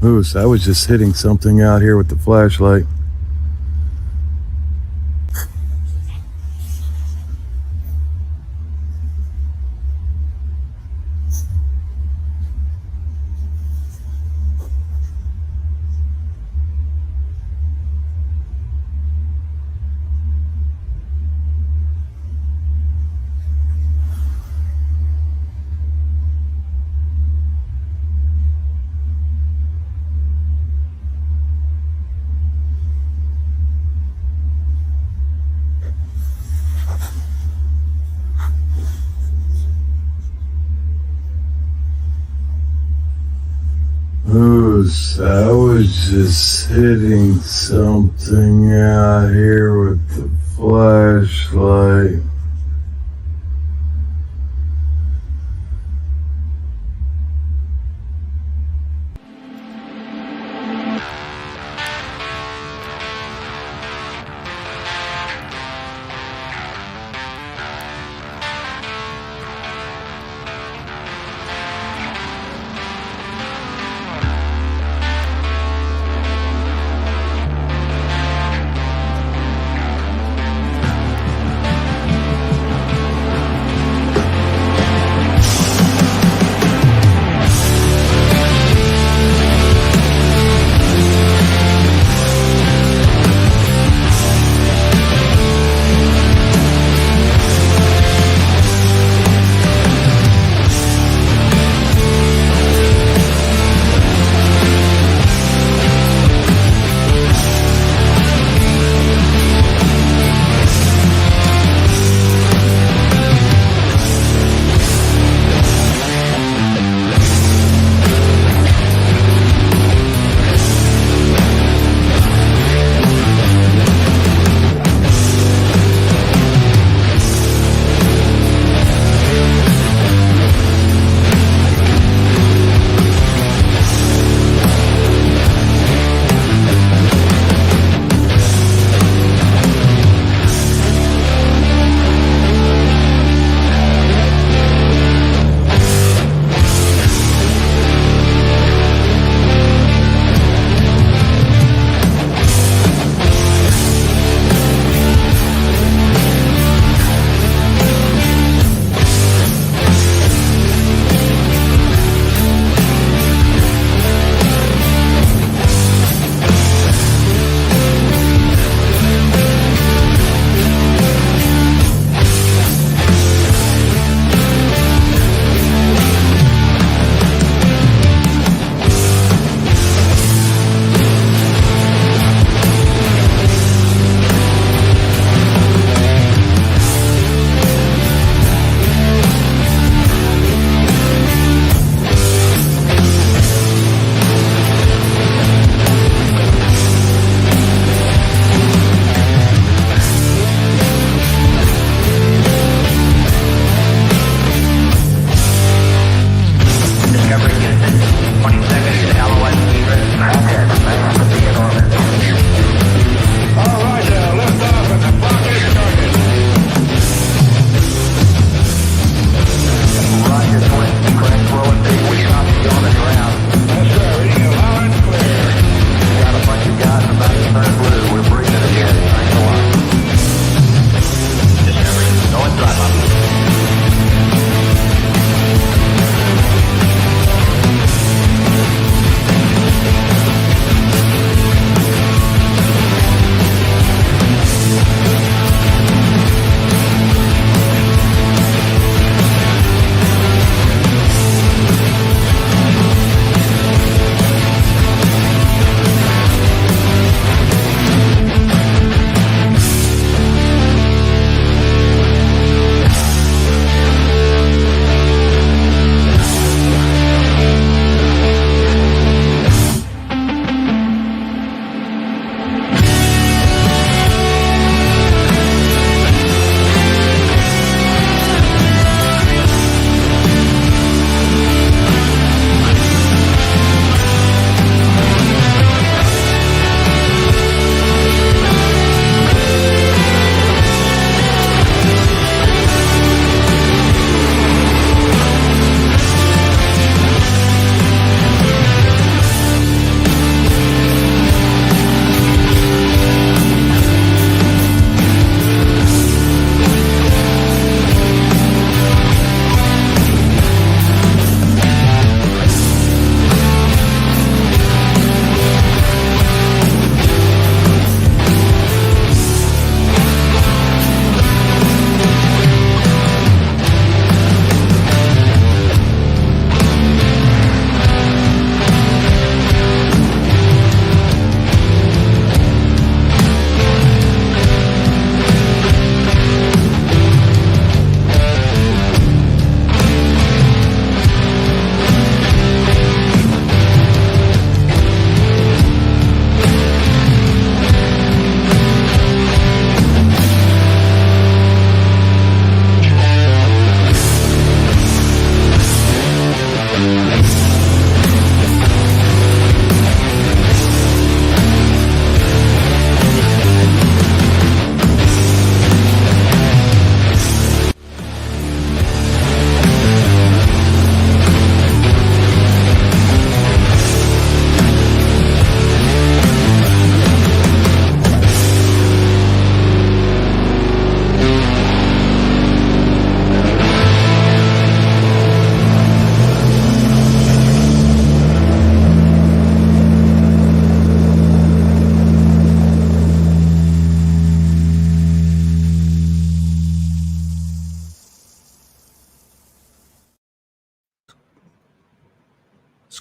Ooh, so I was just hitting something out here with the flashlight. I was just hitting something out here with the flashlight.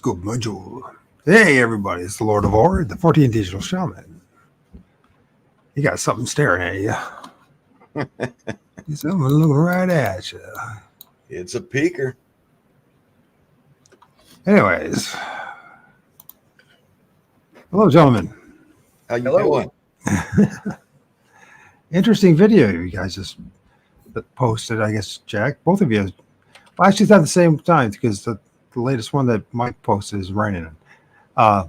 Scoop Module. Hey, everybody. It's the Lord of O.R.D, the 14th Digital Shaman. You got something staring at you. Something looking right at you. It's a peeker. Anyways. Hello, gentlemen. How you doing? Interesting video you guys just posted, I guess, Jack. Both of you. Well, actually, it's not the same time because the latest one that Mike posted is raining. That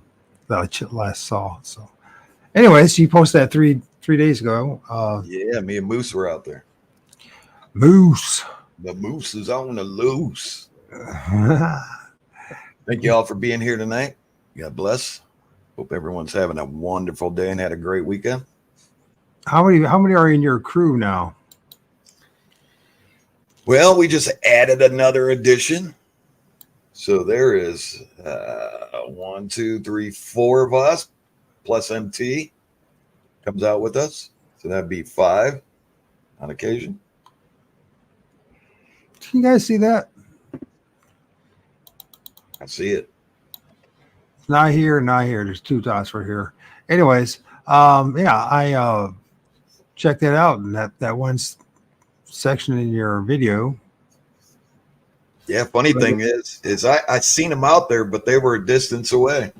I last saw. So, anyways, you posted that three days ago. Yeah, me and Moose were out there. Moose. The Moose is on the loose. Thank you all for being here tonight. God bless. Hope everyone's having a wonderful day and had a great weekend. How many are in your crew now? Well, we just added another addition. So there is 1, 2, 3, 4 of us plus MT comes out with us. So that'd be 5 on occasion. Can you guys see that? I see it. Not here, not here. There's 2 dots right here. Anyways, yeah, I checked that out, and that one section in your video. Yeah, funny thing is I seen them out there, but they were a distance away.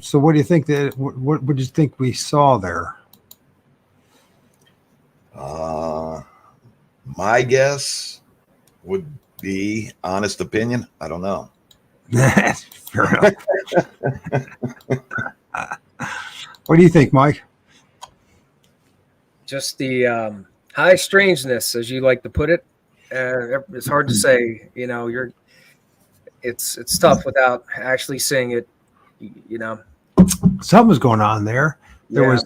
So what do you think that what do you think we saw there? My guess would be, honest opinion, I don't know. Fair enough. What do you think, Mike? Just the high strangeness, as you like to put it. It's hard to say, you know. It's tough without actually seeing it. You know, something was going on there. There was.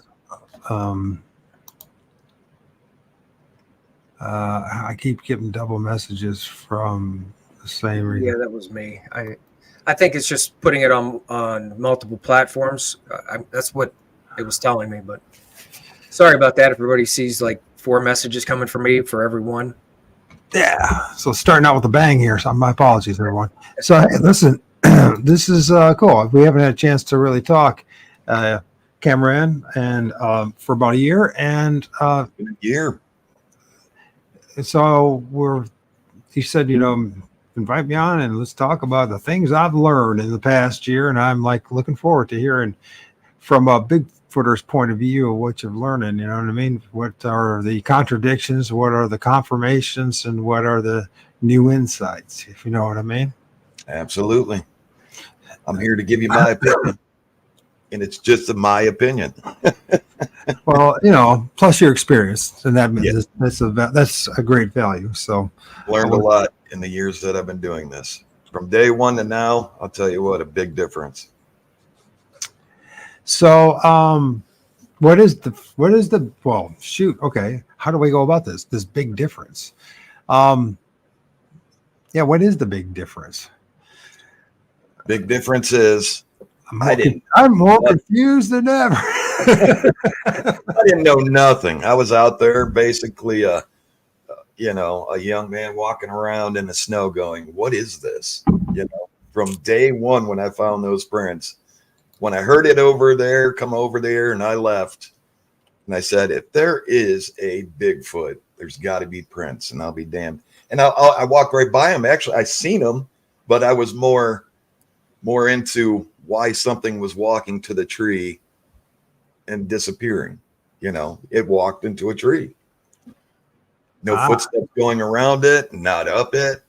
I keep getting double messages from the same reason. Yeah, that was me. I think it's just putting it on multiple platforms. That's what it was telling me. But sorry about that. Everybody sees like 4 messages coming from me for every one. Yeah. So starting out with a bang here. So my apologies, everyone. So hey, listen, this is cool. We haven't had a chance to really talk, CameraMan, and for about a year, and so he said, you know, invite me on and let's talk about the things I've learned in the past year. And I'm like looking forward to hearing from a Bigfooter's point of view of what you're learning. You know what I mean? What are the contradictions? What are the confirmations? And what are the new insights? If you know what I mean? Absolutely. I'm here to give you my opinion. And it's just my opinion. Well, you know, plus your experience, and that's a great value. So learned a lot in the years that I've been doing this. From day one to now, I'll tell you what, a big difference. So, what is the well, shoot, okay, how do we go about this big difference? Yeah, what is the big difference? Big difference is I'm more confused than ever. I didn't know nothing. I was out there basically a young man walking around in the snow going, what is this? You know, from day one when I found those prints, when I heard it come over there, and I left, and I said, if there is a Bigfoot, there's got to be prints, and I'll be damned. And I walked right by him. Actually, I seen him, but I was more into why something was walking to the tree and disappearing. You know, it walked into a tree. No footsteps going around it, not up it.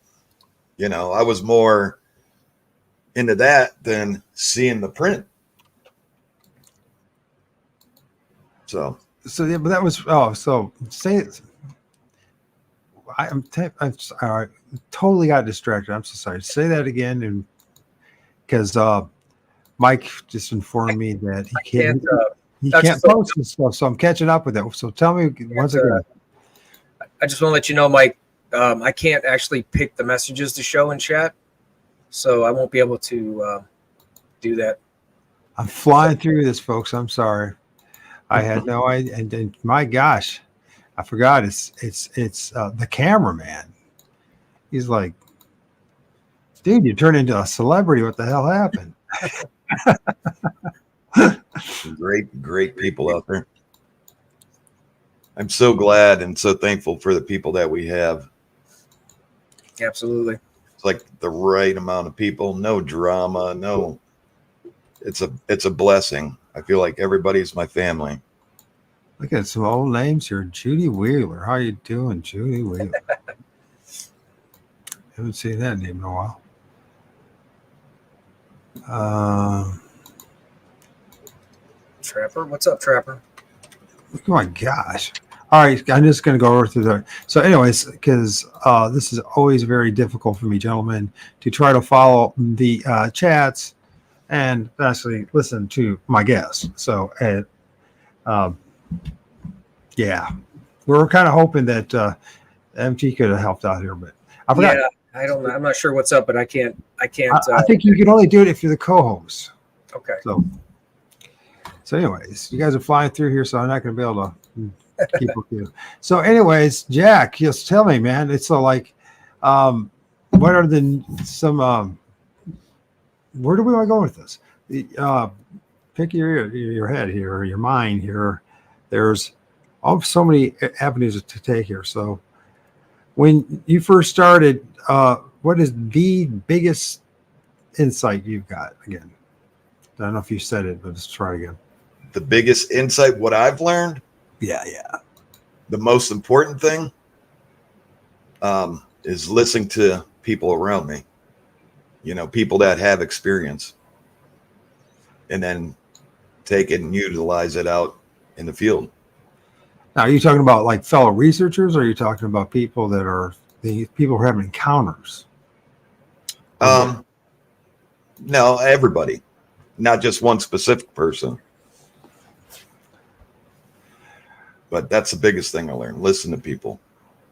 You know, I was more into that than seeing the print. So yeah, but that was so say it. I totally got distracted. I'm so sorry. Say that again, and because Mike just informed me that he can't post this stuff, so I'm catching up with it. So tell me once again. I just want to let you know, Mike, I can't actually pick the messages to show in chat, so I won't be able to do that. I'm flying through this, folks. I'm sorry. I had no idea. And my gosh, I forgot. It's the cameraman. He's like, Dude, you turned into a celebrity. What the hell happened? Great people out there. I'm so glad and so thankful for the people that we have. Absolutely. It's like the right amount of people, no drama, no. It's a blessing. I feel like everybody's my family. Look at some old names here. Judy Wheeler. How you doing, Judy Wheeler? Haven't seen that name in a while. Trapper, what's up, Trapper? Oh my gosh. All right, I'm just going to go over through there. So anyways, because this is always very difficult for me, gentlemen, to try to follow the chats and actually listen to my guests. So, yeah, we were kind of hoping that MT could have helped out here, but I forgot. Yeah, I don't know. I'm not sure what's up, but I can't. I think you can only do it if you're the co-host. Okay. So anyways, you guys are flying through here, so I'm not going to be able to keep with you. So anyways, Jack, just tell me, man, it's like, what are where do we want to go with this? Pick your head here, or your mind here. There's so many avenues to take here. So when you first started, what is the biggest insight you've got? Again, I don't know if you said it, but let's try again. The biggest insight, what I've learned. Yeah. The most important thing is listening to people around me. People that have experience, and then take it and utilize it out in the field. Now, are you talking about like fellow researchers, or are you talking about people that are the people who are having encounters? No, everybody, not just one specific person. But that's the biggest thing I learned. Listen to people,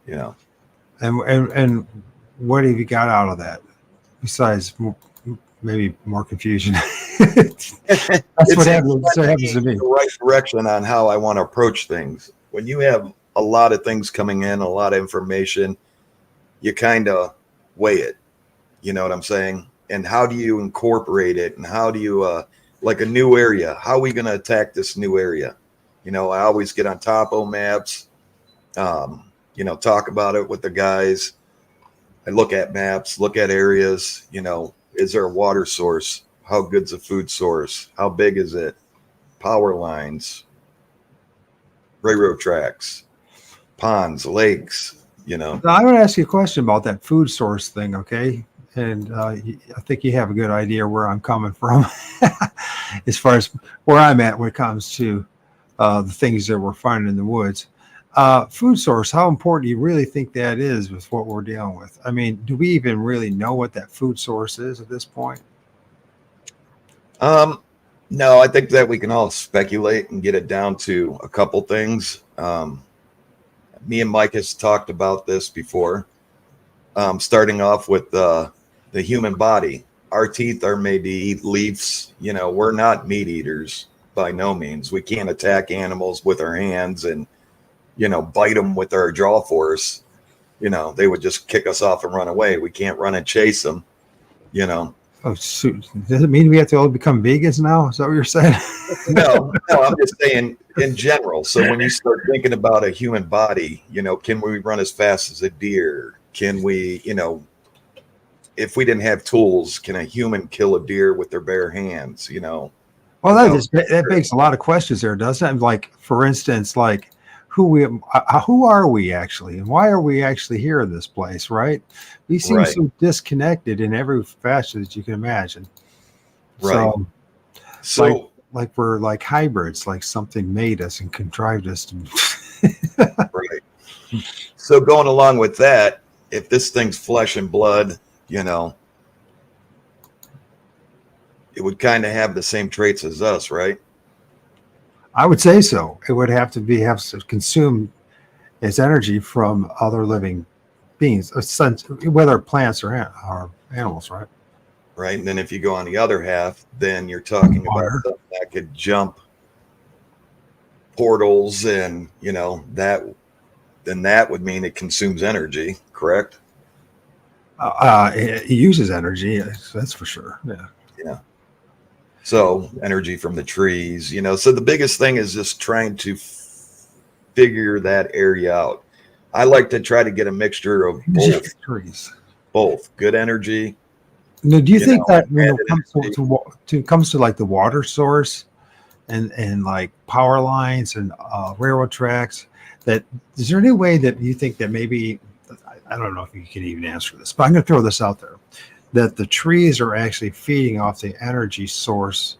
And what have you got out of that? Besides maybe more confusion. That's what happens to me. The right direction on how I want to approach things. When you have a lot of things coming in, a lot of information, you kind of weigh it. You know what I'm saying? And how do you incorporate it? And how do you, like a new area, how are we going to attack this new area? I always get on topo maps, talk about it with the guys. I look at maps, look at areas, is there a water source? How good's a food source? How big is it? Power lines, railroad tracks, ponds, lakes, Now, I want to ask you a question about that food source thing, okay? And I think you have a good idea where I'm coming from as far as where I'm at when it comes to the things that we're finding in the woods. Food source, how important do you really think that is with what we're dealing with? I mean, do we even really know what that food source is at this point? No, I think that we can all speculate and get it down to a couple things. Me and Mike has talked about this before. Starting off with the human body. Our teeth are made to eat leaves. We're not meat eaters by no means. We can't attack animals with our hands and bite them with our jaw force. They would just kick us off and run away. We can't run and chase them. Oh, shoot. Does it mean we have to all become vegans now? Is that what you're saying? No, I'm just saying in general. So when you start thinking about a human body, can we run as fast as a deer? Can we, if we didn't have tools, can a human kill a deer with their bare hands? Well, that begs a lot of questions there, doesn't it? Like, for instance, like who are we actually, and why are we actually here in this place, right? We seem so disconnected in every fashion that you can imagine. Right. So like we're like hybrids, like something made us and contrived us to. Right. So going along with that, if this thing's flesh and blood, it would kind of have the same traits as us, right? I would say so. It would have to consume its energy from other living beings, whether plants or animals, right? Right. And then if you go on the other half, then you're talking about something that could jump portals, and that would mean it consumes energy, correct? It uses energy. That's for sure. Yeah. Yeah. So energy from the trees, so the biggest thing is just trying to figure that area out. I like to try to get a mixture of Trees. both good energy, Now, do you think that when added it comes energy. comes to like the water source and like power lines and railroad tracks, that is there any way that you think that maybe I don't know if you can even answer this, but I'm going to throw this out there, that the trees are actually feeding off the energy source.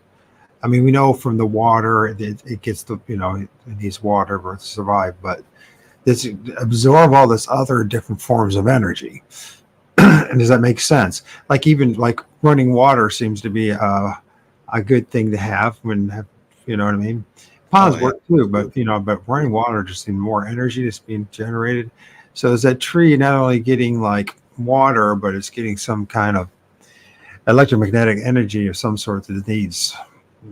I mean, we know from the water it gets the it needs water to survive, but this absorb all this other different forms of energy. And does that make sense? Like even like running water seems to be a good thing to have when you know what I mean. Ponds Oh, yeah. work too, but but running water just needs more energy that's being generated. So is that tree not only getting like water, but it's getting some kind of electromagnetic energy of some sort that it needs?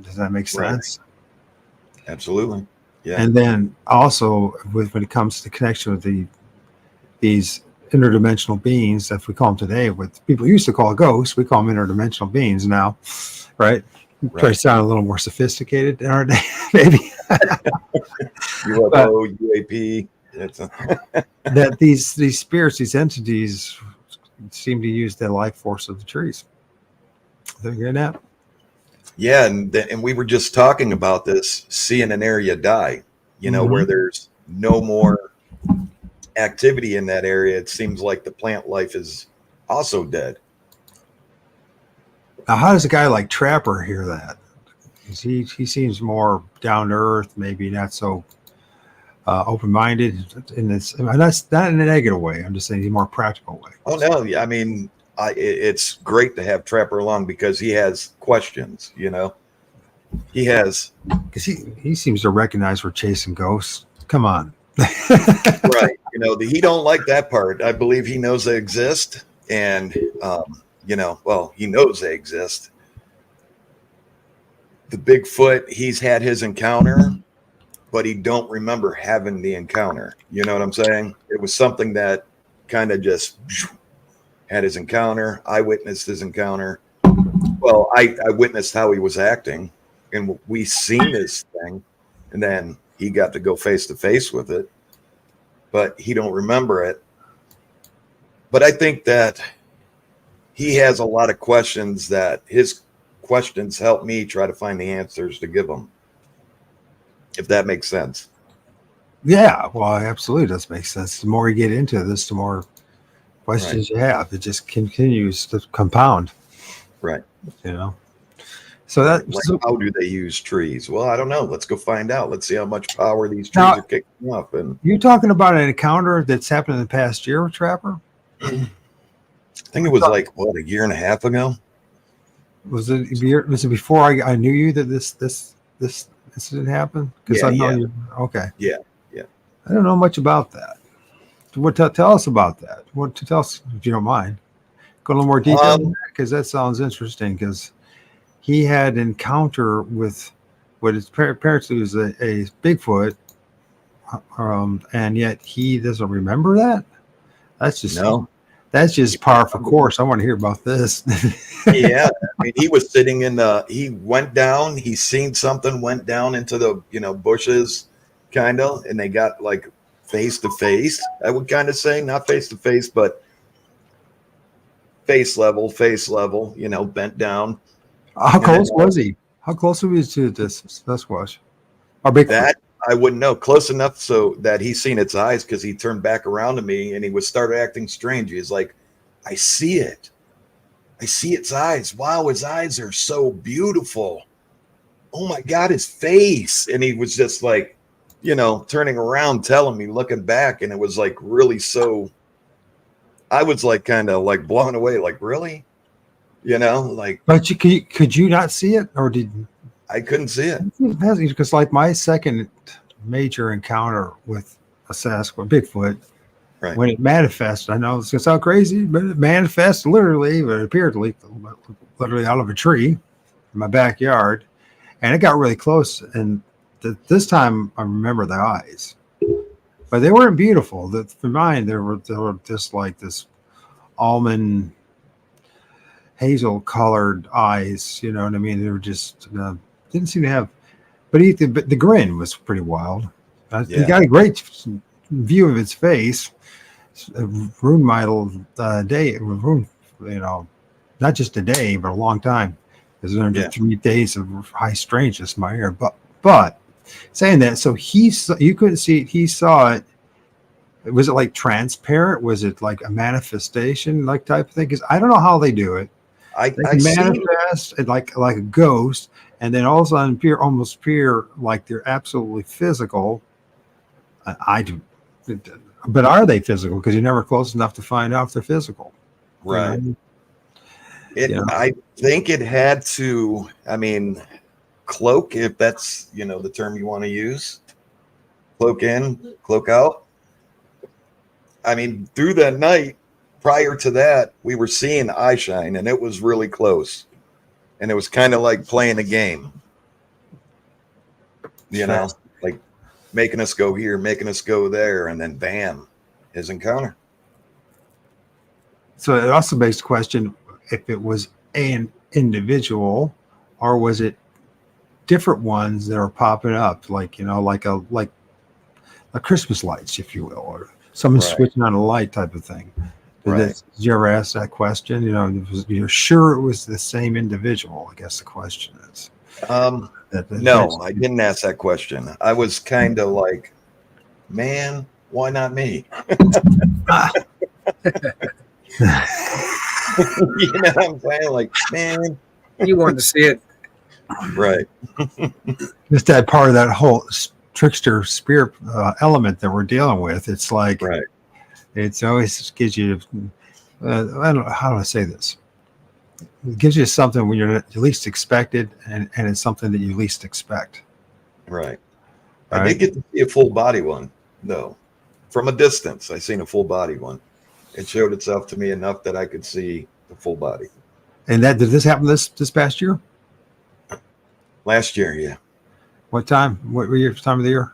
Does that make Right. sense? Absolutely. Yeah. And then also when it comes to the connection with these interdimensional beings, if we call them today, what people used to call ghosts, we call them interdimensional beings now, right? Try to sound a little more sophisticated in our day, maybe. UFO, UAP. That these spirits, these entities, seem to use the life force of the trees. They're getting at. Yeah, and we were just talking about this, seeing an area die, where there's no more activity in that area. It seems like the plant life is also dead. Now, how does a guy like Trapper hear that? 'Cause he seems more down to earth, maybe not so open-minded in this. And that's not in a negative way. I'm just saying he's more practical way. Oh no, yeah, I mean, it's great to have Trapper along because he has questions. He has Because he seems to recognize we're chasing ghosts. Come on. right. He don't like that part. I believe he knows they exist, and well, he knows they exist. The Bigfoot, he's had his encounter, but he don't remember having the encounter. You know what I'm saying? It was something that kind of just had his encounter. I witnessed his encounter. Well, I witnessed how he was acting, and we seen this thing, and then he got to go face to face with it, but he don't remember it. But I think that he has a lot of questions that his questions help me try to find the answers to give him, if that makes sense. Yeah, well, it absolutely does make sense. The more you get into this, the more questions you have. It just continues to compound. Right. So that how do they use trees? Well, I don't know. Let's go find out. Let's see how much power these trees are kicking up. And you talking about an encounter that's happened in the past year with Trapper? I think it was like a year and a half ago. Was it before I knew you that this incident happened? Because I know you. Okay. Yeah. I don't know much about that. What tell us about that? What to tell us if you don't mind? Go a little more detail because that sounds interesting. Because he had an encounter with what his parents was a Bigfoot, and yet he doesn't remember that. That's just That's just par for course. I want to hear about this. Yeah, I mean, he was sitting he went down. He seen something, went down into the bushes, kind of, and they got like face to face. I would kind of say not face to face, but face level, bent down. How close was he? How close was he to this Sasquatch? Or Bigfoot? That I wouldn't know. Close enough so that he seen its eyes because he turned back around to me and he would start acting strange. He's like, I see it. I see its eyes. Wow, his eyes are so beautiful. Oh my God, his face. And he was just like, turning around, telling me, looking back. And it was like really so, I was like kind of like blown away. Like, really? Like. But could you not see it? Or did I couldn't see it. Because like my second major encounter with a Sasquatch, Bigfoot, right, when it manifested, I know it's going to sound crazy, but it manifested literally, but it appeared literally out of a tree in my backyard. And it got really close. And this time I remember the eyes, but they weren't beautiful. For mine, they were just like this almond hazel colored eyes. You know what I mean? They were just didn't seem to have. But the grin was pretty wild. He got a great view of his face. Ruined my little day. It ruined, not just a day, but a long time. Because under 3 days of high strangeness in my ear. But saying that, so you couldn't see it. He saw it. Was it like transparent? Was it like a manifestation like type of thing? Because I don't know how they do it. I manifest it like a ghost, and then all of a sudden almost appear like they're absolutely physical. I do, but are they physical? Because you're never close enough to find out if they're physical. Right. I think it had to. I mean, cloak, if that's the term you want to use. Cloak in, cloak out. I mean, through that night. Prior to that, we were seeing eye shine, and it was really close. And it was kind of like playing a game. Like making us go here, making us go there, and then bam, his encounter. So it also begs the question if it was an individual or was it different ones that are popping up, like a Christmas lights, if you will, or someone switching on a light type of thing. Did you ever ask that question? You're sure it was the same individual? I guess the question is. No, I didn't ask that question. I was kind of like, man, why not me? You know what I'm saying? Like, man, you wanted to see it, right? Just that part of that whole trickster spirit element that we're dealing with. It's like, it's always gives you. I don't know how do I say this. It gives you something when you're least expected, and it's something that you least expect. Right. I did get to see a full body one, though. From a distance, I seen a full body one. It showed itself to me enough that I could see the full body. And did this happen this past year? Last year, yeah. What time? What time of the year?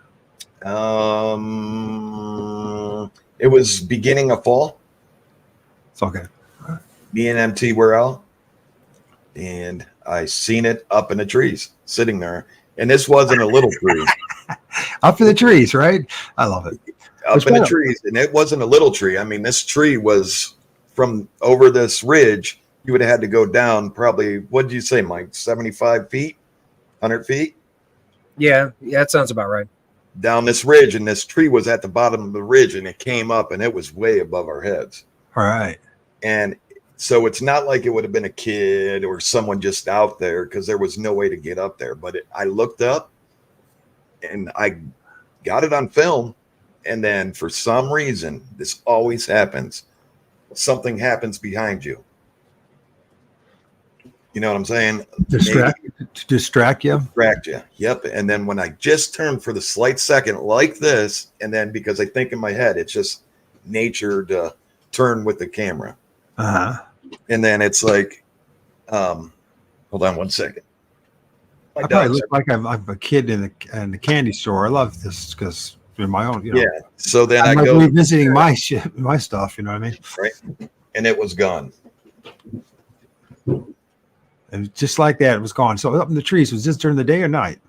It was beginning of fall. It's okay. Me and MT were out, and I seen it up in the trees, sitting there. And this wasn't a little tree. Up in the trees, right? I love it. Up in the trees, and it wasn't a little tree. I mean, this tree was from over this ridge. You would have had to go down probably, what did you say, Mike? 75 feet? 100 feet? Yeah, that sounds about right. Down this ridge, and this tree was at the bottom of the ridge, and it came up, and it was way above our heads. All right. And so it's not like it would have been a kid or someone just out there, because there was no way to get up there. But I looked up, and I got it on film. And then for some reason, this always happens. Something happens behind you. You know what I'm saying? Distract you? Distract you. Yep. And then when I just turned for the slight second like this, and then because I think in my head, it's just nature to turn with the camera. Uh-huh. And then it's like, hold on one second. I probably look like I'm a kid in the candy store. I love this because in my own, yeah. So then I'm I like go revisiting my shit, my stuff. You know what I mean? Right. And it was gone. And just like that, it was gone. So up in the trees, was this during the day or night?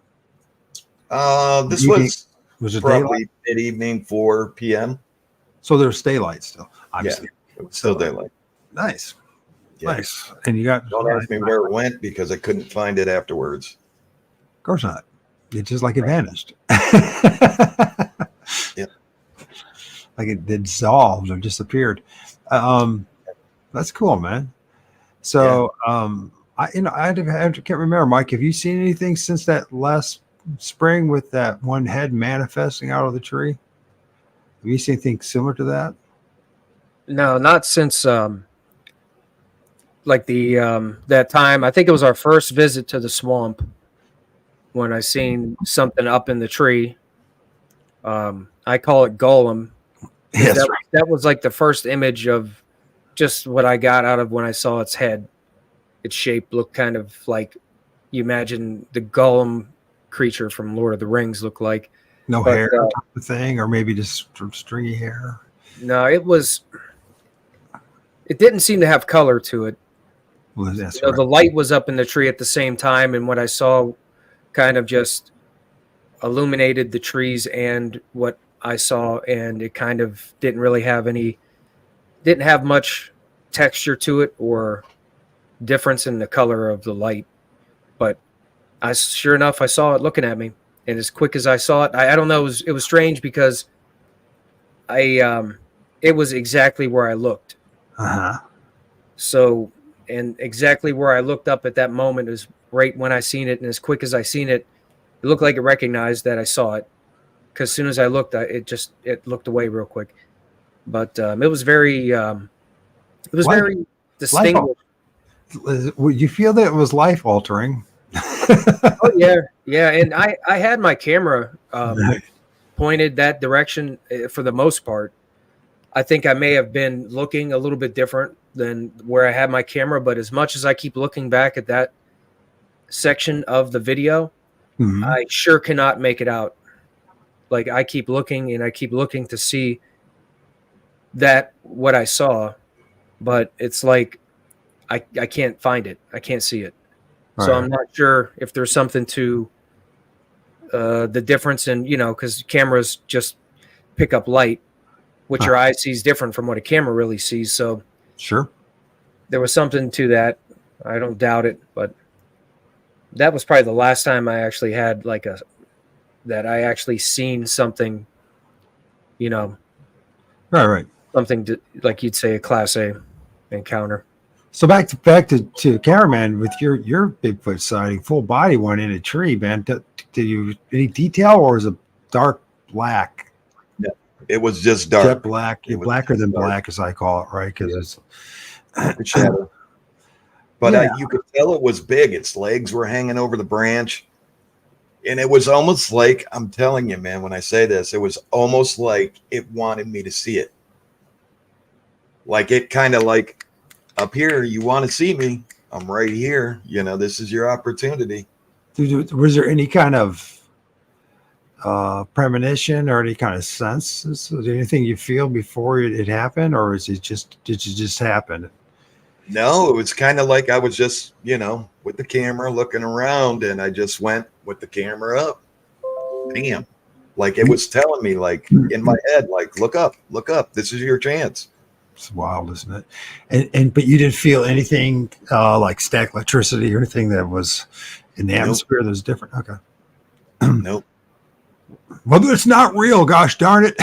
This was it probably mid-evening, 4 p.m. So there was daylight still, obviously. Yeah, it was still daylight. Nice. Yeah. Nice. And you got... Don't ask me where it went because I couldn't find it afterwards. Of course not. It's just like it vanished. Yeah. Like it dissolved or disappeared. That's cool, man. So, I can't remember, Mike. Have you seen anything since that last spring with that one head manifesting out of the tree? Have you seen anything similar to that? No, not since like the that time. I think it was our first visit to the swamp when I seen something up in the tree. I call it Golem. Yes, that was like the first image of just what I got out of when I saw its head. Its shape looked kind of like you imagine the Golem creature from Lord of the Rings look like. No hair type of thing, or maybe just stringy hair. No, it was it didn't seem to have color to it. Well, that's You know, right. the light was up in the tree at the same time, and what I saw kind of just illuminated the trees and what I saw, and it kind of didn't have much texture to it or difference in the color of the light. But sure enough, I saw it looking at me, and as quick as I saw it, I don't know, it was strange because it was exactly where I looked. Uh-huh. So, and exactly where I looked up at that moment is right when I seen it, and as quick as I seen it, it looked like it recognized that I saw it. Because as soon as I looked, it looked away real quick. But it was very very distinguished. Would you feel that it was life altering? Oh yeah, and I had my camera pointed that direction for the most part. I think I may have been looking a little bit different than where I had my camera, but as much as I keep looking back at that section of the video, Mhm. I sure cannot make it out. Like I keep looking and I keep looking to see that what I saw, but it's like I can't find it. I can't see it. So Right. I'm not sure if there's something to the difference in, because cameras just pick up light, which your eye sees different from what a camera really sees. So Sure. there was something to that. I don't doubt it, but that was probably the last time I actually had that I actually seen something, Right. something like you'd say a class A encounter. So back to cameraman with your Bigfoot sighting, full body one in a tree, man. Did you any detail, or was it dark black? It was just dark. Jet black, It was blacker than dark. black, as I call it, right? Because it's The shadow. But Yeah. you could tell it was big. Its legs were hanging over the branch. And it was almost like, I'm telling you, man, when I say this, it was almost like it wanted me to see it. Like it kind of like, up here, you want to see me? I'm right here. This is your opportunity. was there any kind of premonition or any kind of sense? Was there anything you feel before it happened, or did it just happen? No, it was kind of like I was just, with the camera looking around, and I just went with the camera up. Damn. Like it was telling me, like in my head, like, look up. This is your chance. It's wild, isn't it? But you didn't feel anything like static electricity or anything that was in the atmosphere that was different. Okay. Nope. Well, it's not real. Gosh darn it.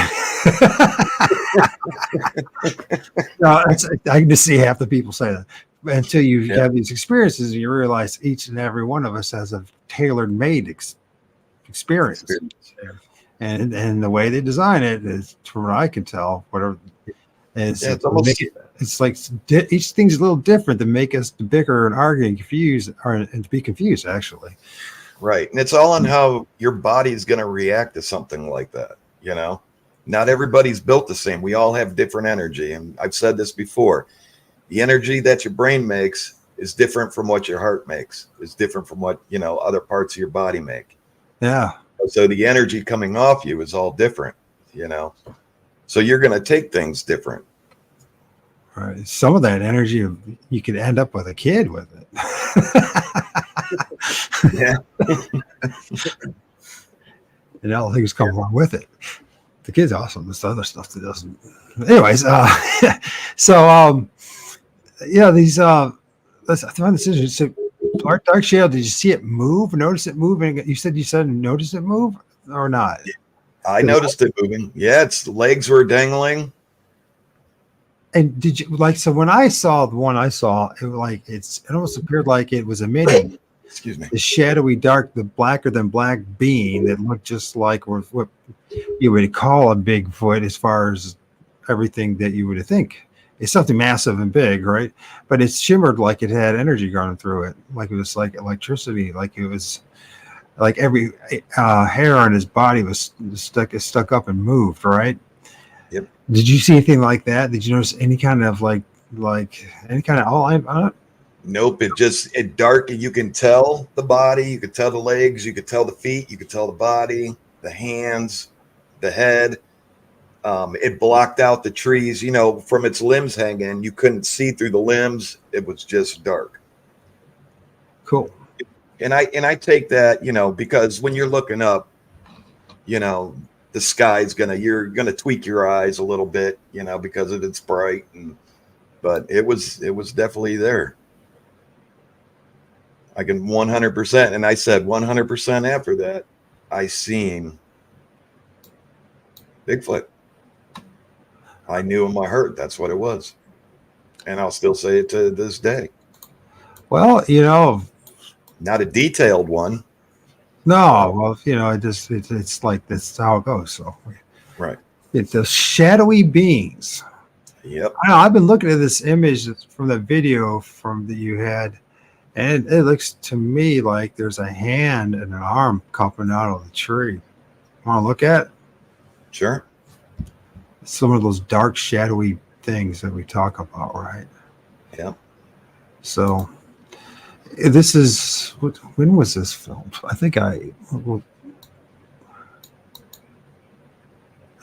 No, I can just see half the people say that. But until you have these experiences, you realize each and every one of us has a tailor-made experience. And the way they design it is, from what I can tell, whatever. It's like each thing's a little different to make us bicker and argue and confuse, and to be confused, actually. Right. And it's all on how your body is going to react to something like that. Not everybody's built the same. We all have different energy. And I've said this before. The energy that your brain makes is different from what your heart makes. It's different from what, other parts of your body make. Yeah. So the energy coming off you is all different, So you're going to take things different. Right. Some of that energy, you could end up with a kid with it. Yeah. And all things come along with it. The kid's awesome. This other stuff that doesn't. Anyways, these I find this interesting. So, dark shadow, did you see it move? Notice it moving? You said notice it move or not? I noticed it moving. Yeah, its legs were dangling. And did you so when I saw the one I saw, it almost appeared like it was emitting Excuse me. the shadowy dark, the blacker than black being that looked just like what you would call a Bigfoot, as far as everything that you would think. It's something massive and big, right? But it shimmered like it had energy going through it, like it was like electricity, like it was like every hair on his body was stuck up and moved, right? Yep. Did you see anything like that? Did you notice any kind of like any kind of outline on it? Nope. It dark. You can tell the body, you could tell the legs, you could tell the feet, you could tell the body, the hands, the head. It blocked out the trees, you know, from its limbs hanging. You couldn't see through the limbs. It was just dark. Cool. And I take that, you know, because when you're looking up, you know, the sky's you're gonna tweak your eyes a little bit, you know, because it's bright, but it was definitely there. I can 100%, and I said 100% after that, I seen Bigfoot. I knew in my heart that's what it was, and I'll still say it to this day. Well, you know, Not a detailed one. no, well, you know, it's like that's how it goes. So, Right. it's the shadowy beings. Yep. I know, I've been looking at this image from the video that you had, and it looks to me like there's a hand and an arm coming out of the tree. Want to look at Sure. some of those dark, shadowy things that we talk about, right? Yep. So this is when was this filmed? I think did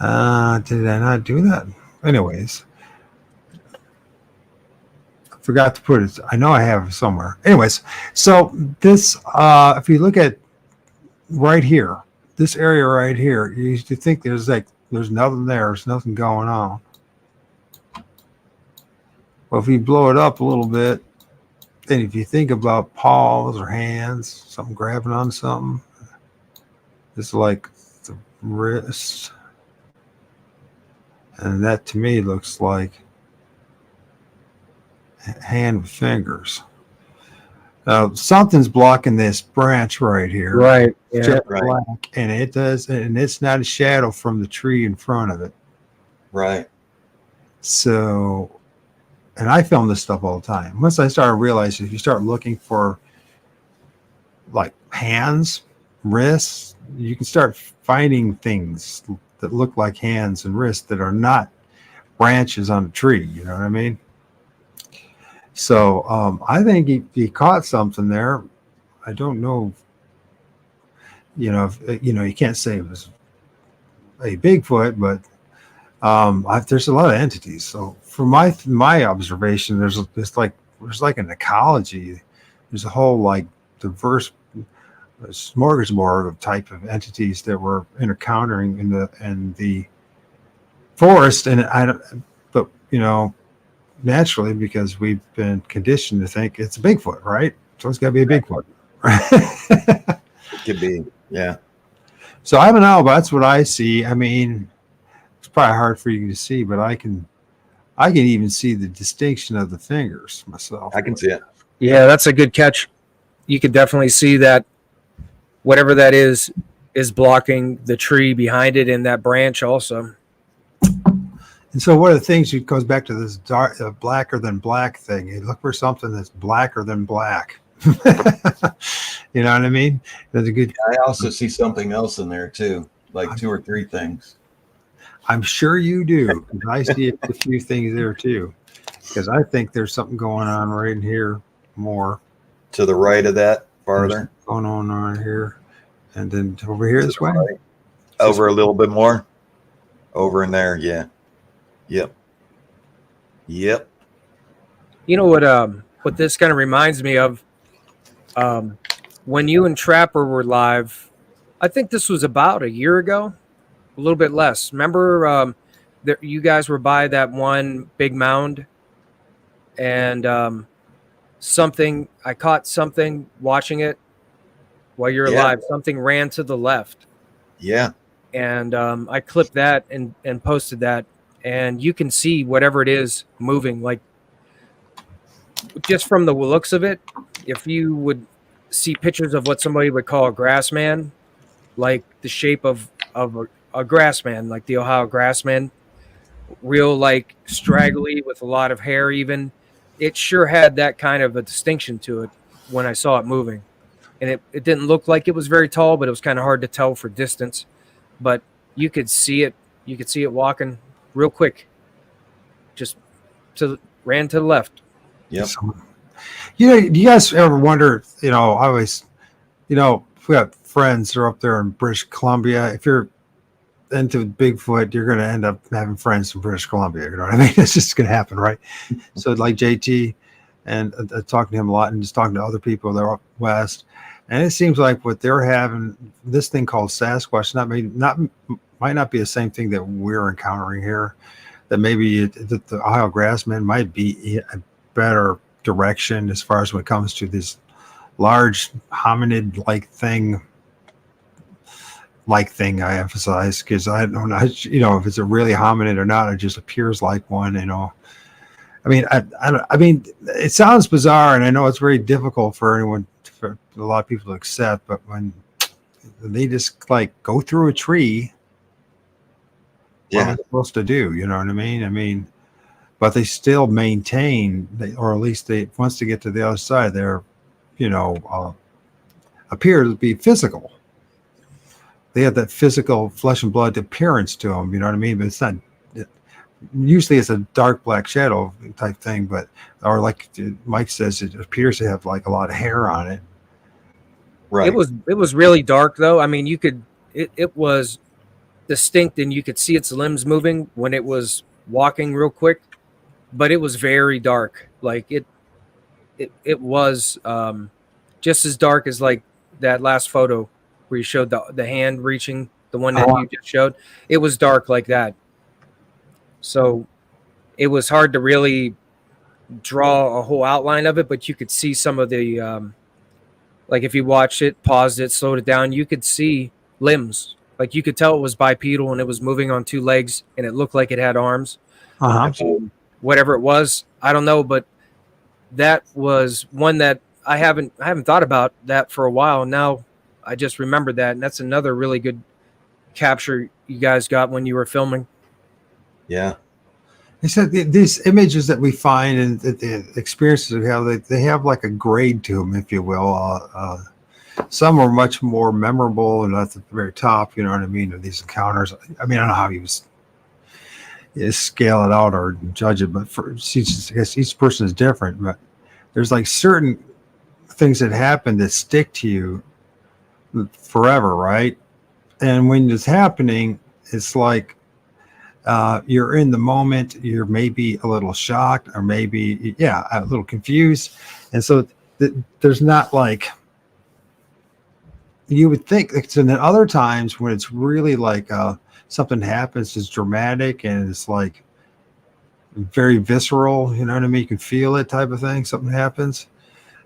I not do that? Anyways, I forgot to put it. I know I have it somewhere. Anyways, so this if you look at right here, this area right here, you used to think there's nothing there, there's nothing going on. Well, if you blow it up a little bit, and if you think about paws or hands, something grabbing on something, it's like the wrist. And that to me looks like a hand with fingers. Something's blocking this branch right here. Right. It's Yeah. just Right. black, and it's not a shadow from the tree in front of it. Right. And I film this stuff all the time. Once I started realizing if you start looking for like hands, wrists, you can start finding things that look like hands and wrists that are not branches on a tree. You know what I mean? So I think he caught something there. I don't know. You know, you can't say it was a Bigfoot, but there's a lot of entities. So from my observation, there's like an ecology. There's a whole like diverse smorgasbord of type of entities that we're encountering in the forest. And but you know, naturally, because we've been conditioned to think it's a Bigfoot, right? So it's got to be a Bigfoot. It could be. Yeah. So I don't know. But that's what I see. I mean, it's probably hard for you to see, but I can even see the distinction of the fingers myself. I can see it. Yeah, that's a good catch. You could definitely see that whatever that is blocking the tree behind it in that branch also. And so one of the things that goes back to this dark, blacker than black thing. You look for something that's blacker than black. You know what I mean? That's a good. I also see something else in there too, like 2 or 3 things. I'm sure you do. 'Cause I see a few things there too. Because I think there's something going on right in here more. To the right of that, farther. Going on right here. And then over here this way. Right. Over a little bit more. Over in there, yeah. Yep. Yep. You know what this kind of reminds me of? When you and Trapper were live, I think this was about a year ago, a little bit less. Remember that you guys were by that one big mound, and I caught something watching it while you're Yeah. alive. Something ran to the left, Yeah. and I clipped that and posted that, and you can see whatever it is moving, like just from the looks of it. If you would see pictures of what somebody would call a grass man, like the shape of a grass man, like the Ohio grass man, real like straggly with a lot of hair, even it sure had that kind of a distinction to it when I saw it moving. And it didn't look like it was very tall, but it was kind of hard to tell for distance. But you could see it. You could see it walking real quick. Just ran to the left. Yep. You know, do you guys ever wonder, I always, we got friends that are up there in British Columbia. If you're into Bigfoot, you're going to end up having friends from British Columbia. You know what I mean? It's just going to happen, right? So like JT, and talking to him a lot, and just talking to other people that are up west, and it seems like what they're having, this thing called Sasquatch, might not be the same thing that we're encountering here. That maybe the Ohio Grassman might be a better direction as far as when it comes to this large hominid-like thing. I emphasize, because I don't know, if it's a really hominid or not. It just appears like one. I mean, I mean, it sounds bizarre, and I know it's very difficult for a lot of people to accept. But when they just like go through a tree, what are they supposed to do? You know what I mean? I mean, but they still maintain, or at least once they get to the other side, they're, appear to be physical. They have that physical flesh and blood appearance to them. You know what I mean? But it's not. Usually it's a dark black shadow type thing, or like Mike says, it appears to have like a lot of hair on it. Right. It was really dark though. I mean, it was distinct, and you could see its limbs moving when it was walking real quick, but it was very dark. Like it was just as dark as like that last photo where you showed the hand reaching, the one that you just showed. It was dark like that. So it was hard to really draw a whole outline of it, but you could see some of the, like if you watched it, paused it, slowed it down, you could see limbs. Like you could tell it was bipedal, and it was moving on two legs, and it looked like it had arms. Whatever it was, I don't know, but that was one that I haven't thought about that for a while. Now I just remembered that, and that's another really good capture you guys got when you were filming. Yeah. They said these images that we find and the experiences we have, they have like a grade to them, if you will. Some are much more memorable and at the very top, you know what I mean, of these encounters. I mean, I don't know how you scale it out or judge it, but I guess each person is different. But there's like certain things that happen that stick to you forever, right? And when it's happening, it's like you're in the moment, you're maybe a little shocked, or maybe a little confused, and so there's not like you would think. And then other times when it's really like something happens, it's dramatic and it's like very visceral, you know what I mean, you can feel it type of thing. Something happens,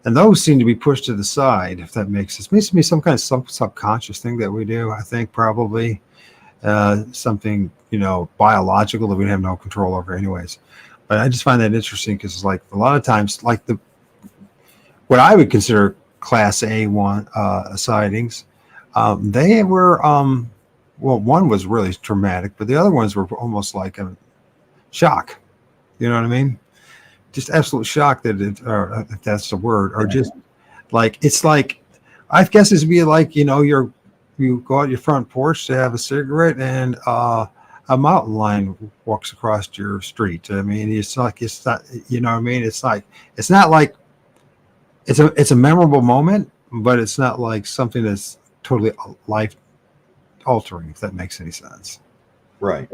and those seem to be pushed to the side, if that makes sense. It needs to be some kind of subconscious thing that we do, I think, probably something biological that we have no control over anyways. But I just find that interesting, because it's like a lot of times, like what I would consider class A1 sightings, they were one was really traumatic, but the other ones were almost like a shock, you know what I mean, just absolute shock, or if that's the word, or just like, it's like, I guess it'd be like, you go out your front porch to have a cigarette, and a mountain lion walks across your street. I mean, it's not, you know what I mean? It's not like it's a memorable moment, but it's not like something that's totally life altering, if that makes any sense. Right.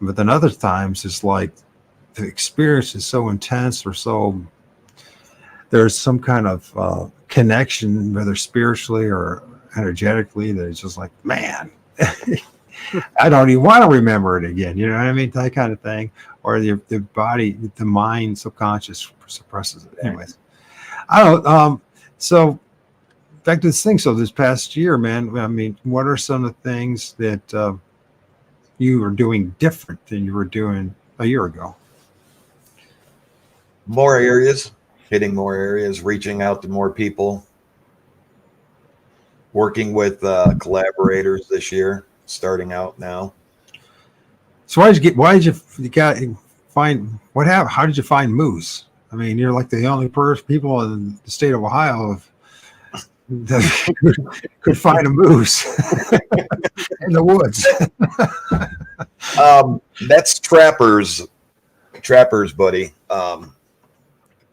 But then other times it's like the experience is so intense, or so there's some kind of connection, whether spiritually or energetically, that it's just like, man, I don't even want to remember it again. You know what I mean? That kind of thing. Or the body, the mind, subconscious suppresses it. Anyways, I don't know. So back to this thing. So this past year, man, I mean, what are some of the things that you are doing different than you were doing a year ago? More areas, hitting more areas, reaching out to more people, working with collaborators this year, starting out now. So how did you find how did you find moose? I mean, you're like the only people in the state of Ohio that could find a moose in the woods. That's Trapper's buddy.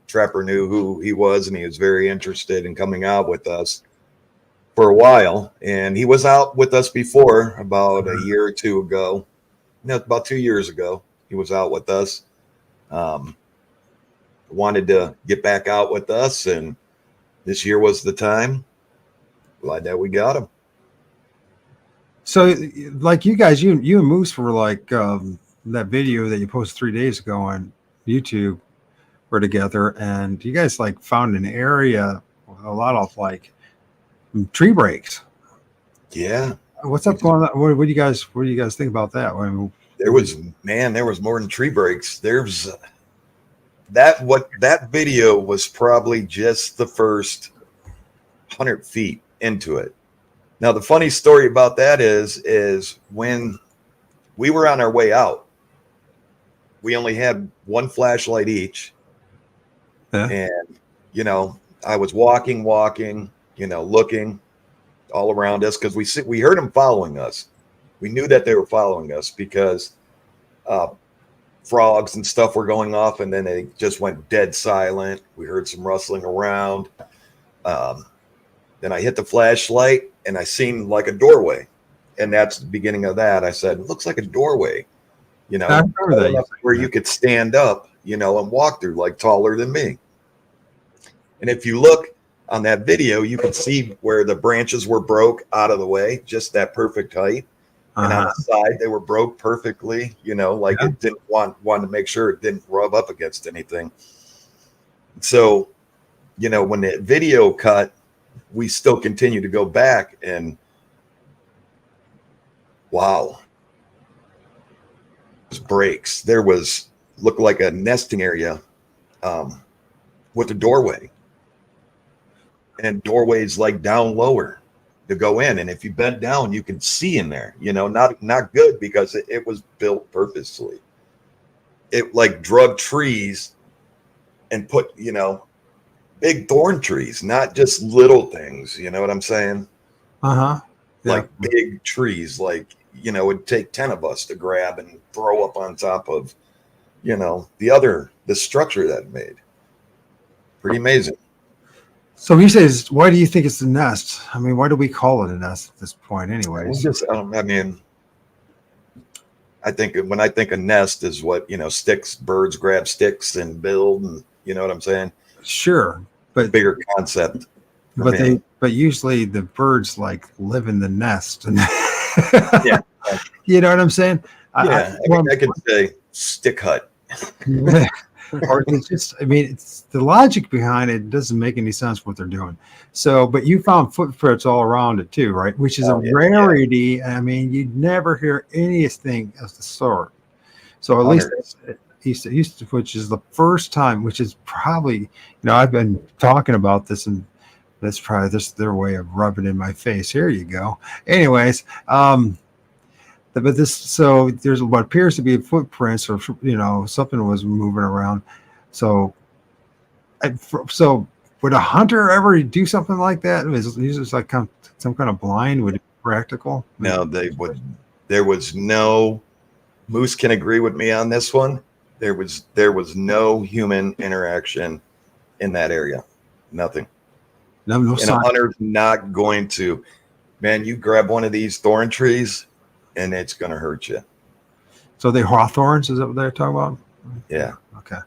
Trapper knew who he was, and he was very interested in coming out with us. for a while, and he was out with us before about a year or two ago. No, about 2 years ago, he was out with us. Wanted to get back out with us, and this year was the time. Glad that we got him. So, like you guys, you and Moose were like that video that you posted 3 days ago on YouTube were together, and you guys like found an area with a lot of like tree breaks. Yeah. What's up going on? What do you guys think about that? I mean, There was more than tree breaks. There's that video was probably just the first 100 feet into it. Now, the funny story about that is when we were on our way out, we only had one flashlight each. Yeah. And, I was walking, looking all around us because we heard them following us. We knew that they were following us because frogs and stuff were going off, and then they just went dead silent. We heard some rustling around. Then I hit the flashlight, and I seen like a doorway, and that's the beginning of that. I said, "It looks like a doorway," I remember that. where you could stand up, and walk through, like taller than me. And if you look on that video, you can see where the branches were broke out of the way, just that perfect height. And on the side, they were broke perfectly, it didn't want to make sure it didn't rub up against anything. So, when the video cut, we still continue to go back, and wow, breaks. There looked like a nesting area with a doorway, and doorways like down lower to go in, and if you bend down, you can see in there. Not good because it was built purposely. It like drug trees and put big thorn trees, not just little things. You know what I'm saying? Yeah. Like big trees, like it'd take 10 of us to grab and throw up on top of the structure that it made. Pretty amazing. So he says, why do you think it's a nest? I mean, why do we call it a nest at this point anyways? I think when I think a nest is what, sticks, birds grab sticks and build, and you know what I'm saying? Sure. But bigger concept. But usually the birds like live in the nest. And yeah. You know what I'm saying? Yeah. I could say stick hut. Or it's just, it's the logic behind it doesn't make any sense what they're doing. So, but you found footprints all around it too, right? Which is a rarity. Yeah. You'd never hear anything of the sort. So at least which is the first time, which is probably, I've been talking about this, and that's probably their way of rubbing in my face. Here you go. Anyways, but so there's what appears to be footprints, or something was moving around. So would a hunter ever do something like that? Is just like some kind of blind? Would it be practical? No, they would. There was no. Moose can agree with me on this one. There was no human interaction in that area. Nothing. No and sign. A hunter's not going to. Man, you grab one of these thorn trees, and it's going to hurt you. So they hawthorns, is that what they're talking about? Yeah. Okay.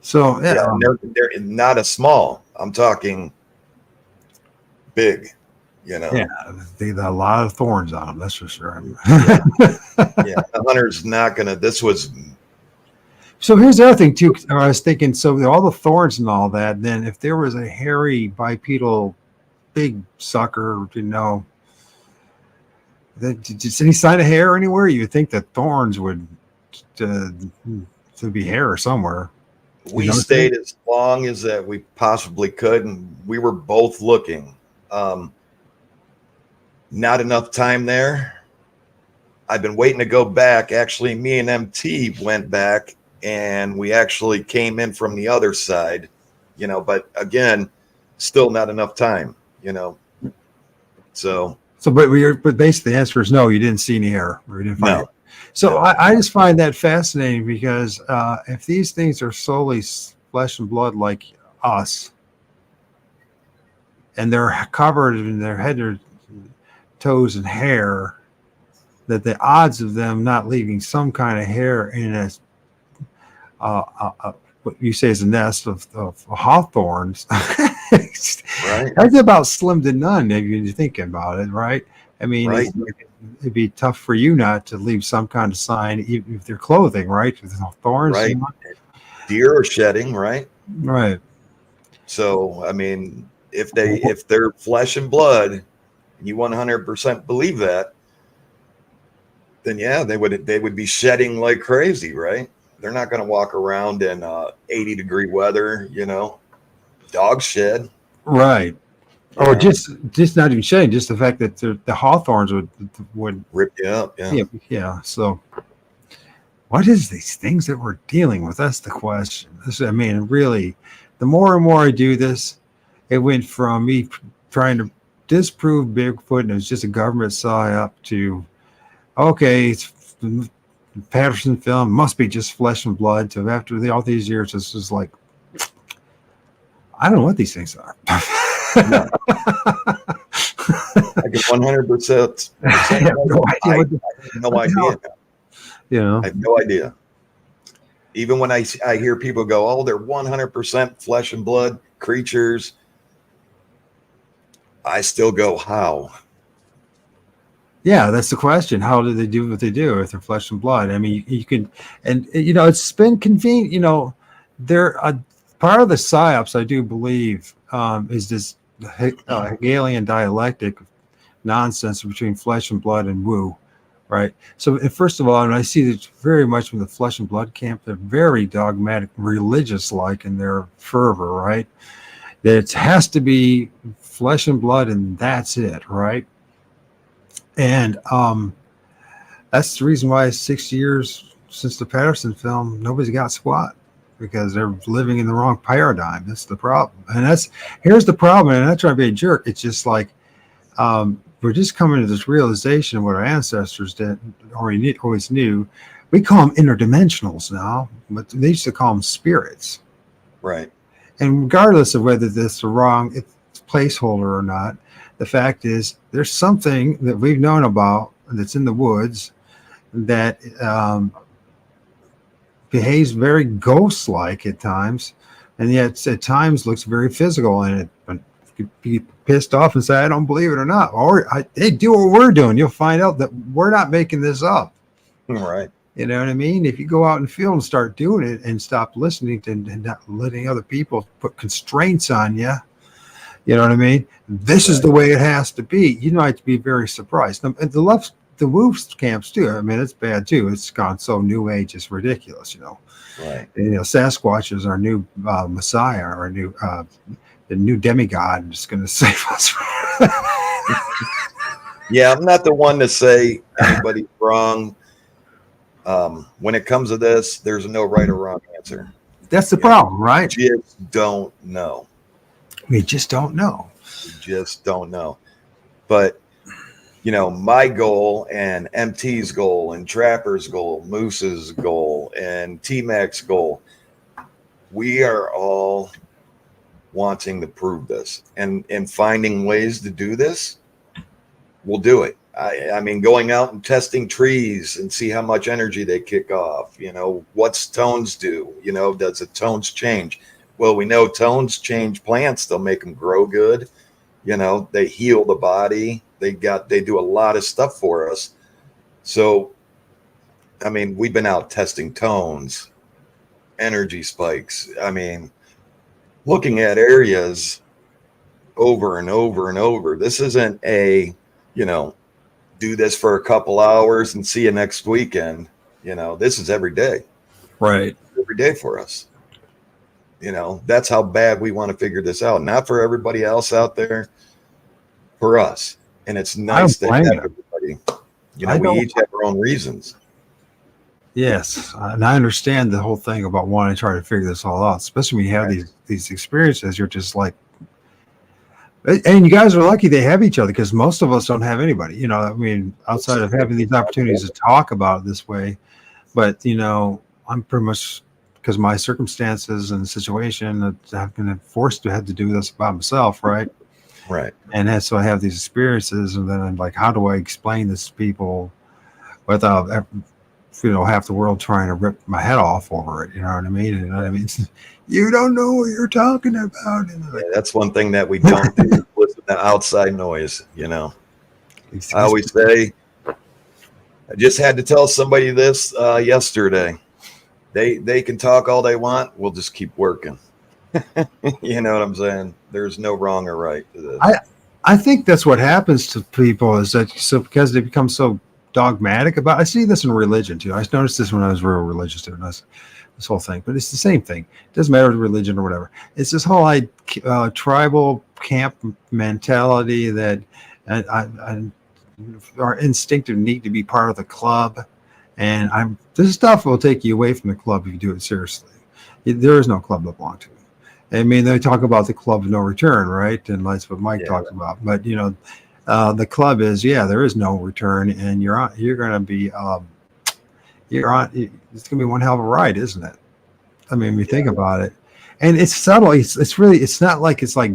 So they're not a small. I'm talking big. Yeah, they got a lot of thorns on them. That's for sure. Yeah, the hunter's not gonna. This was. So here's the other thing too. I was thinking. So all the thorns and all that. Then if there was a hairy bipedal, big sucker, Did any sign of hair anywhere? You would think that thorns would be hair somewhere. We stayed as long as that we possibly could, and we were both looking. Not enough time there. I've been waiting to go back. Actually, me and MT went back, and we actually came in from the other side. But again, still not enough time. So. But basically the answer is no, you didn't see any hair. Or you didn't find it. So no. I just find that fascinating because if these things are solely flesh and blood like us, and they're covered in their head or toes and hair, that the odds of them not leaving some kind of hair in what you say is a nest of hawthorns, Right. that's about slim to none if you think about it, right? I mean, Right. it'd be tough for you not to leave some kind of sign, even if they're clothing, right? With thorns, Right. you know? Deer are shedding, right? Right. So, I mean, if they're flesh and blood, and you 100% believe that, then yeah, they would be shedding like crazy, right? They're not going to walk around in 80-degree weather, you know. Dogs shed. Right. you Or know, just not even shedding, just the fact that the hawthorns would rip you up. Yeah. yeah. So what is these things that we're dealing with? That's the question. I mean, really, the more and more I do this, it went from me trying to disprove Bigfoot and it was just a government psyop to, okay, it's the Patterson film must be just flesh and blood. So after all these years, this is like, I don't know what these things are. No. I get 100%. I have no idea. I have no idea. You know, I have no idea. Even when I hear people go, "Oh, they're 100% flesh and blood creatures," I still go, "How?" yeah, that's the question. How do they do what they do if they're flesh and blood? I mean, you can, and you know, it's been convenient. You know, they're part of the psyops. I do believe is this Hegelian dialectic nonsense between flesh and blood and woo, right? So first of all, and I see that very much from the flesh and blood camp, they're very dogmatic, religious-like in their fervor, right? That it has to be flesh and blood, and that's it, right? And that's the reason why 6 years since the Patterson film, nobody's got squat, because they're living in the wrong paradigm. That's the problem. And here's the problem. And I'm not trying to be a jerk. It's just like we're just coming to this realization of what our ancestors did always knew. We call them interdimensionals now, but they used to call them spirits. Right. And regardless of whether this is a wrong placeholder or not, the fact is there's something that we've known about that's in the woods that behaves very ghost-like at times, and yet at times looks very physical. And it could be pissed off and say, "I don't believe it or not," or "Hey, do what we're doing. You'll find out that we're not making this up." Right. You know what I mean? If you go out in the field and start doing it and stop listening to and not letting other people put constraints on you, you know what I mean? This is the way it has to be. You might be very surprised. And the wolf camps too. I mean, it's bad too. It's gone so new age, it's ridiculous. You know, Right. and, you know, Sasquatch is our new messiah, our new the new demigod, is going to save us. Yeah, I'm not the one to say anybody's wrong. When it comes to this, there's no right or wrong answer. That's the problem, right? We just don't know. We just don't know. We just don't know. But, you know, my goal and MT's goal and Trapper's goal, Moose's goal and T-Mac's goal, we are all wanting to prove this. And finding ways to do this, we'll do it. I mean, going out and testing trees and see how much energy they kick off. You know, what's tones do? You know, does the tones change? Well, we know tones change plants. They'll make them grow good. You know, they heal the body. They do a lot of stuff for us. So, I mean, we've been out testing tones, energy spikes. I mean, looking at areas over and over and over. This isn't a, you know, do this for a couple hours and see you next weekend. You know, this is every day. Right. Every day for us. You know, that's how bad we want to figure this out. Not for everybody else out there, for us. And it's nice to have everybody. You know, we each have our own reasons. Yes, and I understand the whole thing about wanting to try to figure this all out, especially when you have these experiences. You're just like, and you guys are lucky they have each other, because most of us don't have anybody. You know, I mean, outside of having these opportunities to talk about it this way. But you know, I'm pretty much, because my circumstances and the situation, that I've been forced to have to do this by myself, right? Right. And that's so I have these experiences, and then I'm like, how do I explain this to people without half the world trying to rip my head off over it? You know what I mean? You know what I mean? You don't know what you're talking about. And Yeah, that's one thing that we don't do is listen to outside noise. I always say, I just had to tell somebody this yesterday. They can talk all they want. We'll just keep working. You know what I'm saying? There's no wrong or right to this. I think that's what happens to people is that because they become so dogmatic about. I see this in religion too. I noticed this when I was real religious too. This whole thing, but it's the same thing. It doesn't matter the religion or whatever. It's this whole tribal camp mentality that our instinctive need to be part of the club, and this stuff will take you away from the club if you do it seriously. There is no club to belong to. I mean, they talk about the club of no return, right? And that's what Mike talks about. But the club is there is no return, and you're going to be it's going to be one hell of a ride, isn't it? I mean, when you think about it, and it's subtle. It's not like it's like,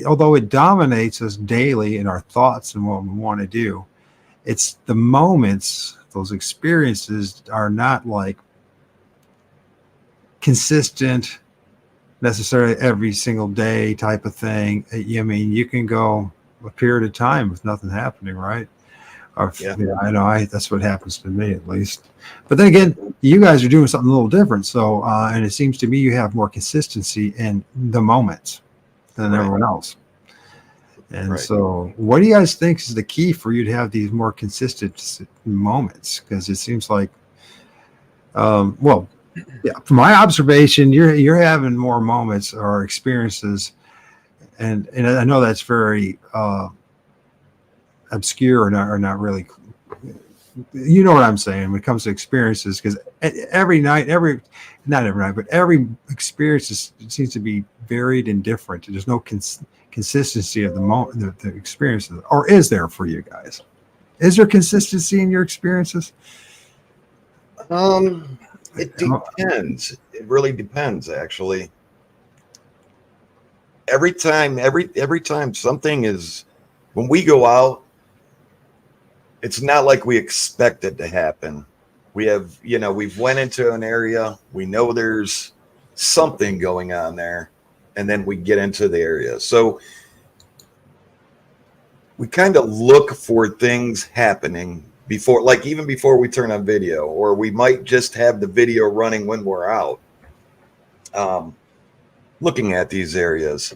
although it dominates us daily in our thoughts and what we want to do, it's the moments, those experiences are not like consistent necessarily every single day type of thing. I mean, you can go a period of time with nothing happening, right? Or, I know that's what happens to me at least. But then again, you guys are doing something a little different. So, and it seems to me you have more consistency in the moments than everyone else. And so, what do you guys think is the key for you to have these more consistent moments? Because it seems like, from my observation, you're having more moments or experiences, and I know that's very obscure or not really. You know what I'm saying when it comes to experiences, because every experience seems to be varied and different. There's no consistency of the experiences, or is there for you guys? Is there consistency in your experiences? It depends. It really depends, actually. Every time something is, when we go out, it's not like we expect it to happen. We have, we've went into an area, we know there's something going on there, and then we get into the area. So we kind of look for things happening before, like even before we turn on video, or we might just have the video running when we're out, looking at these areas.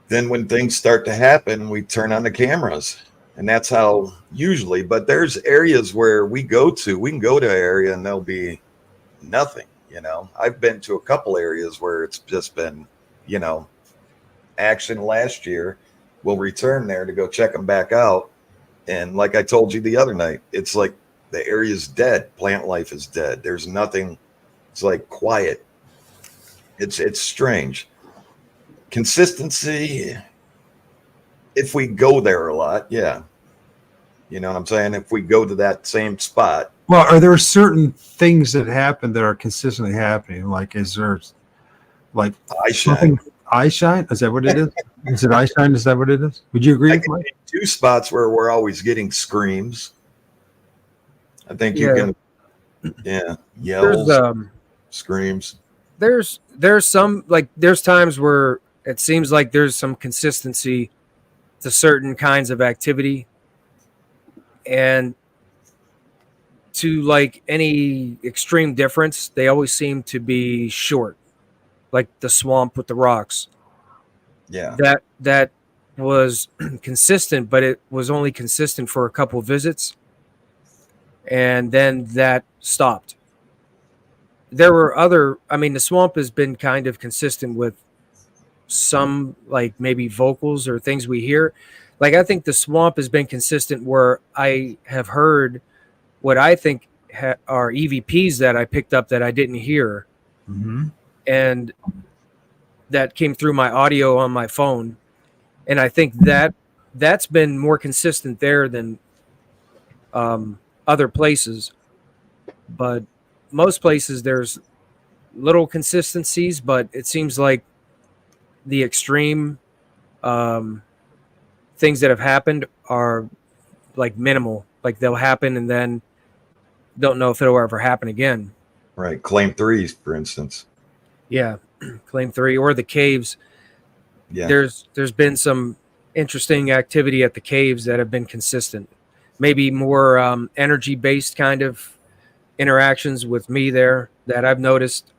Then when things start to happen, we turn on the cameras. And that's how usually, but there's areas where we can go to an area and there'll be nothing, I've been to a couple areas where it's just been, action last year. We'll return there to go check them back out. And like I told you the other night, it's like the area's dead. Plant life is dead. There's nothing. It's like quiet. It's strange. Consistency. If we go there a lot, you know what I'm saying? If we go to that same spot. Well, are there certain things that happen that are consistently happening? Like, is there like eye shine? Eye shine? Is that what it is? Is it eye shine? Is that what it is? Would you agree with Mike? Two spots where we're always getting screams. I think you can, yells, screams. There's some, like, there's times where it seems like there's some consistency to certain kinds of activity, and to like any extreme difference, they always seem to be short, like the swamp with the rocks. That was consistent, but it was only consistent for a couple of visits, and then that stopped. There were the swamp has been kind of consistent with some, like maybe vocals or things we hear. Like, I think the swamp has been consistent where I have heard what I think are EVPs that I picked up that I didn't hear. Mm-hmm. And that came through my audio on my phone. And I think that's been more consistent there than other places. But most places there's little consistencies, but it seems like the extreme things that have happened are like minimal. Like they'll happen and then don't know if it'll ever happen again. Right. Claim 3, for instance. Yeah. Claim 3 or the caves. Yeah. There's been some interesting activity at the caves that have been consistent. Maybe more energy based kind of interactions with me there that I've noticed.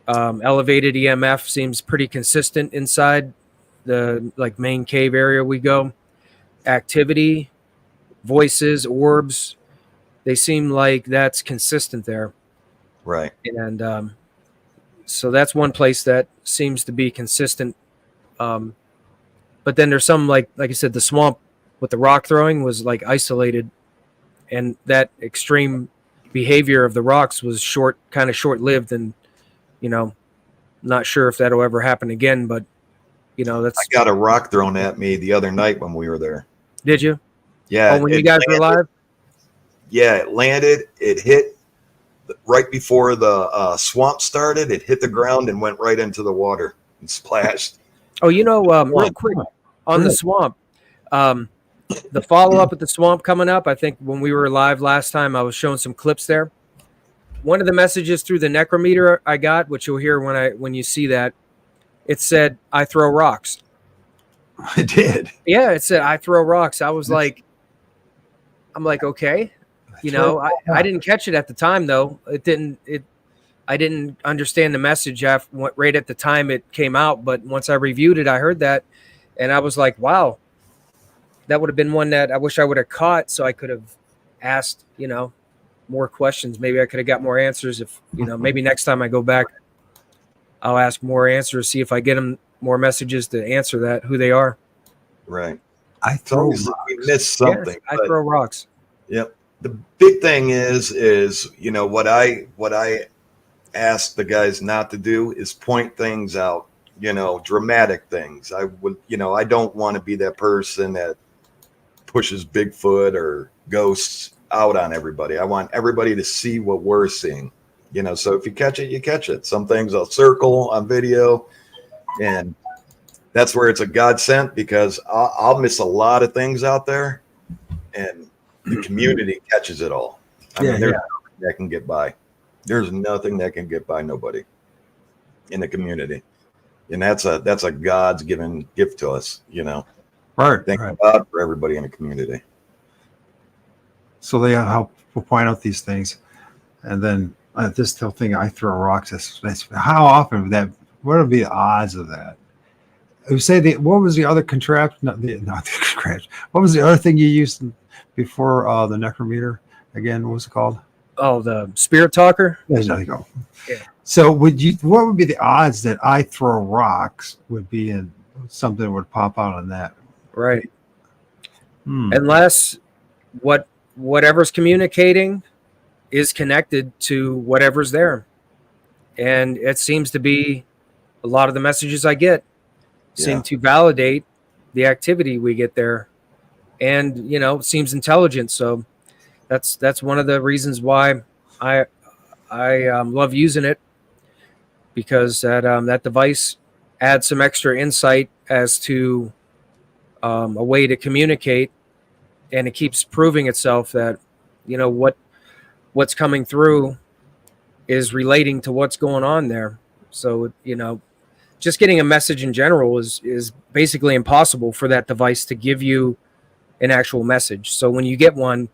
Elevated EMF seems pretty consistent inside the like main cave area we go. Activity, voices, orbs, they seem like that's consistent there. Right. And so that's one place that seems to be consistent. But then there's some like I said, the swamp with the rock throwing was like isolated, and that extreme behavior of the rocks was kind of short lived, and not sure if that'll ever happen again. But that's. I got a rock thrown at me the other night when we were there. Did you? Yeah. Oh, when you guys were live? Yeah, it landed. It hit right before the swamp started. It hit the ground and went right into the water and splashed. Oh, real quick on the swamp, the follow-up at the swamp coming up. I think when we were live last time, I was showing some clips there. One of the messages through the necrometer I got, which you'll hear when you see that, it said, "I throw rocks." It did. Yeah, it said, "I throw rocks." I'm like, okay. I didn't catch it at the time though. I didn't understand the message right at the time it came out, but once I reviewed it, I heard that, and I was like, wow, that would have been one that I wish I would have caught, so I could have asked, more questions. Maybe I could have got more answers. If maybe next time I go back, I'll ask more answers, see if I get them more messages to answer that, who they are. Right. I throw rocks. We missed something. Yes, I throw rocks. Yep. The big thing is what I ask the guys not to do is point things out, dramatic things. I don't want to be that person that pushes Bigfoot or ghosts out on everybody. I want everybody to see what we're seeing, so if you catch it, you catch it. Some things I'll circle on video, and that's where it's a godsend, because I'll miss a lot of things out there, and the community catches it all. I mean, there's nothing that can get by. There's nothing that can get by nobody in the community. And that's a God's given gift to us, Right. Thank God for everybody in the community. So they help point out these things. And then this whole thing, I throw rocks. That's how often would that, what would be the odds of that? I would say what was the other contraption? Not the contraption. What was the other thing you used before the necrometer? Again, what was it called? Oh, the spirit talker. There you go. Yeah. So what would be the odds that I throw rocks would be in something that would pop out on that? Right. Unless whatever's communicating is connected to whatever's there. And it seems to be a lot of the messages I get seem to validate the activity we get there. And, it seems intelligent. So that's one of the reasons why I love using it, because that device adds some extra insight as to a way to communicate, and it keeps proving itself that what's coming through is relating to what's going on there. So just getting a message in general is basically impossible for that device to give you an actual message. So when you get one,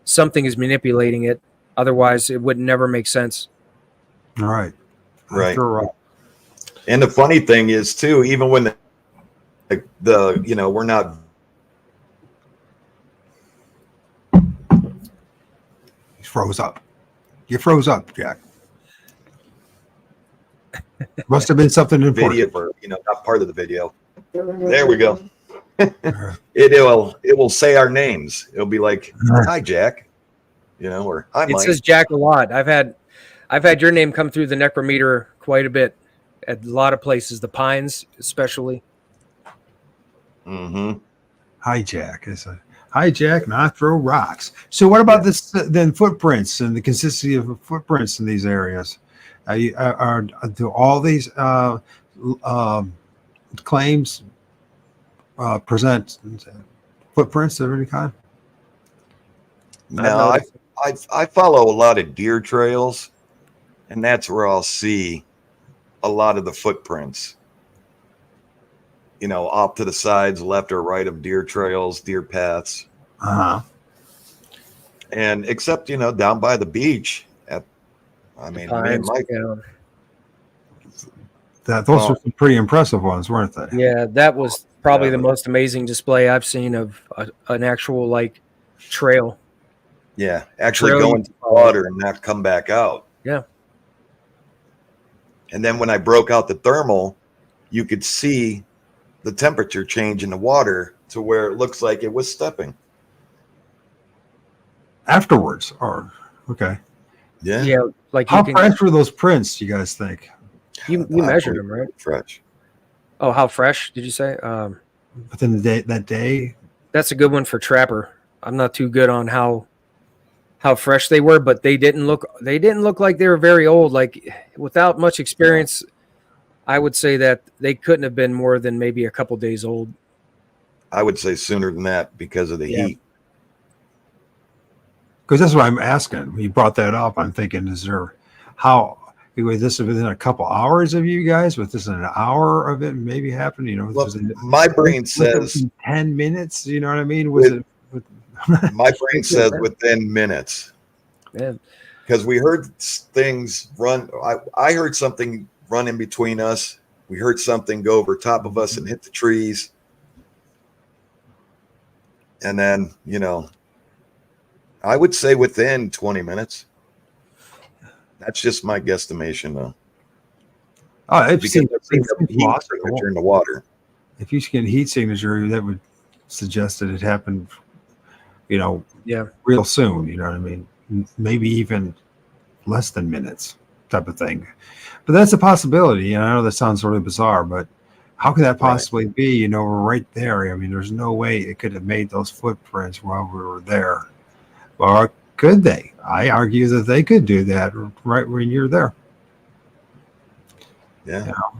something is manipulating it. Otherwise, it would never make sense. All right. Right. And the funny thing is too, even when we're not. He froze up. You froze up, Jack. Must have been something important. Video for, not part of the video. There we go. It will say our names. It'll be like, "Hi, Jack," or "Hi, Mike." It says Jack a lot. I've had your name come through the necrometer quite a bit at a lot of places, the Pines especially. Mm-hmm. Hi, Jack. Hi, Jack, and I throw rocks. So what about this then footprints and the consistency of footprints in these areas? Do all these claims present footprints of any kind? No, I follow a lot of deer trails, and that's where I'll see a lot of the footprints. You know, off to the sides, left or right of deer trails, deer paths. Uh-huh. And except, you know, down by the beach me and Mike, Those were some pretty impressive ones, weren't they? Yeah, that was probably the most amazing display I've seen of an actual like trail. yeah, actually going to the water and not come back out. Yeah. And then when I broke out the thermal, you could see the temperature change in the water to where it looks like it was stepping. Afterwards, or okay. Yeah. Like how fresh were those prints, you guys think? You measured them, right? Fresh. Oh, how fresh did you say? Within the day, that day? That's a good one for trapper. I'm not too good on how fresh they were, but they didn't look like they were very old. Like without much experience, I would say that they couldn't have been more than maybe a couple days old. I would say sooner than that because of the heat. Because that's what I'm asking. When you brought that up, I'm thinking, is there was this within a couple hours of you guys? Was this an hour of it maybe happened? You know, my brain says 10 minutes. You know what I mean? My brain says within minutes. Yeah. Because we heard things run. I heard something run in between us. We heard something go over top of us and hit the trees. And then, you know, I would say within 20 minutes. That's just my guesstimation, though. Oh, if you heat signature in the water. If you get heat signature, that would suggest that it happened, you know, real soon. You know what I mean? Maybe even less than minutes, type of thing. But that's a possibility. And I know that sounds really bizarre, but how could that possibly be? You know, we're right there. I mean, there's no way it could have made those footprints while we were there. Or could they? I argue that they could do that right when you're there. Yeah. You know?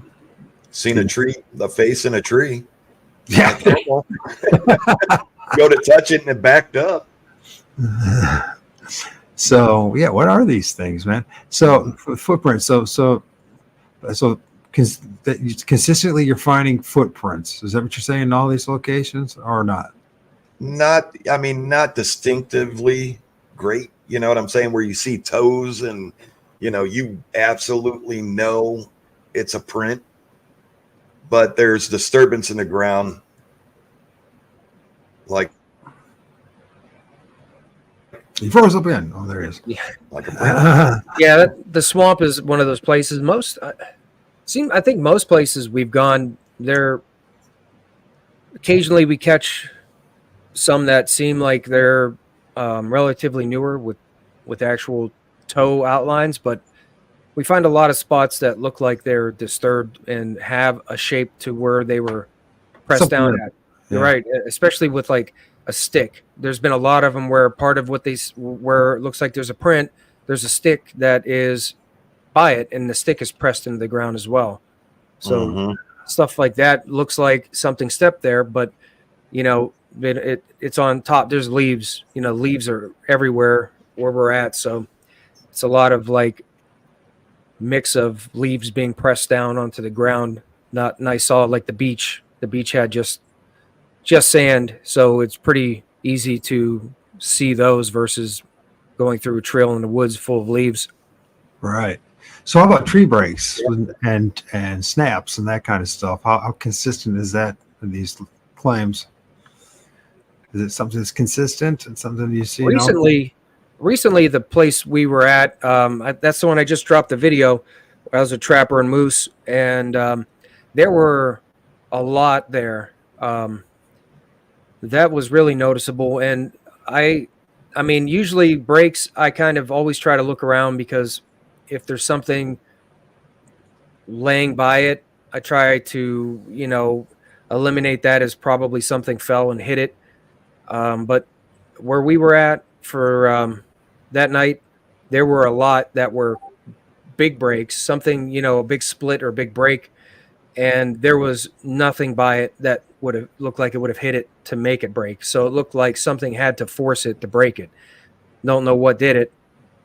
Seen a tree, the face in a tree. Yeah. Go to touch it and it backed up. So yeah, what are these things, man? So footprints. So consistently you're finding footprints. Is that what you're saying in all these locations, or not? Not distinctively great. You know what I'm saying? Where you see toes and, you know, you absolutely know it's a print, but there's disturbance in the ground. Like, he froze up again. Oh, there he is. Yeah. Like a print. Yeah. The swamp is one of those places. I think most places we've gone there. Occasionally we catch some that seem like they're relatively newer with actual toe outlines, but we find a lot of spots that look like they're disturbed and have a shape to where they were pressed down at. You're right, especially with like a stick. There's been a lot of them where part of where it looks like there's a print, there's a stick that is by it, and the stick is pressed into the ground as well. So stuff like that looks like something stepped there, but you know, it's on top. There's leaves. You know, leaves are everywhere where we're at. So it's a lot of like mix of leaves being pressed down onto the ground. And I saw like the beach. The beach had just sand, so it's pretty easy to see those versus going through a trail in the woods full of leaves. Right. So how about tree breaks and snaps and that kind of stuff? How consistent is that in these claims? Is it something that's consistent and something you see? Recently, the place we were at, that's the one I just dropped the video. I was a trapper and moose, and there were a lot there. That was really noticeable. And I mean, usually breaks, I kind of always try to look around because if there's something laying by it, I try to, you know, eliminate that as probably something fell and hit it. But where we were at for that night, there were a lot that were big breaks, something, you know, a big split or a big break. And there was nothing by it that would have looked like it would have hit it to make it break. So it looked like something had to force it to break it. Don't know what did it.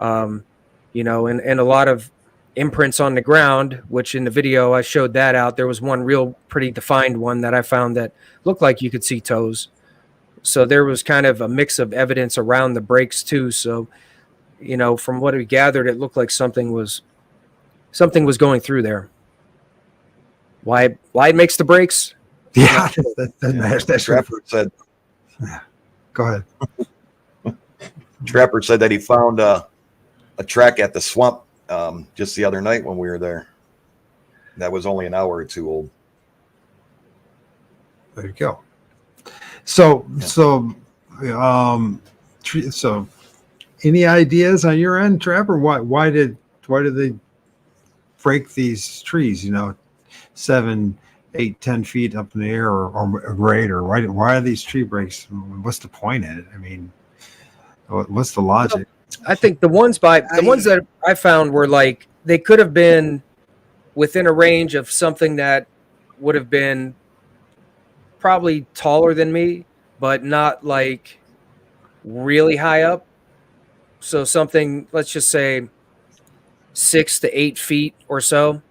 You know, and a lot of imprints on the ground, which in the video I showed that out. There was one real pretty defined one that I found that looked like you could see toes. So there was kind of a mix of evidence around the breaks too. So, you know, from what we gathered, it looked like something was going through there. Why it makes the breaks? Yeah, that's Trapper said. Go ahead. Trapper said that he found a track at the swamp just the other night when we were there. That was only an hour or two old. There you go. So any ideas on your end, Trapper? Why did they break these trees? You know, 7, 8, 10 feet up in the air or greater. Why are these tree breaks? What's the point in it? I mean, what's the logic? I think the ones that I found were like they could have been within a range of something that would have been probably taller than me, but not like really high up. So something, let's just say 6 to 8 feet or so.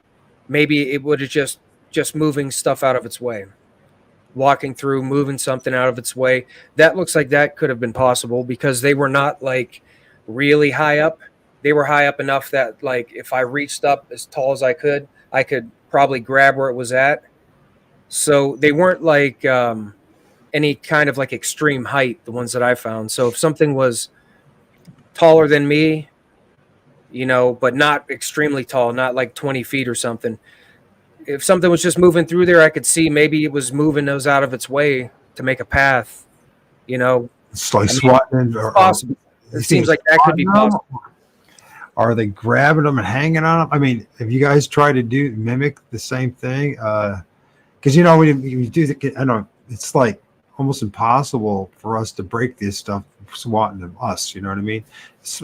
Maybe it would have just moving stuff out of its way, walking through, moving something out of its way. That looks like that could have been possible because they were not like really high up. They were high up enough that like if I reached up as tall as I could probably grab where it was at. So they weren't like any kind of like extreme height, the ones that I found. So if something was taller than me, you know, but not extremely tall, not like 20 feet or something. If something was just moving through there, I could see maybe it was moving those out of its way to make a path, you know. It's like swatting. It's possible. It seems like that could be possible. Are they grabbing them and hanging on them? I mean, have you guys tried to mimic the same thing? Because, you know, when you do I know it's like almost impossible for us to break this stuff swatting them us, you know what I mean?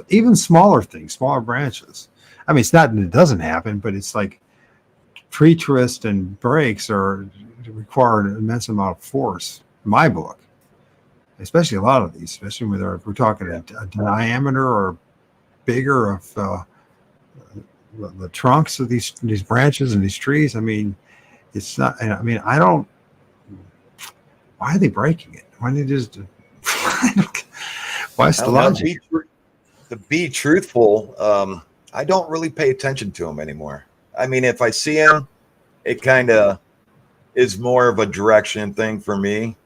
Even smaller things, smaller branches. I mean, it's not that it doesn't happen, but it's like tree twist and breaks require an immense amount of force, in my book. Especially a lot of these, especially when we're talking a diameter or bigger of the trunks of these branches and these trees. I mean, it's not. I mean, I don't. Why are they breaking it? Why don't they just? Why is the logic? To be truthful, I don't really pay attention to them anymore. I mean, if I see them, it kind of is more of a direction thing for me.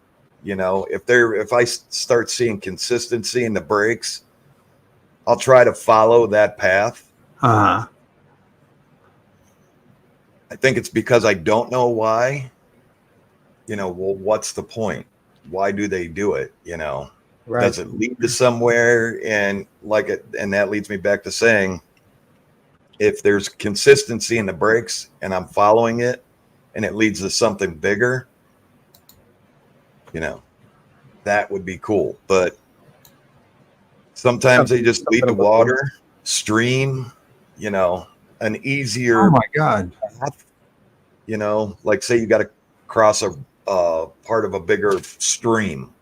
You know, if I start seeing consistency in the breaks, I'll try to follow that path. Uh-huh. I think it's because I don't know why. You know, well, what's the point? Why do they do it? You know, right. Does it lead to somewhere? And that leads me back to saying, if there's consistency in the breaks and I'm following it and it leads to something bigger, you know, that would be cool. But sometimes they just lead to water, stream, you know, an easier. Oh my God. Path, you know, like say you got to cross a part of a bigger stream.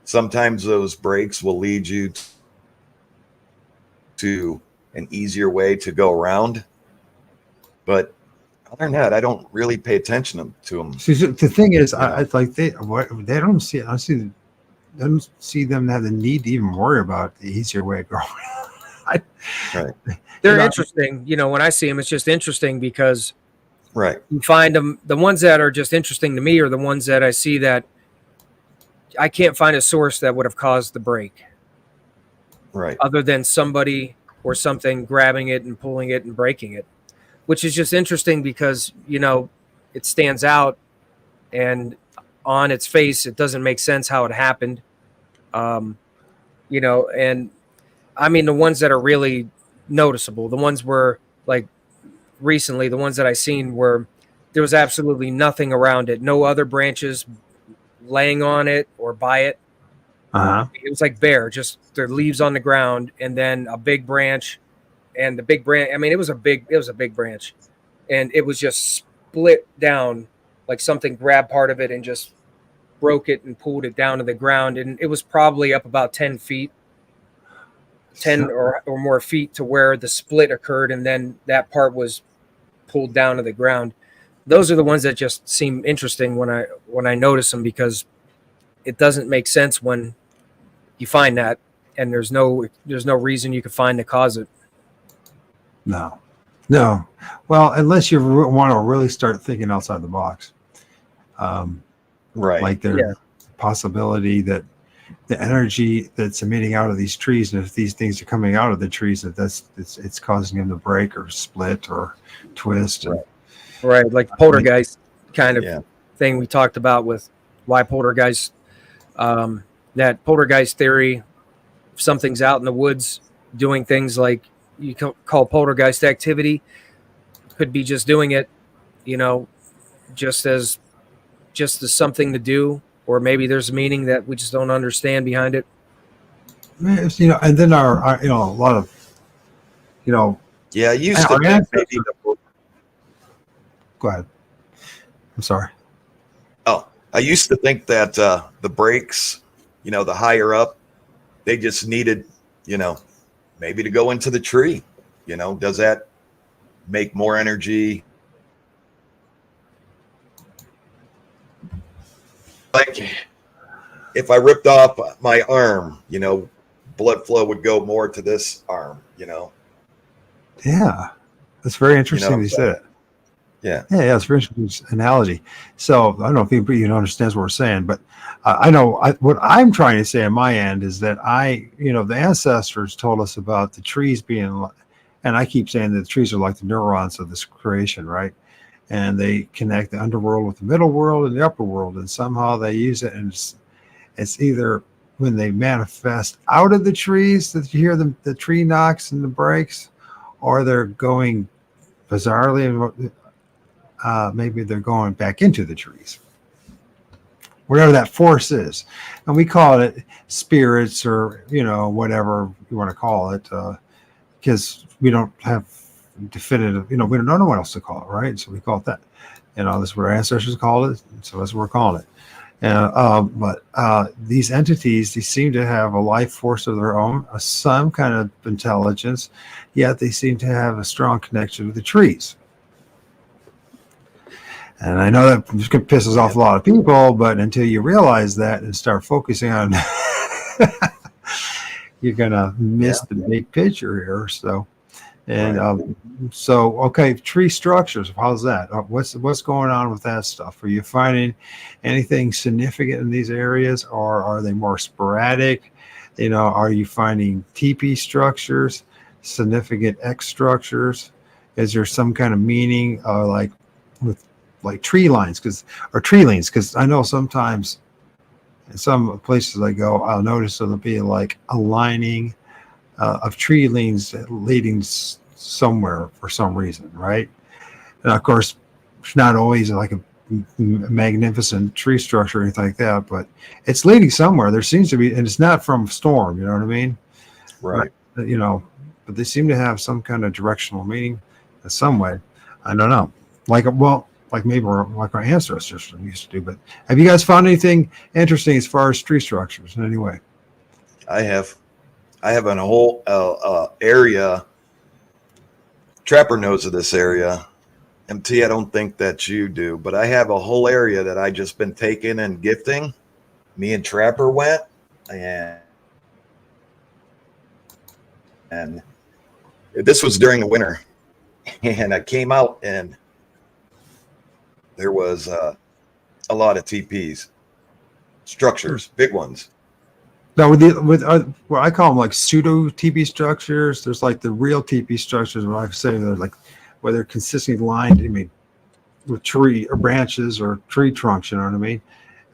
Sometimes those breaks will lead you to an easier way to go around. But other than that, I don't really pay attention to them. See, the thing is, I like they don't see. I don't see them have the need to even worry about the easier way of going. Right. They're interesting. You know, when I see them, it's just interesting because right. You find them. The ones that are just interesting to me are the ones that I see that I can't find a source that would have caused the break. Right. Other than somebody or something grabbing it and pulling it and breaking it, which is just interesting because, you know, it stands out and on its face, it doesn't make sense how it happened. You know, and I mean, the ones that are really noticeable, the ones where like recently, the ones that I seen where there was absolutely nothing around it. No other branches laying on it or by it. Uh-huh. It was like bare, just their leaves on the ground, and then a big branch, and the big branch. I mean, it was a big branch, and it was just split down, like something grabbed part of it and just broke it and pulled it down to the ground, and it was probably up about 10 feet, 10 or more feet to where the split occurred, and then that part was pulled down to the ground. Those are the ones that just seem interesting when I notice them, because it doesn't make sense when you find that, and there's no reason you could find to cause it. No. Well, unless you want to really start thinking outside the box. Right. Like there's possibility that the energy that's emitting out of these trees, and if these things are coming out of the trees, it's causing them to break or split or twist. Right, like poltergeist kind of thing we talked about with why poltergeist. That poltergeist theory, if something's out in the woods doing things like you call poltergeist activity, could be just doing it, just as something to do, or maybe there's a meaning that we just don't understand behind it. And then our a lot of, I used to think maybe go ahead. I'm sorry. Oh, I used to think that the brakes, the higher up, they just needed, maybe to go into the tree. Does that make more energy? Like if I ripped off my arm, blood flow would go more to this arm, Yeah, that's very interesting. You said it. Yeah, it's a very interesting analogy. So I don't know if anybody understands what we're saying, but I know what I'm trying to say on my end is that the ancestors told us about the trees being, and I keep saying that the trees are like the neurons of this creation, right? And they connect the underworld with the middle world and the upper world, and somehow they use it, and it's either when they manifest out of the trees that you hear the tree knocks and the breaks, or they're going bizarrely, maybe they're going back into the trees, whatever that force is. And we call it spirits, or whatever you want to call it, because we don't have definitive, we don't know what else to call it, right? So we call it that. That's what our ancestors called it, so that's what we're calling it. But these entities, they seem to have a life force of their own, some kind of intelligence, yet they seem to have a strong connection with the trees. And I know that pisses off a lot of people, but until you realize that and start focusing on you're going to miss the big picture here. So, and okay, tree structures. How's that? What's going on with that stuff? Are you finding anything significant in these areas, or are they more sporadic? Are you finding teepee structures, significant X structures? Is there some kind of meaning, like tree lines, tree lanes? Because I know sometimes in some places I go, I'll notice there'll be like a lining of tree lanes leading somewhere for some reason, right? And of course, it's not always like a magnificent tree structure or anything like that, but it's leading somewhere. There seems to be, and it's not from storm, you know what I mean? Right. But they seem to have some kind of directional meaning in some way. I don't know. Like maybe like our ancestors used to do. But have you guys found anything interesting as far as tree structures in any way? I have a whole area. Trapper knows of this area. MT, I don't think that you do, but I have a whole area that I just been taking and gifting. Me and Trapper went, and this was during the winter, and I came out and there was a lot of TPs, structures, big ones. Now, well, I call them like pseudo TP structures. There's like the real TP structures. What I say they're like, where they're consistently lined, with tree or branches or tree trunks. You know what I mean?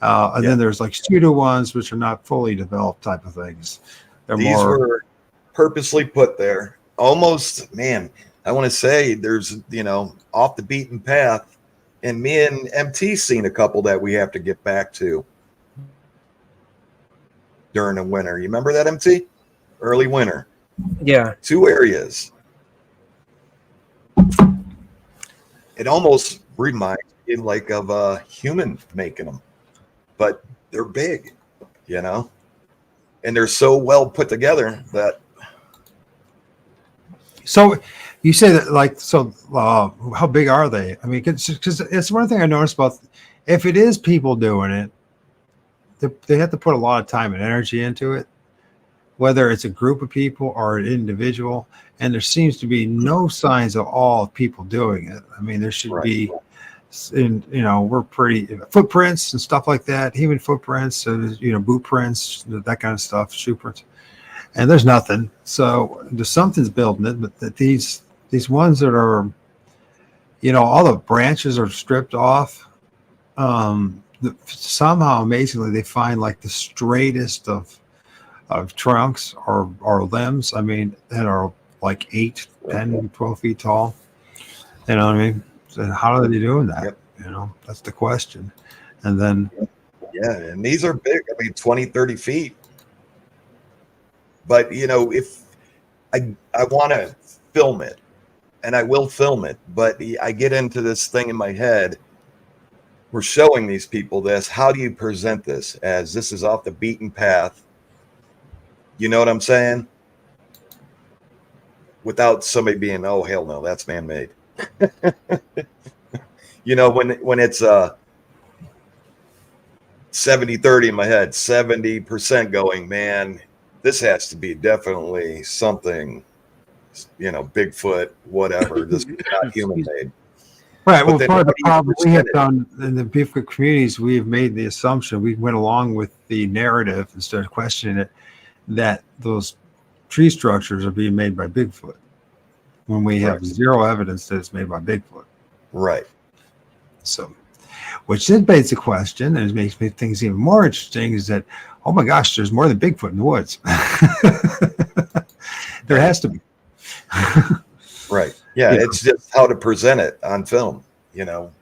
And then there's like pseudo ones, which are not fully developed type of things. These were purposely put there. Almost, man, I want to say there's, off the beaten path. And me and MT seen a couple that we have to get back to during the winter. You remember that, MT? Early winter. Yeah. 2 areas. It almost reminds me like of a human making them. But they're big, you know, and they're so well put together that. So you say that, like, so how big are they? I mean, because it's one thing I noticed about, if it is people doing it, they have to put a lot of time and energy into it, whether it's a group of people or an individual. And there seems to be no signs at all of people doing it. I mean, there should be, we're pretty footprints and stuff like that, human footprints, boot prints, that kind of stuff, shoe prints. And there's nothing. So there's something's building it, but that these ones that are, all the branches are stripped off. Somehow, amazingly, they find like the straightest of trunks or limbs. I mean, that are like 8, 10, 12 feet tall. You know what I mean? So how are they doing that? Yep. That's the question. And then, and these are big. I mean, 20, 30 feet. But, if I want to film it, and I will film it, but I get into this thing in my head. We're showing these people this. How do you present this as this is off the beaten path? You know what I'm saying? Without somebody being, oh, hell no, that's man-made. When it's 70-30 in my head, 70% going, man, this has to be definitely something, Bigfoot, whatever. This is not human-made. Right. Well, part of the problem we have done in the Bigfoot communities, we've made the assumption, we went along with the narrative instead of questioning it, that those tree structures are being made by Bigfoot, when we have zero evidence that it's made by Bigfoot. Right. So, which then begs the question, and it makes me things even more interesting, is that, oh my gosh, there's more than Bigfoot in the woods. There has to be. Right. Yeah, it's just how to present it on film, I don't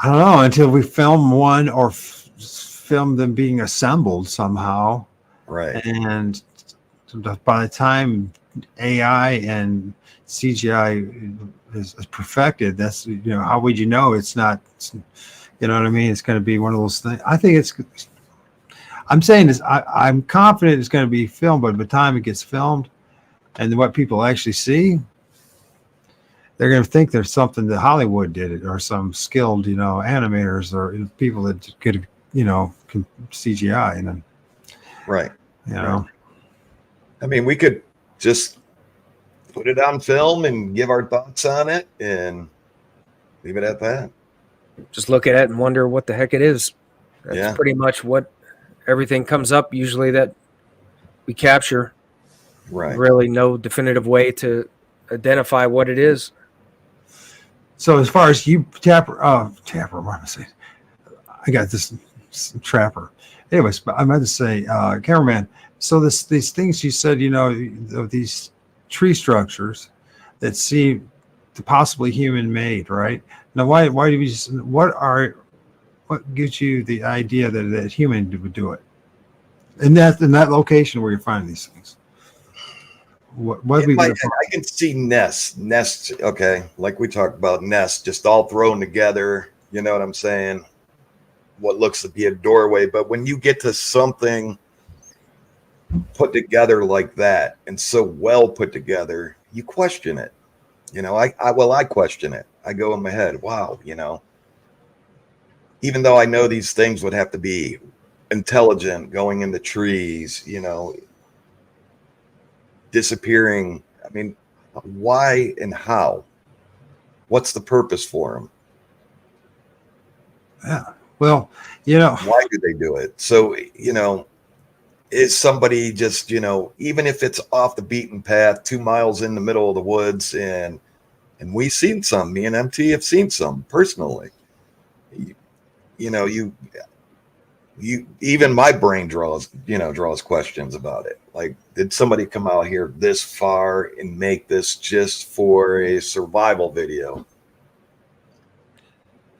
know, until we film one or film them being assembled somehow. Right. And by the time AI and CGI is perfected, that's, how would you know it's not, you know what I mean? It's going to be one of those things. I think I'm saying this, I'm confident it's going to be filmed, but by the time it gets filmed and what people actually see, they're going to think there's something that Hollywood did it, or some skilled, animators or people that could, can CGI. And then, right. Right. I mean, we could just put it on film and give our thoughts on it and leave it at that. Just look at it and wonder what the heck it is. That's pretty much what everything comes up usually that we capture. Right. Really no definitive way to identify what it is. So as far as you Tapper, what am I saying? I got this Trapper. Anyways, but I meant to say, cameraman. So these things you said, these tree structures that seem to possibly human made, right? Now, why do we? What gives you the idea that human would do it? In that location where you're finding these things. I can see nests. Okay, like we talked about nests, just all thrown together. You know what I'm saying? What looks to be a doorway, but when you get to something put together like that and so well put together, you question it. I question it. I go in my head, wow, even though I know these things would have to be intelligent, going in the trees, disappearing. I mean, why and how? What's the purpose for them? Yeah. Well, why do they do it? So, is somebody just, even if it's off the beaten path, 2 miles in the middle of the woods, and we've seen some, me and MT have seen some personally. You even my brain draws questions about it. Like, did somebody come out here this far and make this just for a survival video?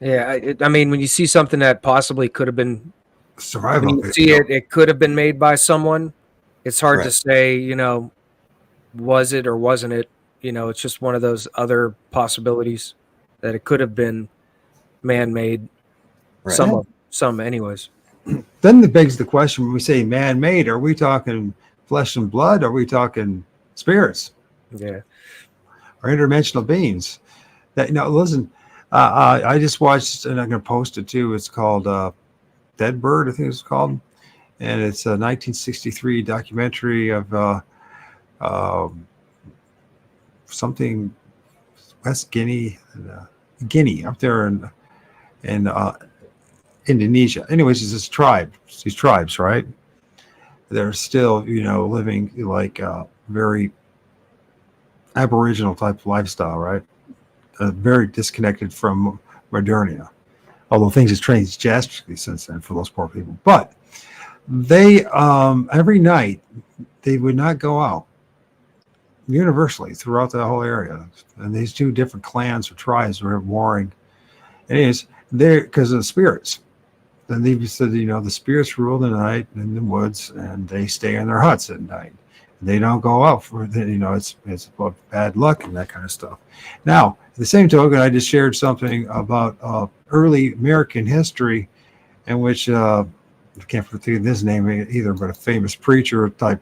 Yeah, I mean, when you see something that possibly could have been survival, it could have been made by someone. It's hard to say, was it or wasn't it? It's just one of those other possibilities that it could have been man-made. Right. Some of them. some anyways. Then it begs the question: when we say man-made, are we talking flesh and blood? Are we talking spirits Yeah. or interdimensional beings? That listen, I just watched, and I'm going to post it too. It's called Dead Bird, I think it's called, and it's a 1963 documentary of something West Guinea, Guinea up there in Indonesia. Anyways, it's this tribe, these tribes, right? They're still, living like a very Aboriginal type of lifestyle, right? Very disconnected from modernity. Although things have changed drastically since then for those poor people. But they, every night, they would not go out universally throughout the whole area. And these two different clans or tribes were warring. Anyways, they're because of the spirits. Then they said, the spirits rule the night in the woods, and they stay in their huts at night. They don't go out for, it's about bad luck and that kind of stuff. Now, at the same token, I just shared something about early American history, in which I can't think of his name either, but a famous preacher type,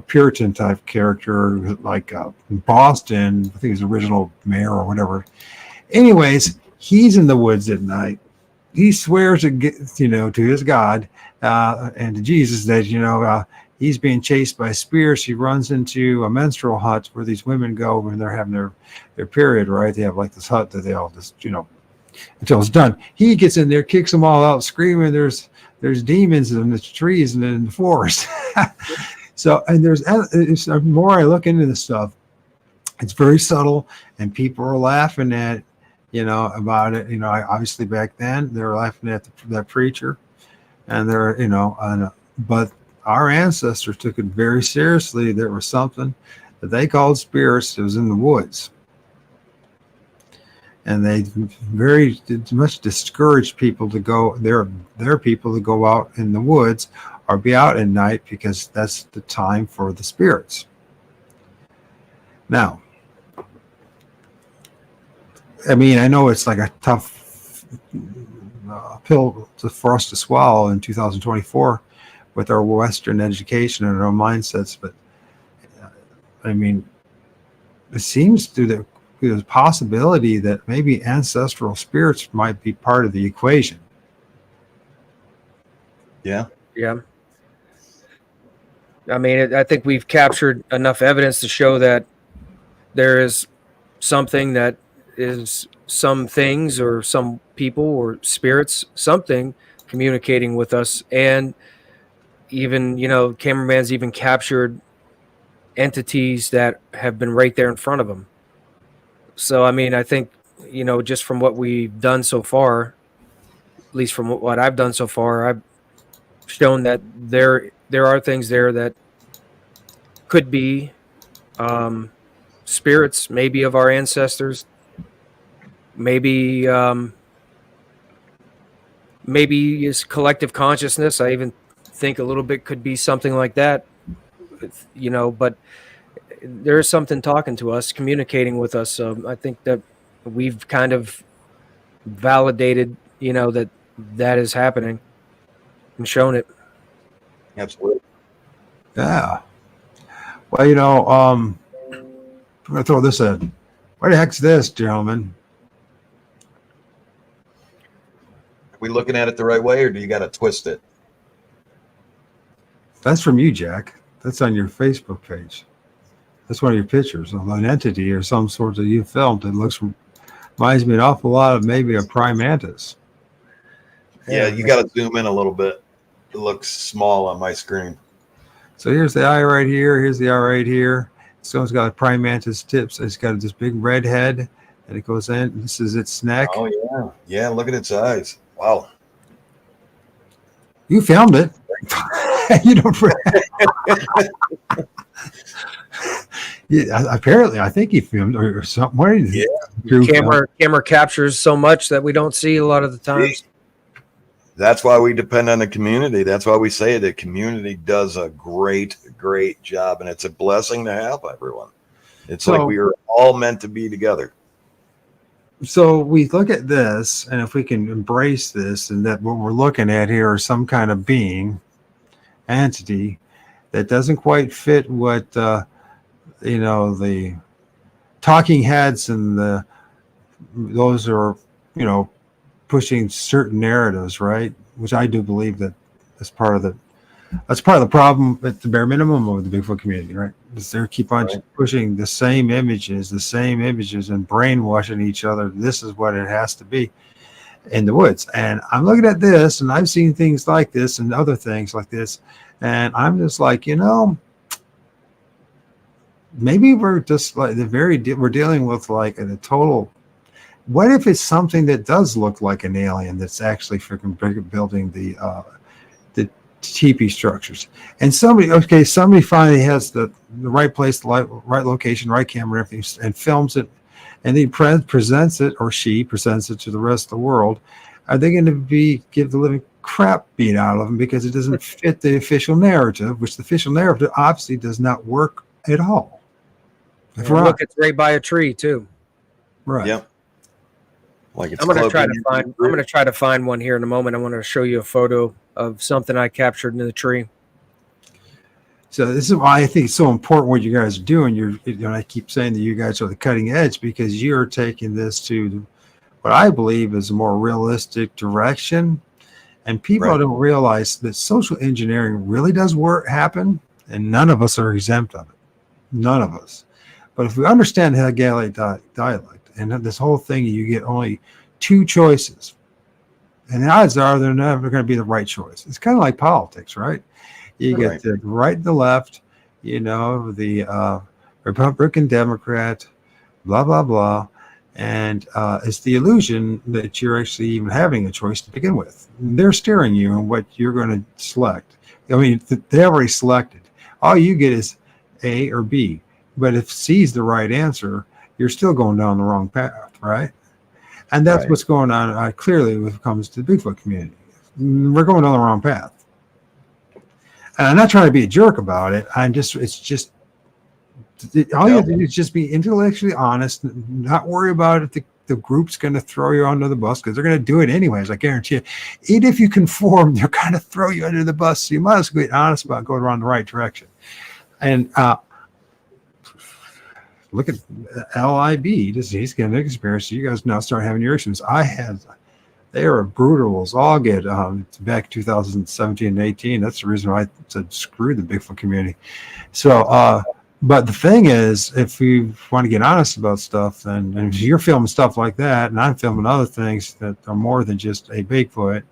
Puritan type character, like in Boston. I think he's the original mayor or whatever. Anyways, he's in the woods at night. He swears to his God and to Jesus that he's being chased by spirits. He runs into a menstrual hut where these women go when they're having their period. Right? They have like this hut that they all just until it's done. He gets in there, kicks them all out, screaming. There's demons in the trees and in the forest. So and the more I look into this stuff, it's very subtle, and people are laughing at about it. Obviously back then they were laughing at that preacher, and they're, but our ancestors took it very seriously. There was something that they called spirits that was in the woods. And they very much discouraged people to go, their people to go out in the woods or be out at night, because that's the time for the spirits. Now, I mean, I know it's like a tough pill for us to swallow in 2024 with our Western education and our mindsets, but I mean, it seems to there's a possibility that maybe ancestral spirits might be part of the equation. Yeah. Yeah. I mean, I think we've captured enough evidence to show that there is something that is some things or some people or spirits, something communicating with us. And even, cameraman's even captured entities that have been right there in front of them. So, I mean, I think, just from what we've done so far, at least from what I've done so far, I've shown that there are things there that could be spirits, maybe of our ancestors, maybe is collective consciousness. I even think a little bit could be something like that, but there is something talking to us, communicating with us. I think that we've kind of validated, that is happening and shown it. Absolutely. Yeah. Well, I'm going to throw this in. What the heck's this, gentlemen? Are we looking at it the right way, or do you got to twist it? That's from you, Jack. That's on your Facebook page. That's one of your pictures of an entity or some sort that you filmed. It reminds me an awful lot of maybe a prime mantis. Yeah, you got to zoom in a little bit. It looks small on my screen. So here's the eye right here. Here's the eye right here. So it's got a prime mantis tips. It's got this big red head, and it goes in. This is its neck. Oh yeah, yeah. Look at its eyes. Wow. You filmed it. You don't. Yeah, apparently, I think he filmed or something. Yeah. Camera captures so much that we don't see a lot of the times. That's why we depend on the community. That's why we say the community does a great job, and it's a blessing to have everyone. It's like we are all meant to be together. So we look at this, and if we can embrace this, and that what we're looking at here is some kind of being, entity that doesn't quite fit what the talking heads and those are pushing certain narratives, right? Which I do believe that's part of the problem at the bare minimum of the Bigfoot community, right? Is they keep on pushing the same images and brainwashing each other. This is what it has to be in the woods. And I'm looking at this, and I've seen things like this and other things like this, and I'm just like, maybe we're just like we're dealing with like a total. What if it's something that does look like an alien that's actually freaking building the teepee structures, and somebody finally has the right place, the right location, right camera, everything, and films it, and he presents it, or she presents it to the rest of the world. Are they going to give the living crap beat out of them because it doesn't fit the official narrative, which the official narrative obviously does not work at all? Look, it's right by a tree too. Right. Yep. Like it's I'm going to try to find one here in a moment. I want to show you a photo of something I captured in the tree. So this is why I think it's so important what you guys are doing. I keep saying that you guys are the cutting edge, because you're taking this to what I believe is a more realistic direction. And people don't realize that social engineering really does happen, and none of us are exempt of it. None of us. But if we understand the Hegelian dialect and this whole thing, you get only two choices. And the odds are they're never going to be the right choice. It's kind of like politics, right? You get the right and the left, the Republican, Democrat, blah, blah, blah. And it's the illusion that you're actually even having a choice to begin with. They're steering you on what you're going to select. I mean, they already selected. All you get is A or B. But if C is the right answer, you're still going down the wrong path, right? And that's what's going on clearly when it comes to the Bigfoot community. We're going down the wrong path. And I'm not trying to be a jerk about it. All you have to do is just be intellectually honest, not worry about if the group's going to throw you under the bus, because they're going to do it anyways, I guarantee you. Even if you conform, they're going to throw you under the bus. So you might as well be honest about going around the right direction. And look at LIB. He's getting an experience. You guys now start having your issues. They are brutals. All get back 2017 and 18. That's the reason why I said screw the Bigfoot community. So, but the thing is, if we want to get honest about stuff, then and if you're filming stuff like that, and I'm filming other things that are more than just a Bigfoot,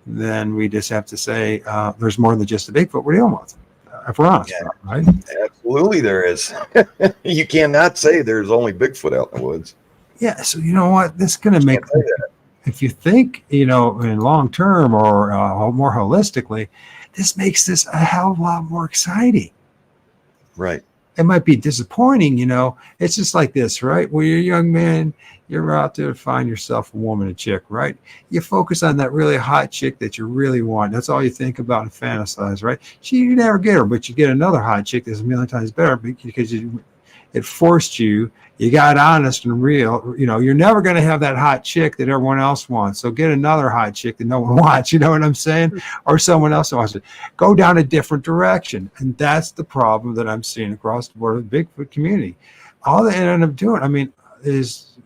then we just have to say there's more than just a Bigfoot we're dealing with. If we're honest, right? Absolutely, there is. You cannot say there's only Bigfoot out in the woods. Yeah. So you know what? This is going to make. If you think, in long term or more holistically, this makes this a hell of a lot more exciting. Right. It might be disappointing, It's just like this, right? When you're a young man, you're out there to find yourself a woman, a chick, right? You focus on that really hot chick that you really want. That's all you think about and fantasize, right? You never get her, but you get another hot chick that's a million times better because it forced you. You got honest and real. You're never going to have that hot chick that everyone else wants. So get another hot chick that no one wants. You know what I'm saying? Or someone else wants it. Go down a different direction. And that's the problem that I'm seeing across the board of the Bigfoot community. All they end up doing, is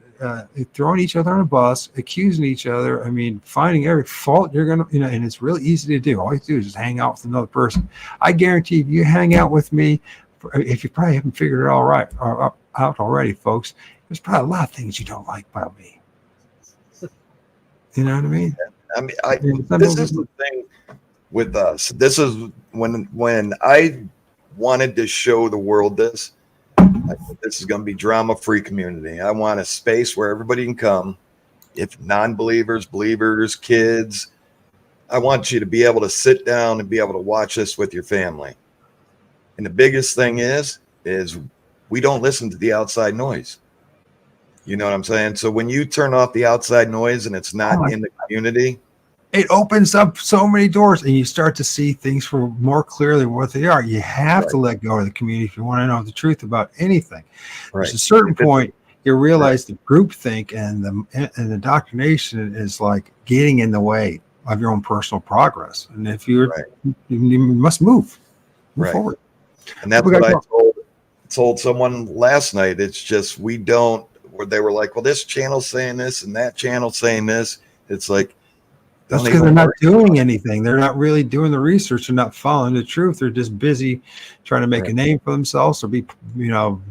throwing each other on a bus, accusing each other. Finding every fault you're going to, and it's really easy to do. All you do is just hang out with another person. I guarantee if you hang out with me, if you probably haven't figured it out already, folks, there's probably a lot of things you don't like about me. You know what I mean? This is the thing with us. This is when I wanted to show the world this. I think this is going to be drama-free community. I want a space where everybody can come. If non-believers, believers, kids, I want you to be able to sit down and be able to watch this with your family. And the biggest thing is we don't listen to the outside noise. You know what I'm saying? So when you turn off the outside noise and it's not in the community, it opens up so many doors, and you start to see things for more clearly what they are. You have to let go of the community if you want to know the truth about anything. There's a certain point you realize the groupthink and the indoctrination is like getting in the way of your own personal progress. And if you're, you must move forward. And that's what I told someone last night. It's just, we don't, where they were like, well, this channel's saying this and that channel's saying this. It's like, that's because they're not doing anything. They're not really doing the research. They're not following the truth. They're just busy trying to make a name for themselves or be, feel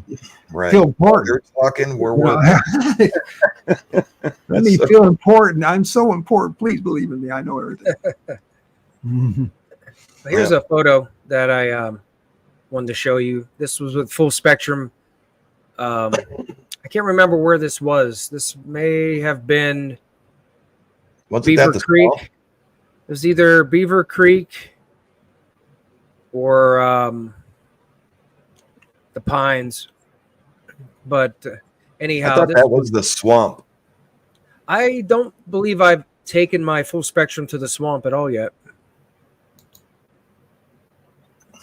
important. You're talking, we're working. Let me feel important. I'm so important. Please believe in me. I know everything. Here's a photo that I wanted to show you. This was with full spectrum. I can't remember where this was. This may have been Beaver Creek. It was either Beaver Creek or the Pines. But anyhow, I thought that was the swamp. I don't believe I've taken my full spectrum to the swamp at all yet.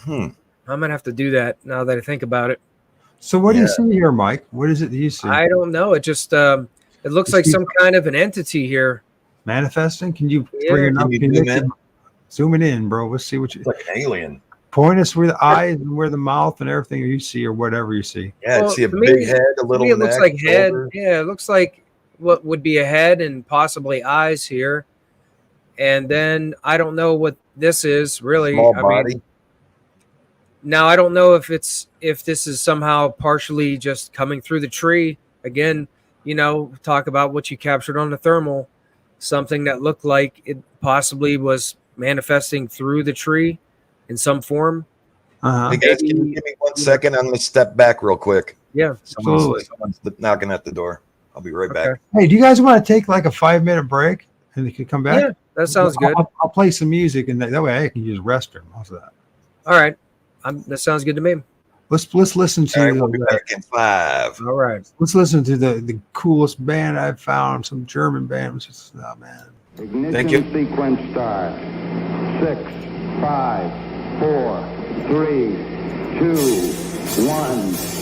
I'm gonna have to do that now that I think about it. So what do you see here, Mike? What is it that you see? I don't know. It just it looks like some kind of an entity here. Manifesting? Can you bring it up? Zoom it in, bro. Let's see what you. It's like an alien. Point us where the eyes and where the mouth and everything you see, or whatever you see. Yeah, I see a big head, a little neck. It looks like head. Yeah, it looks like what would be a head and possibly eyes here. And then I don't know what this is really. Small body. Now I don't know if this is somehow partially just coming through the tree. Again, talk about what you captured on the thermal. Something that looked like it possibly was manifesting through the tree in some form. Hey guys, can you give me 1 second? I'm going to step back real quick. Yeah, someone's knocking at the door. I'll be right back. Hey, do you guys want to take like a 5-minute break and you can come back? Yeah, that sounds good. I'll play some music and that way I can use restroom. How's that? All right. That sounds good to me. Let's listen to. All right, we'll be back in 5. All right. Let's listen to the coolest band I've found. Some German band. It's just, oh man. Ignition Thank you. Sequence start. 6, 5, 4, 3, 2, 1.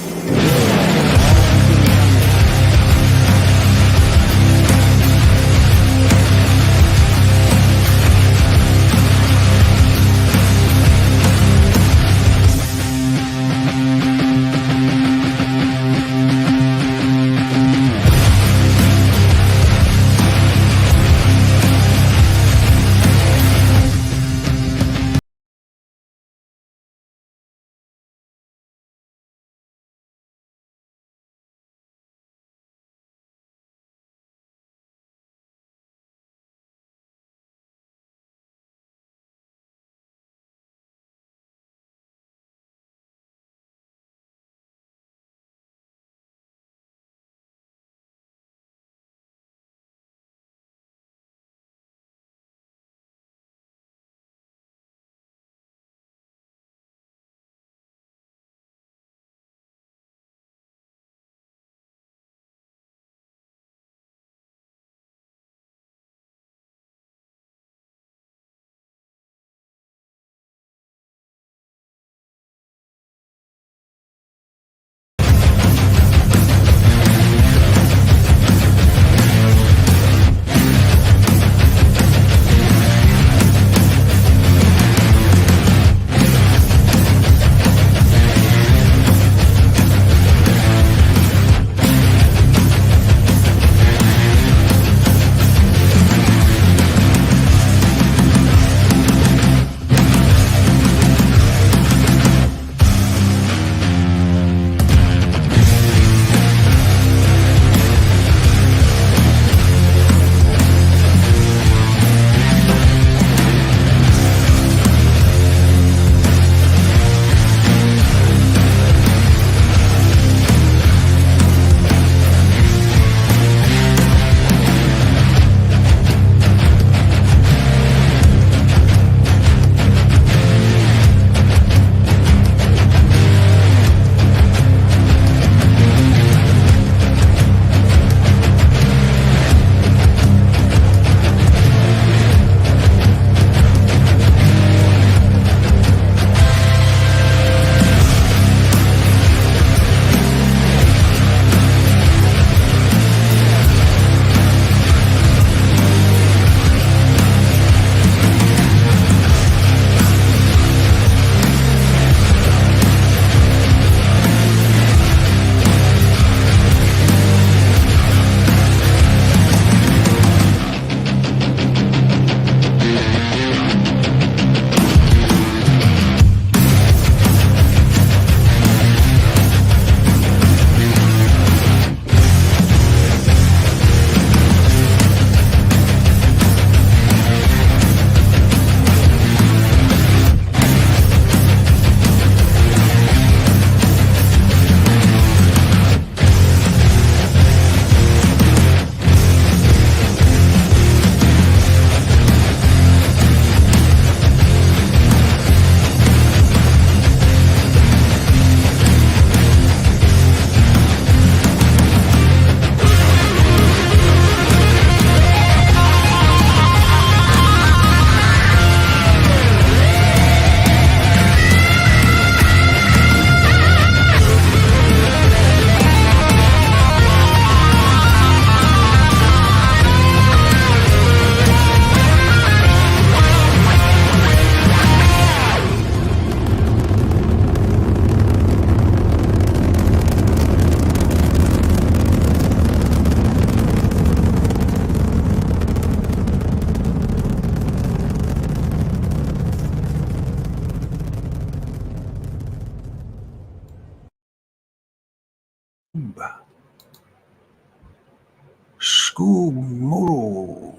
Scoob Moodle.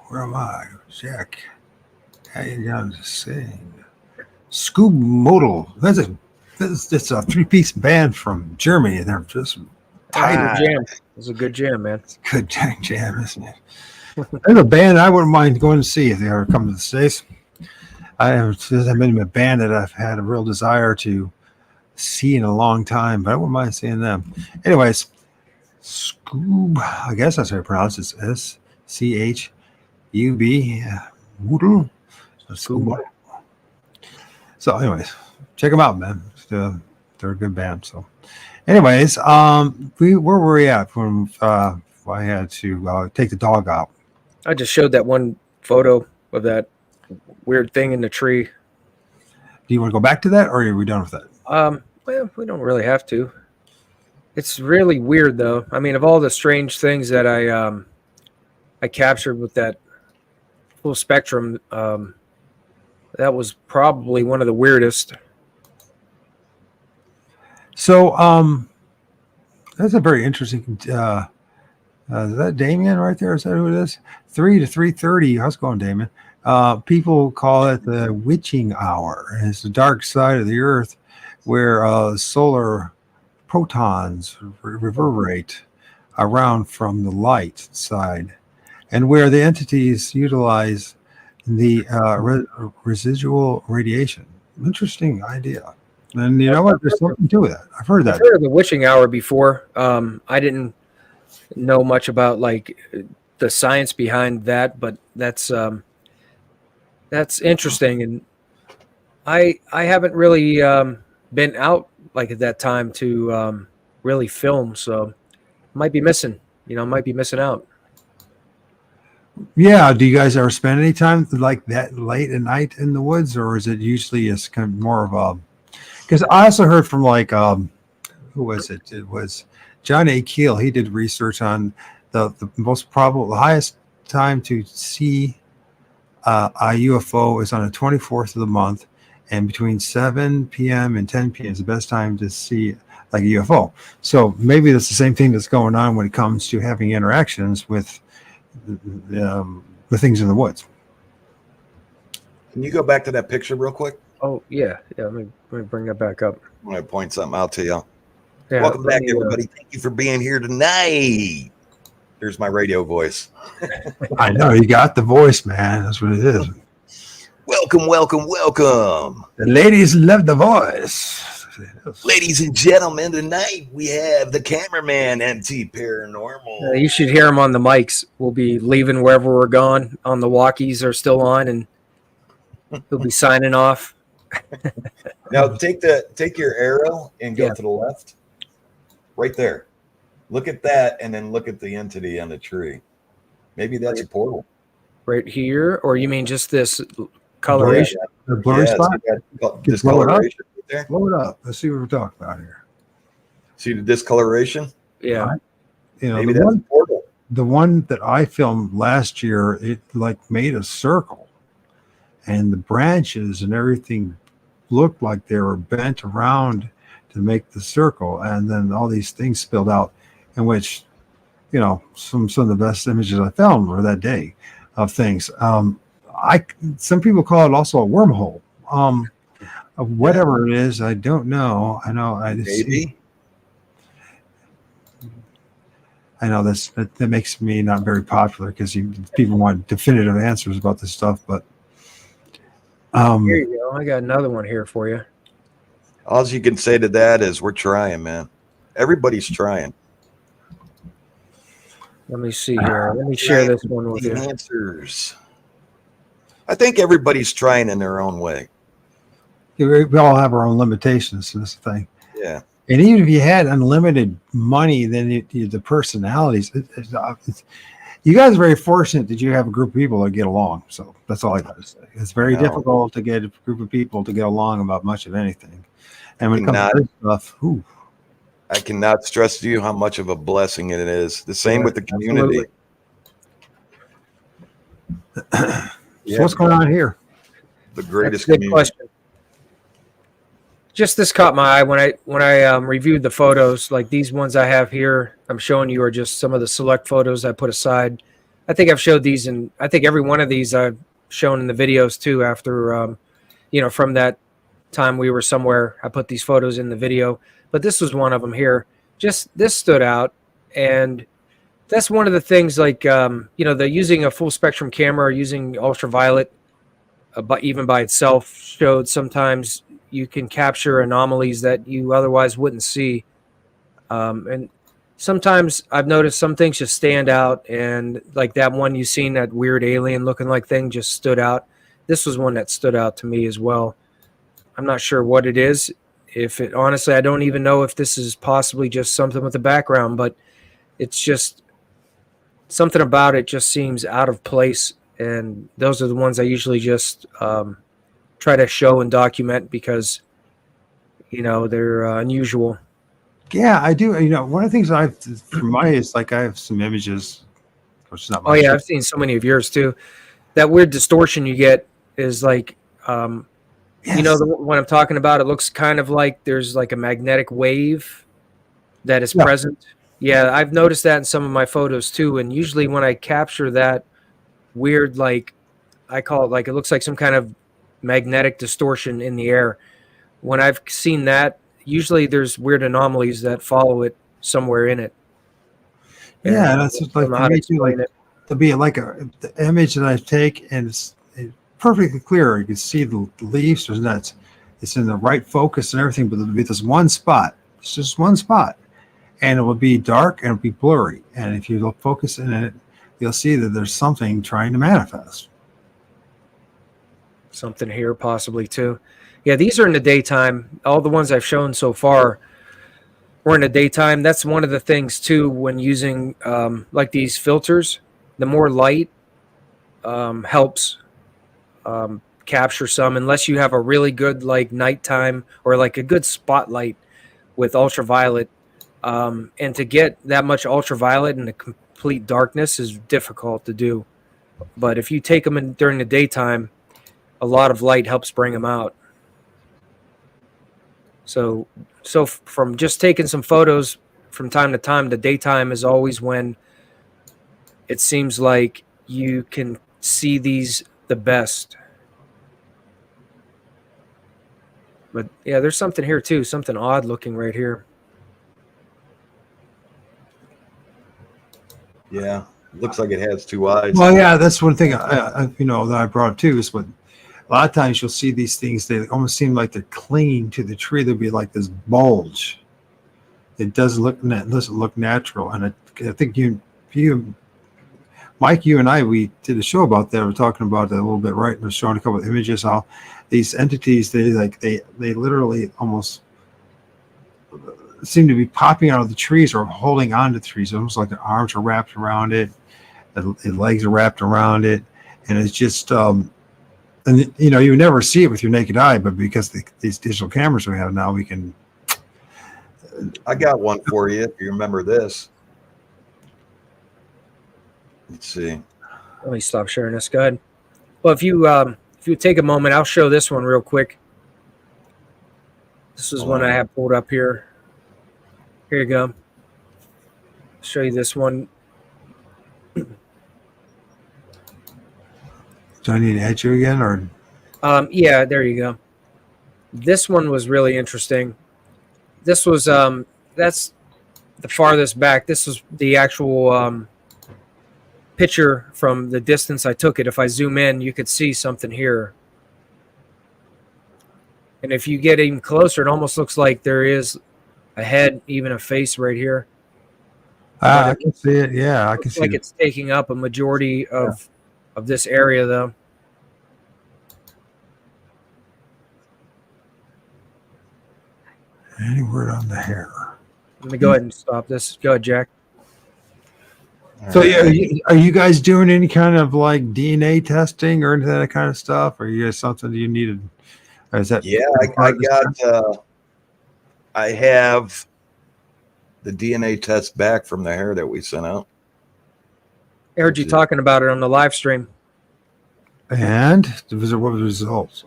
Where am I? Jack. How you down to sing? Scoob Modal. That's a three-piece band from Germany. They're just tight. Jam. It was a good jam, man. Good jam, isn't it? There's a band I wouldn't mind going to see if they ever come to the States. I've been a band that I've had a real desire to see in a long time, but I wouldn't mind seeing them. Anyways, Scoob, I guess that's how I pronounce it. SCHUB. Moodle. Scoob. So, anyways, check them out, man. They're a good band. So, anyways, where were we at when I had to take the dog out? I just showed that one photo of that weird thing in the tree. Do you want to go back to that, or are we done with that? Well, we don't really have to. It's really weird, though. I mean, of all the strange things that I captured with that full spectrum, that was probably one of the weirdest. So, that's a very interesting. Is that Damien right there? Is that who it is? 3 to 3:30. How's it going, Damien? People call it the witching hour. It's the dark side of the earth where solar protons reverberate around from the light side, and where the entities utilize the residual radiation. Interesting idea. And you know what? There's something to that. I've heard that. I've heard of the witching hour before. I didn't know much about like the science behind that, but that's interesting. And I haven't really been out like at that time to really film, so might be missing. Might be missing out. Yeah. Do you guys ever spend any time like that late at night in the woods, or is it usually it's kind of more of a? Because I also heard from like who was it? It was John A. Keel. He did research on the most probable, the highest time to see a UFO is on the 24th of the month, and between 7 p.m. and 10 p.m. is the best time to see like a UFO. So maybe that's the same thing that's going on when it comes to having interactions with things in the woods. Can you go back to that picture real quick? Oh yeah. Let me bring that back up. I want to point something out to you. Yeah, Welcome back, everybody. Thank you for being here tonight. Here's my radio voice. I know you got the voice, man. That's what it is. Welcome, welcome, welcome. The ladies love the voice. Ladies and gentlemen, tonight we have the cameraman, MT Paranormal. You should hear him on the mics. We'll be leaving wherever we're going. On the walkies are still on, and he'll be signing off. Now take your arrow and go to the left. Right there. Look at that, and then look at the entity on the tree. Maybe that's a portal. Right here, or you mean just this coloration? The blurry spot? Discoloration right there. Blow it up. Let's see what we're talking about here. See the discoloration? Yeah. Maybe that's a portal. The one that I filmed last year, it like made a circle, and the branches and everything looked like they were bent around to make the circle, and then all these things spilled out, in which, some of the best images I filmed were that day of things. Some people call it also a wormhole. Whatever it is, I don't know. I know. Maybe. I know that makes me not very popular because people want definitive answers about this stuff. But here you go. I got another one here for you. All you can say to that is we're trying, man. Everybody's trying. Let me see here. Let me share this one with you. Answers. I think everybody's trying in their own way. we all have our own limitations. That's the thing. Yeah. And even if you had unlimited money, then the personalities. You guys are very fortunate that you have a group of people that get along. So that's all I got to say. It's very difficult to get a group of people to get along about much of anything. And when it comes to this stuff, I cannot stress to you how much of a blessing it is. The same with the community. So what's going on here? The greatest That's a good community. question. just this caught my eye when I reviewed the photos. Like these ones I have here, I'm showing you are just some of the select photos I put aside. I think I've showed these, and I think every one of these I've shown in the videos too. After from that time we were somewhere, I put these photos in the video. But this was one of them here. Just this stood out, and that's one of the things. Like they're using a full spectrum camera, using ultraviolet, but even by itself showed sometimes you can capture anomalies that you otherwise wouldn't see. And sometimes I've noticed some things just stand out, and like that one you seen, that weird alien looking like thing just stood out. This was one that stood out to me as well. I'm not sure what it is. Honestly, I don't even know if this is possibly just something with the background, but it's just something about it just seems out of place. And those are the ones I usually just try to show and document because, they're unusual. Yeah, I do. One of the things from my is like I have some images, which is not my. Oh yeah, I've seen so many of yours too. That weird distortion you get is like, Yes. what I'm talking about. It looks kind of like there's like a magnetic wave that is Yeah. present. Yeah, I've noticed that in some of my photos too. And usually when I capture that weird, like I call it, like it looks like some kind of magnetic distortion in the air. When I've seen that, usually there's weird anomalies that follow it somewhere in it. Yeah, And that's just I like don't know for how to me too, explain like it. to be like the image that I take, and it's perfectly clear. You can see the leaves. There's nuts. It's in the right focus and everything, but there'll be this one spot. It's just one spot, and it will be dark and it'll be blurry. And if you focus in it, you'll see that there's something trying to manifest. Something here possibly too. Yeah, these are in the daytime. All the ones I've shown so far were in the daytime. That's one of the things too when using like these filters. The more light helps capture some, unless you have a really good like nighttime or like a good spotlight with ultraviolet. And to get that much ultraviolet in the complete darkness is difficult to do. But if you take them during the daytime, a lot of light helps bring them out. So from just taking some photos from time to time, the daytime is always when it seems like you can see these the best. But yeah, there's something here too, something odd looking right here. Yeah, looks like it has two eyes. Well, yeah, that's one thing that I brought up too is what a lot of times you'll see these things. They almost seem like they're clinging to the tree. There'll be like this bulge. It doesn't look natural, and I think you, Mike, you and I, we did a show about that. We're talking about that a little bit, right? We're showing a couple of images how these entities they literally almost seem to be popping out of the trees or holding on to the trees. Almost like their arms are wrapped around it, the legs are wrapped around it, and it's just and you never see it with your naked eye, but because these digital cameras we have now, we can. I got one for you if you remember this. Let's see. Let me stop sharing this. Go ahead. Well, if you take a moment, I'll show this one real quick. This is one I have pulled up here. Here you go. I'll show you this one. Do I need to add you again, or? Yeah, there you go. This one was really interesting. This was that's the farthest back. This was the actual picture from the distance I took it. If I zoom in, you could see something here. And if you get even closer, it almost looks like there is a head, even a face right here. I can see it. Yeah, I can see like it. It's taking up a majority of this area, though. Any word on the hair? Let me go ahead and stop this. Go ahead, Jack. So yeah, are you guys doing any kind of like DNA testing or anything that kind of stuff? Or you guys something you needed? Or is that I have the DNA test back from the hair that we sent out. I heard you talking about it on the live stream. And what were the results?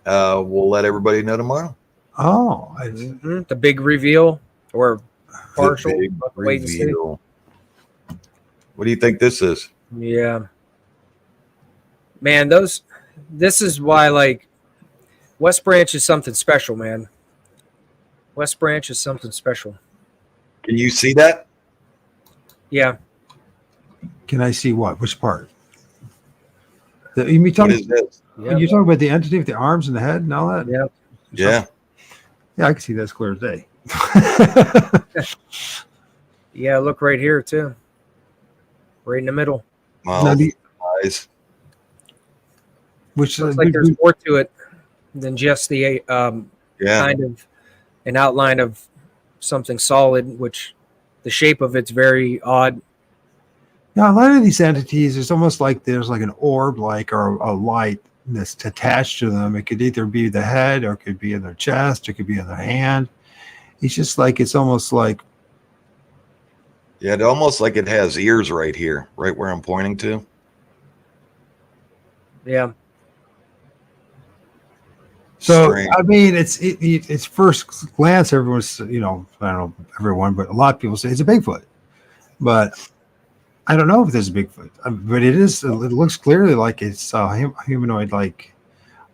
We'll let everybody know tomorrow. Oh, The big reveal or partial. The big We'll have to wait and see. reveal. What do you think this is? Yeah, man, this is why, like, West Branch is something special, man. West Branch is something special. Can you see that? Yeah. can I see what? Which part? You What talking? is this? Yeah. You talking about the entity with the arms and the head and all that? Yeah. Yeah. Yeah, I can see that as clear as day. Yeah, look right here too. Right in the middle. Wow. Now, the- Eyes. which Looks like there's more to it than just the Yeah. kind of an outline of something solid, which the shape of it's very odd. yeah, a lot of these entities, it's almost like there's like an orb, like or a light that's attached to them. It could either be the head, or it could be in their chest, or it could be in their hand. It's just like it's almost like Yeah, it almost like it has ears right here, right where I'm pointing to. Yeah. so. Strange. I mean, it's first glance, everyone's I don't know everyone, but a lot of people say it's a Bigfoot, but I don't know if there's a Bigfoot. But it is. It looks clearly like it's humanoid, like,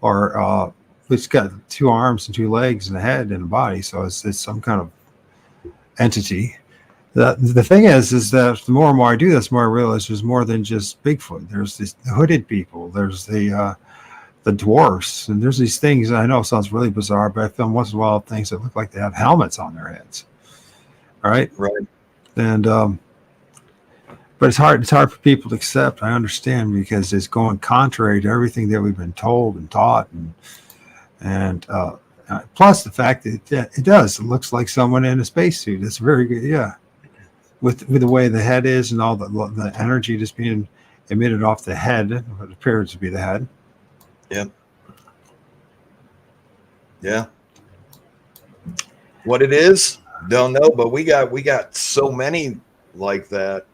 or it's got 2 arms and 2 legs and a head and a body, so it's some kind of entity. The thing is that the more and more I do this, the more I realize there's more than just Bigfoot. There's these hooded people. There's the dwarfs, and there's these things. I know it sounds really bizarre, but I film once in a while things that look like they have helmets on their heads. All right, Right. and but it's hard. It's hard for people to accept. I understand, because it's going contrary to everything that we've been told and taught, and plus the fact that it does. It looks like someone in a spacesuit. It's very good. Yeah. With the way the head is and all the energy just being emitted off the head, what appears to be the head. Yeah. Yeah. What it is, don't know, but we got so many like that.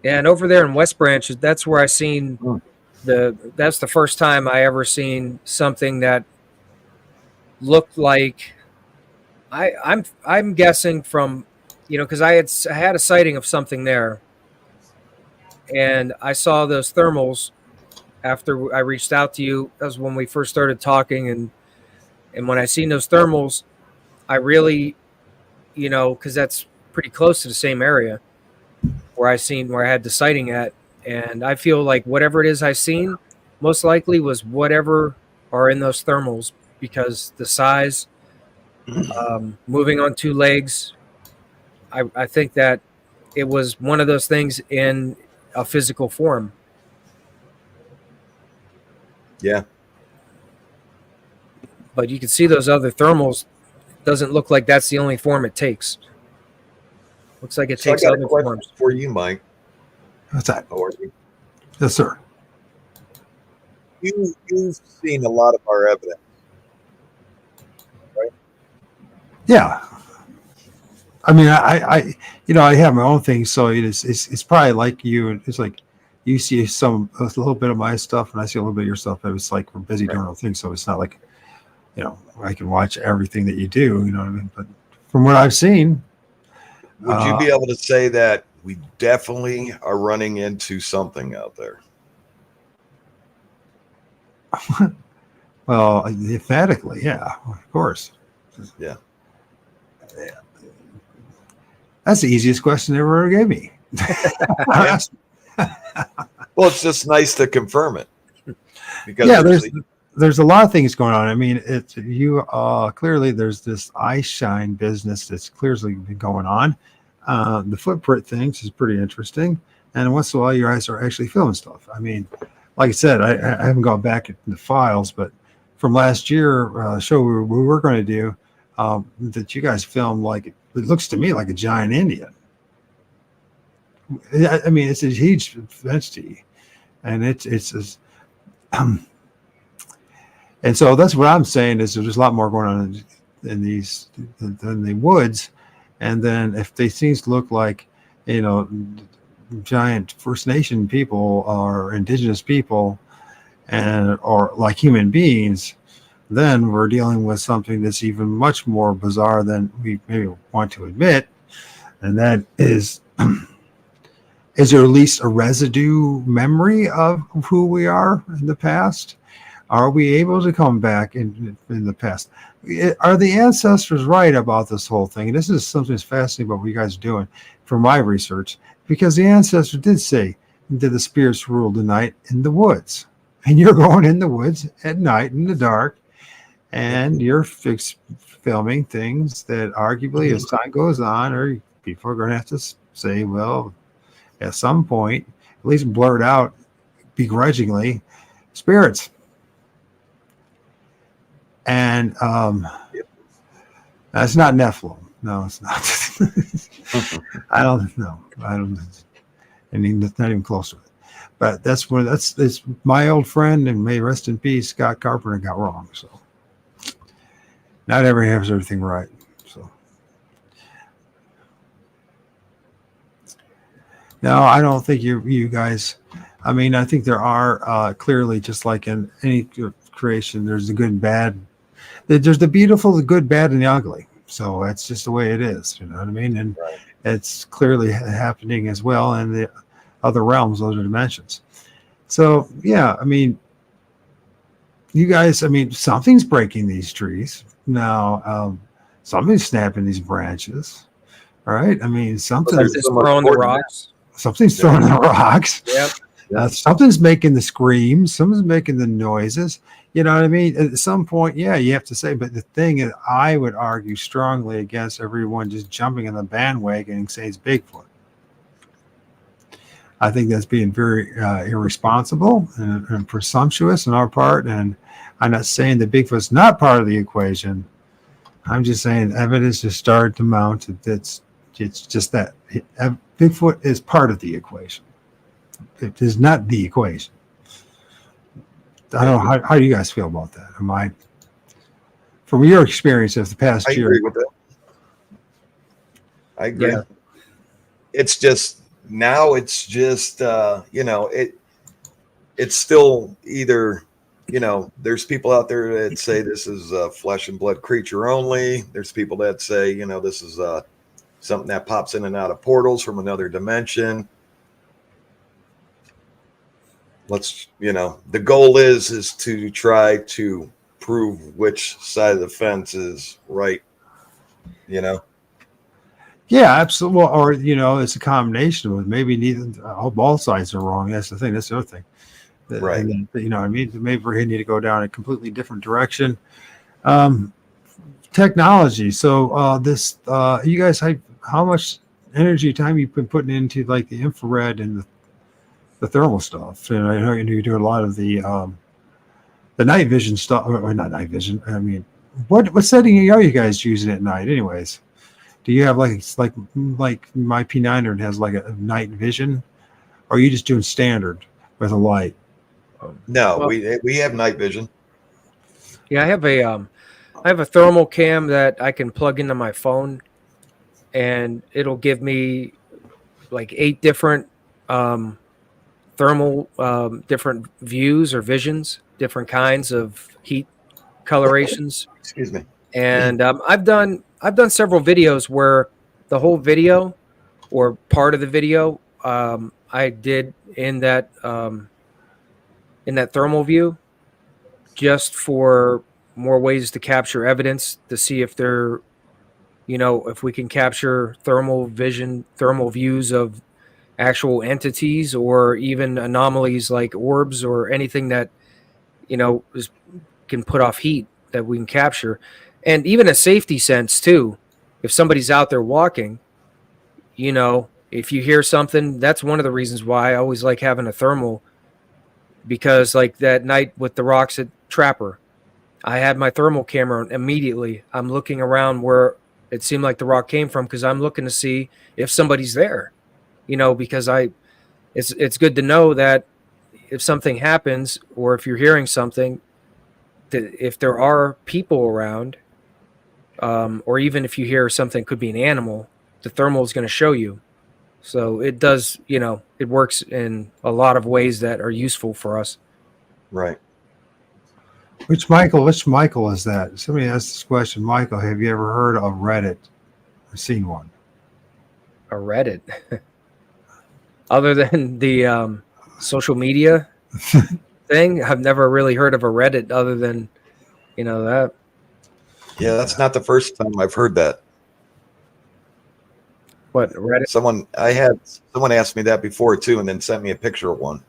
Yeah, and over there in West Branch, that's where I seen Hmm. that's the first time I ever seen something that looked like I'm guessing from, because I had a sighting of something there, and I saw those thermals after I reached out to you. That was when we first started talking, and when I seen those thermals, I really, because that's pretty close to the same area where I had the sighting at, and I feel like whatever it is I seen most likely was whatever are in those thermals, because the size, moving on 2 legs, I think that it was one of those things in a physical form. Yeah. But you can see those other thermals. Doesn't look like that's the only form it takes. Looks like it So I takes got a other question forms. for you, Mike. What's that? O.R.D. Yes, sir. You've seen a lot of our evidence. Yeah. I mean, I have my own thing, so it's probably like you. It's like you see a little bit of my stuff, and I see a little bit of your stuff. But it's like we're busy doing our thing, so it's not like, I can watch everything that you do. You know what I mean? But from what I've seen, Would you be able to say that we definitely are running into something out there? well, emphatically, yeah, of course. Yeah. That's the easiest question they ever gave me. Well, it's just nice to confirm it. Because Yeah, there's a lot of things going on. I mean, clearly there's this eye shine business that's clearly been going on. The footprint things is pretty interesting, and once in a while your eyes are actually filming stuff. I mean, like I said, I haven't gone back in the files, but from last year show we were going to do, that you guys filmed, like it looks to me like a giant Indian. I mean, it's a huge entity, and it's and so that's what I'm saying is there's a lot more going on in these than the woods. And then if they seems to look like, giant First Nation people or indigenous people, or like human beings, then we're dealing with something that's even much more bizarre than we maybe want to admit, and that is there at least a residue memory of who we are in the past? Are we able to come back in the past? Are the ancestors right about this whole thing? And this is something that's fascinating about what you guys are doing from my research, because the ancestors did say that the spirits rule the night in the woods. And you're going in the woods at night in the dark, and you're filming things that arguably, as time goes on, or people are going to have to say, well, at some point, at least blurt out begrudgingly, spirits. And that's not Nephilim. No, it's not. I don't know. I mean, it's not even close to it. But that's my old friend, and may rest in peace, Scott Carpenter, got wrong. So not everyone has everything right. So no, I don't think you guys. I mean, I think there are clearly, just like in any creation, there's the good and bad. There's the beautiful, the good, bad, and the ugly. So that's just the way it is. You know what I mean? And it's clearly happening as well in the other realms, other dimensions. So yeah, I mean, you guys, I mean, something's breaking these trees now. Something's snapping these branches. All right. I mean, something's throwing the rocks. Something's throwing the rocks. Yep. Something's making the screams. Something's making the noises. You know what I mean? At some point, yeah, you have to say. But the thing is, I would argue strongly against everyone just jumping in the bandwagon and saying it's Bigfoot. I think that's being very irresponsible and presumptuous on our part. And I'm not saying that Bigfoot's not part of the equation. I'm just saying evidence has started to mount. It's just that Bigfoot is part of the equation. It is not the equation. I don't know. How do you guys feel about that? Am I, from your experience of the past year? I agree with that. I agree. Yeah. It's just, now it's just, it's still either, there's people out there that say this is a flesh and blood creature only. There's people that say, this is something that pops in and out of portals from another dimension. The goal is to try to prove which side of the fence is right, Yeah, absolutely. Or, it's a combination of maybe neither, all sides are wrong. That's the thing. That's the other thing. Right. And, what I mean? Maybe we need to go down a completely different direction. Technology. So you guys, how much energy, time you've been putting into like the infrared and the thermal stuff? And I know you do a lot of the night vision stuff, or not night vision. I mean, what setting are you guys using at night anyways? Do you have like my P900 has like a night vision, or are you just doing standard with a light? No, we have night vision. Yeah, I have a thermal cam that I can plug into my phone, and it'll give me like 8 different thermal different views or visions, different kinds of heat colorations. Excuse me. And I've done several videos where the whole video or part of the video I did in that thermal view, just for more ways to capture evidence to see if they're, if we can capture thermal views of actual entities, or even anomalies like orbs or anything that, can put off heat that we can capture. And even a safety sense too. If somebody's out there walking, if you hear something, that's one of the reasons why I always like having a thermal, because like that night with the rocks at Trapper, I had my thermal camera immediately. I'm looking around where it seemed like the rock came from, because I'm looking to see if somebody's there, because it's good to know that if something happens, or if you're hearing something, that if there are people around, or even if you hear something could be an animal, the thermal is going to show you. So it does, it works in a lot of ways that are useful for us. Right. Which Michael is that? Somebody asked this question. Michael, have you ever heard of Reddit or seen one? A Reddit. Other than the social media thing, I've never really heard of a Reddit other than, that. Yeah, that's not the first time I've heard that. What, Reddit? Someone asked me that before too, and then sent me a picture of one.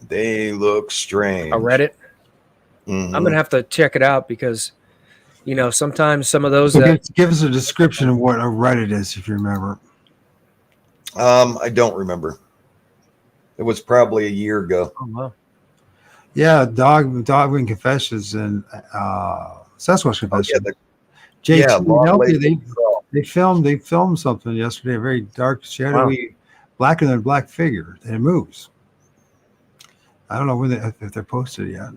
They look strange. A Reddit? Mhm. I'm going to have to check it out because, sometimes some of those So give us a description of what a Reddit is, if you remember. I don't remember. It was probably a year ago. Oh, wow. Yeah, Dogman Confessions and Sasquatch Confessions. JT, Long help you. Lake Crawl. They filmed something yesterday, a very dark, shadowy, blacker than black figure, and it moves. I don't know when if they're posted yet.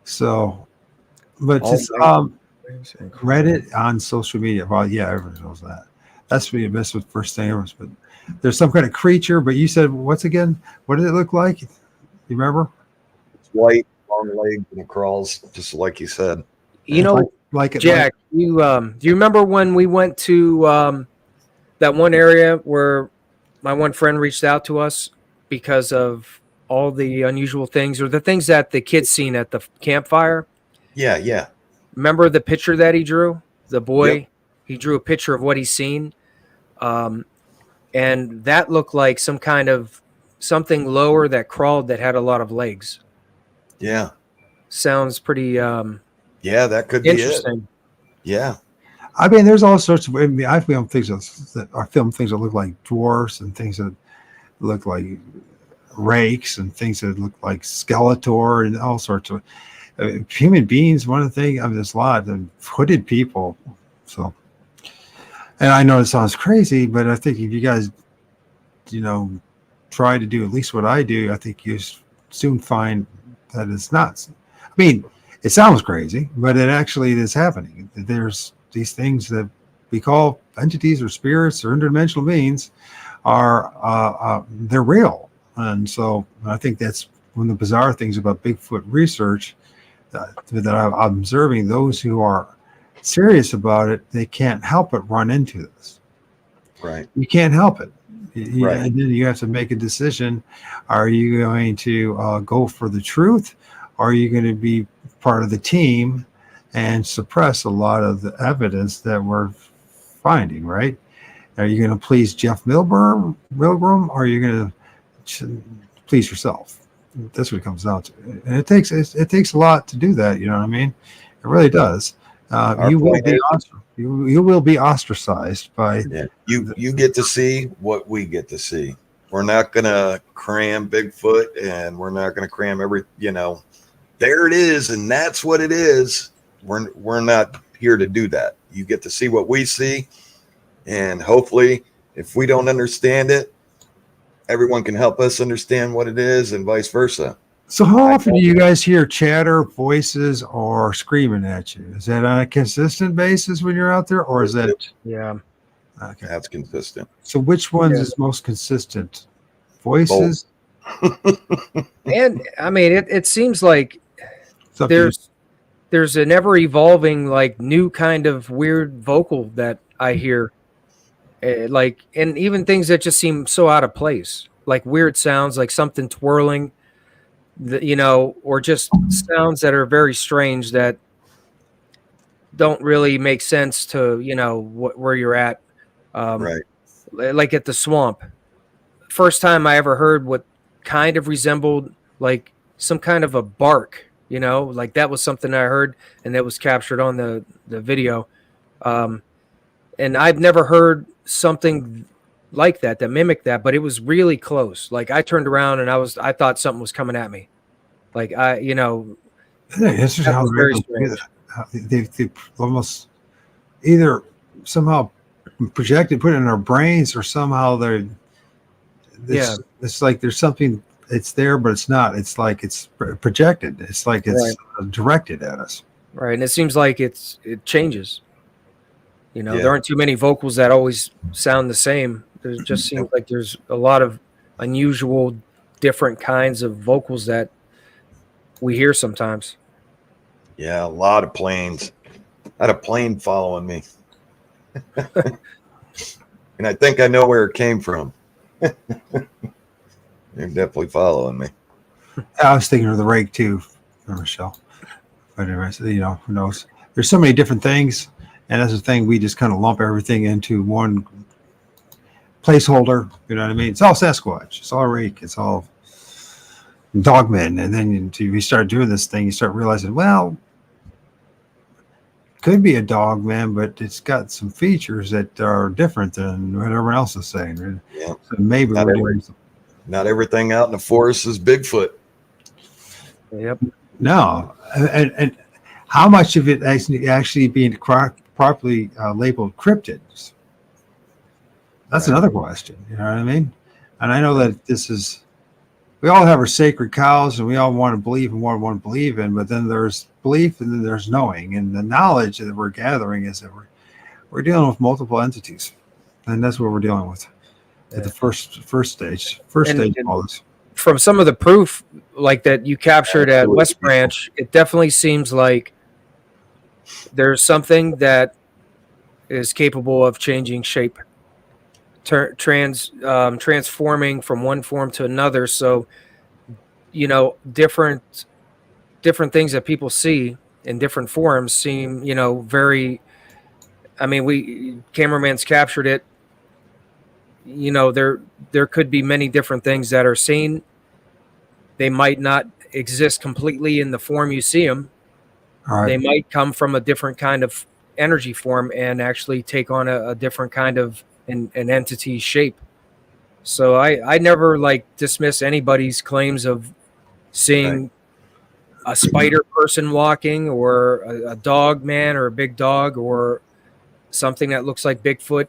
So, but just Reddit on social media. Well, yeah, everyone knows that. That's what you missed with first thing ever. But there's some kind of creature. But you said what's again? What did it look like? You remember? It's white, long legs, and it crawls just like you said. Jack, do you remember when we went to that one area where my one friend reached out to us because of all the unusual things or the things that the kids seen at the campfire? Yeah. Remember the picture that he drew? The boy, Yep. He drew a picture of what he's seen. And that looked like some kind of something lower that crawled that had a lot of legs. Yeah. Sounds pretty Yeah, that could be it. interesting. Yeah. I mean, there's all sorts of. I mean, I film things that look like dwarfs and things that look like rakes and things that look like Skeletor and all sorts of human beings. One of the things, I mean, there's a lot of hooded people. So, and I know it sounds crazy, but I think if you guys, try to do at least what I do, I think you soon find that it's not. I mean, it sounds crazy, but it actually is happening. There's these things that we call entities or spirits or interdimensional beings are they're real. And so I think that's one of the bizarre things about Bigfoot research that I'm observing. Those who are serious about it, they can't help but run into this. Right. You can't help it. Right. And then you have to make a decision. Are you going to go for the truth? Or are you going to be part of the team and suppress a lot of the evidence that we're finding, right? Are you going to please Jeff Milgram, or are you going to please yourself? That's what it comes down to. And it takes a lot to do that. You know what I mean? It really does. You will be ostracized by. Yeah. You get to see what we get to see. We're not gonna cram Bigfoot, and we're not gonna cram there it is, and that's what it is. We're not here to do that. You get to see what we see, and hopefully, if we don't understand it, everyone can help us understand what it is, and vice versa. So how often do you guys hear chatter, voices, or screaming at you? Is that on a consistent basis when you're out there, or is that? Yeah. Okay. That's consistent. So which ones is most consistent? Voices? And I mean, it seems like It's up to you. there's an ever evolving like new kind of weird vocal that I hear, and even things that just seem so out of place, like weird sounds, like something twirling, or just sounds that are very strange that don't really make sense to where you're at. Right. Like at the swamp. First time I ever heard what kind of resembled like some kind of a bark, like that was something I heard, and that was captured on the video. And I've never heard something like that mimicked that, but it was really close. Like I turned around and I thought something was coming at me. Like This is how very strange. they almost either somehow projected, put it in our brains, or somehow it's like there's something. It's there, but it's not. It's like it's projected. It's like it's directed at us. Right, and it seems like it changes. Yeah. There aren't too many vocals that always sound the same. There just seems like there's a lot of unusual, different kinds of vocals that we hear sometimes. Yeah, a lot of planes. I had a plane following me. And I think I know where it came from. They're definitely following me. I was thinking of the rake too, Michelle. But anyways, you know, who knows? There's so many different things, and that's the thing. We just kind of lump everything into one placeholder. You know what I mean? It's all Sasquatch. It's all rake. It's all dogmen. And then you start doing this thing, you start realizing, well, could be a dog man, but it's got some features that are different than what everyone else is saying. Yeah. So maybe Not we're doing some. Not everything out in the forest is Bigfoot. Yep. No, and how much of it actually being properly labeled cryptids? That's another question. You know what I mean? And I know that this is, we all have our sacred cows, and we all want to believe in what we want to believe in. But then there's belief, and then there's knowing, and the knowledge that we're gathering is that we're dealing with multiple entities, and that's what we're dealing with at the first stage. First stage of all this. From some of the proof like that you captured at West Branch, it definitely seems like there's something that is capable of changing shape, transforming from one form to another. So, you know, different things that people see in different forms seem, you know, very. I mean, cameraman's captured it. You know, there could be many different things that are seen. They might not exist completely in the form you see them. All right. They might come from a different kind of energy form and actually take on a different kind of an entity shape. So I never like dismiss anybody's claims of seeing a spider person walking, or a dog man, or a big dog, or something that looks like Bigfoot.